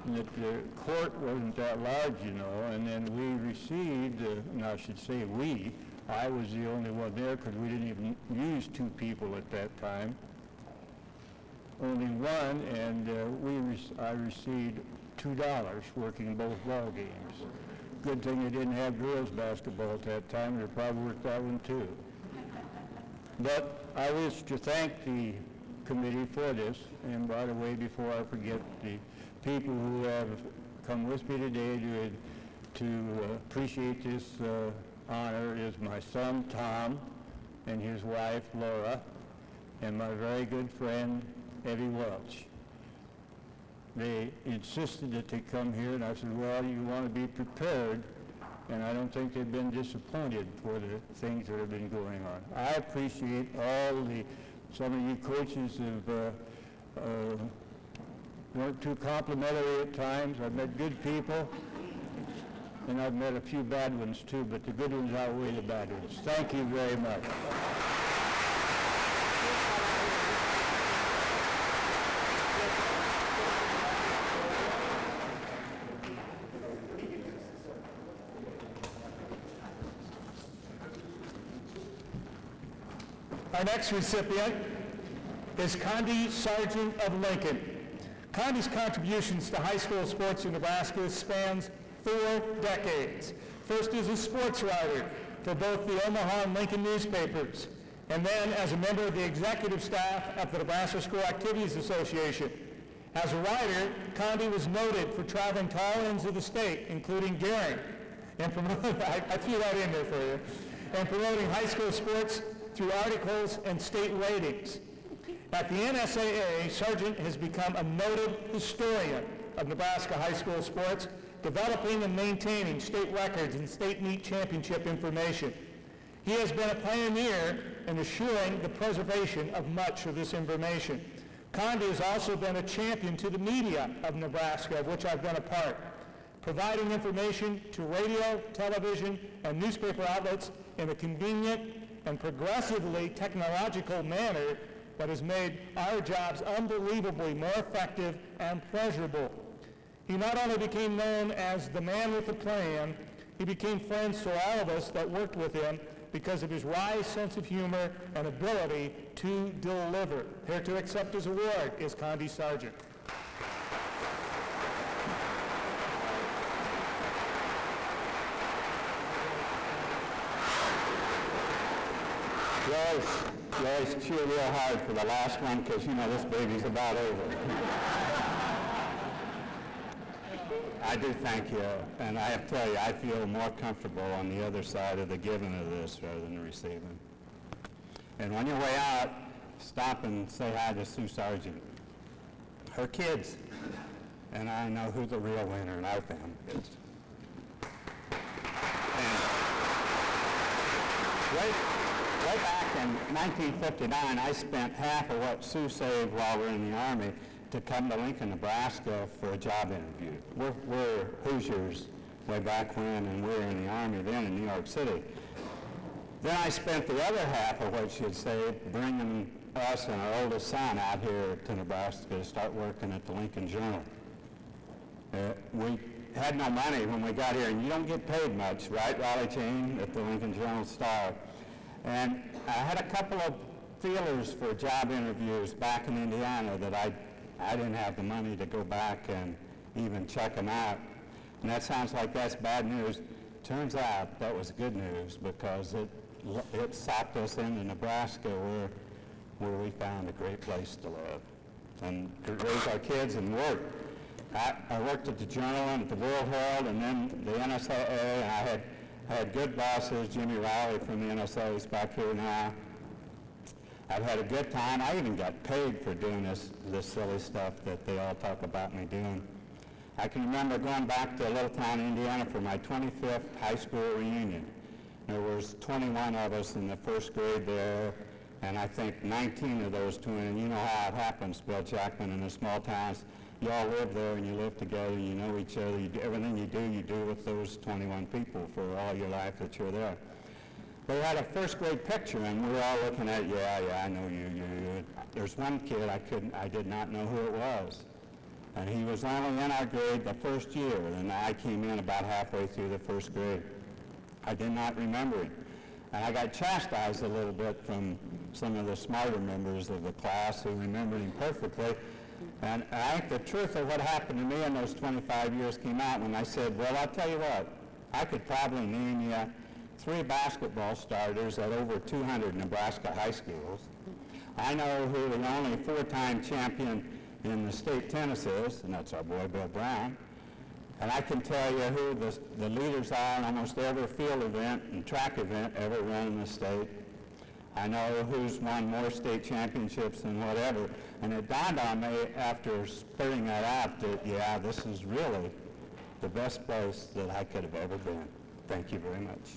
And that the court wasn't that large, you know, and then we received, and I should say we, I was the only one there because we didn't even use two people at that time. Only one, and I received $2 working both ball games. Good thing they didn't have girls basketball at that time. They probably worked that one too. But I wish to thank the committee for this. And by the way, before I forget, the people who have come with me today to appreciate this honor is my son, Tom, and his wife, Laura, and my very good friend, Evie Welch. They insisted that they come here, and I said, well, you want to be prepared, and I don't think they've been disappointed for the things that have been going on. I appreciate some of you coaches weren't too complimentary at times. I've met good people, and I've met a few bad ones too, but the good ones outweigh the bad ones. Thank you very much. Our next recipient is Condi Sargent of Lincoln. Condi's contributions to high school sports in Nebraska spans 4 decades. First as a sports writer for both the Omaha and Lincoln newspapers, and then as a member of the executive staff of the Nebraska School Activities Association. As a writer, Condi was noted for traveling to all ends of the state, including Gering, and I threw that in there for you, and promoting high school sports through articles and state ratings. At the NSAA, Sargent has become a noted historian of Nebraska high school sports, developing and maintaining state records and state meet championship information. He has been a pioneer in assuring the preservation of much of this information. Condi has also been a champion to the media of Nebraska, of which I've been a part, providing information to radio, television, and newspaper outlets in a convenient and progressively technological manner that has made our jobs unbelievably more effective and pleasurable. He not only became known as the man with the plan, he became friends to all of us that worked with him because of his wry sense of humor and ability to deliver. Here to accept his award is Condi Sargent. Guys, cheer real hard for the last one because, you know, this baby's about over. I do thank you, and I have to tell you, I feel more comfortable on the other side of the giving of this rather than the receiving. And on your way out, stop and say hi to Sue Sargent. Her kids, and I know who the real winner in our family is. Way back in 1959, I spent half of what Sue saved while we were in the Army to come to Lincoln, Nebraska for a job interview. We're Hoosiers way back when, and we were in the Army then in New York City. Then I spent the other half of what she had saved bringing us and our oldest son out here to Nebraska to start working at the Lincoln Journal. We had no money when we got here, and you don't get paid much, right, Raleigh Chain, at the Lincoln Journal-Star. And I had a couple of feelers for job interviews back in Indiana that I didn't have the money to go back and even check them out. And that sounds like that's bad news. Turns out that was good news, because it socked us into Nebraska, where we found a great place to live and to raise our kids and work. I worked at the Journal and at the World Herald and then the NSA, and I had good bosses. Jimmy Riley from the NSA is back here now. I've had a good time. I even got paid for doing this silly stuff that they all talk about me doing. I can remember going back to a little town in Indiana for my 25th high school reunion. There was 21 of us in the first grade there, and I think 19 of those twins. You know how it happens, Bill Jackman, in the small towns. You all live there and you live together, you know each other. Everything you do with those 21 people for all your life that you're there. They had a first grade picture, and we were all looking at, yeah, I know you. There's one kid I did not know who it was. And he was only in our grade the first year, and I came in about halfway through the first grade. I did not remember him. And I got chastised a little bit from some of the smarter members of the class who remembered him perfectly. And I think the truth of what happened to me in those 25 years came out when I said, well, I'll tell you what, I could probably name you 3 basketball starters at over 200 Nebraska high schools. I know who the only 4-time champion in the state tennis is, and that's our boy Bill Brown. And I can tell you who the leaders are in almost every field event and track event ever run in the state. I know who's won more state championships than whatever. And it dawned on me after spitting that out that, yeah, this is really the best place that I could have ever been. Thank you very much.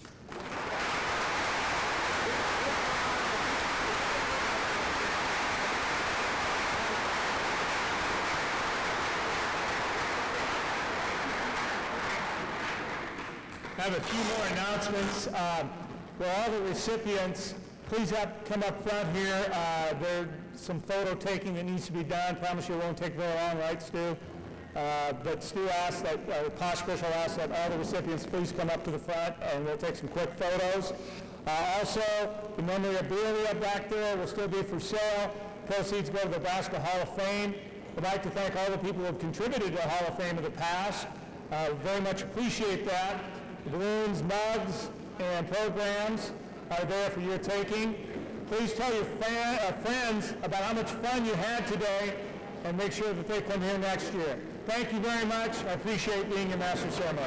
I have a few more announcements. For all the recipients, please come up front here. There's some photo taking that needs to be done. Promise you it won't take very long, right, Stu? But Stu asked that, Cost Special asked that all the recipients please come up to the front, and we'll take some quick photos. Also, the memorabilia back there will still be for sale. Proceeds go to the Nebraska Hall of Fame. I'd like to thank all the people who have contributed to the Hall of Fame in the past. Very much appreciate that. Balloons, mugs, and programs are there for your taking. Please tell your friends about how much fun you had today and make sure that they come here next year. Thank you very much. I appreciate being your Master of Ceremony.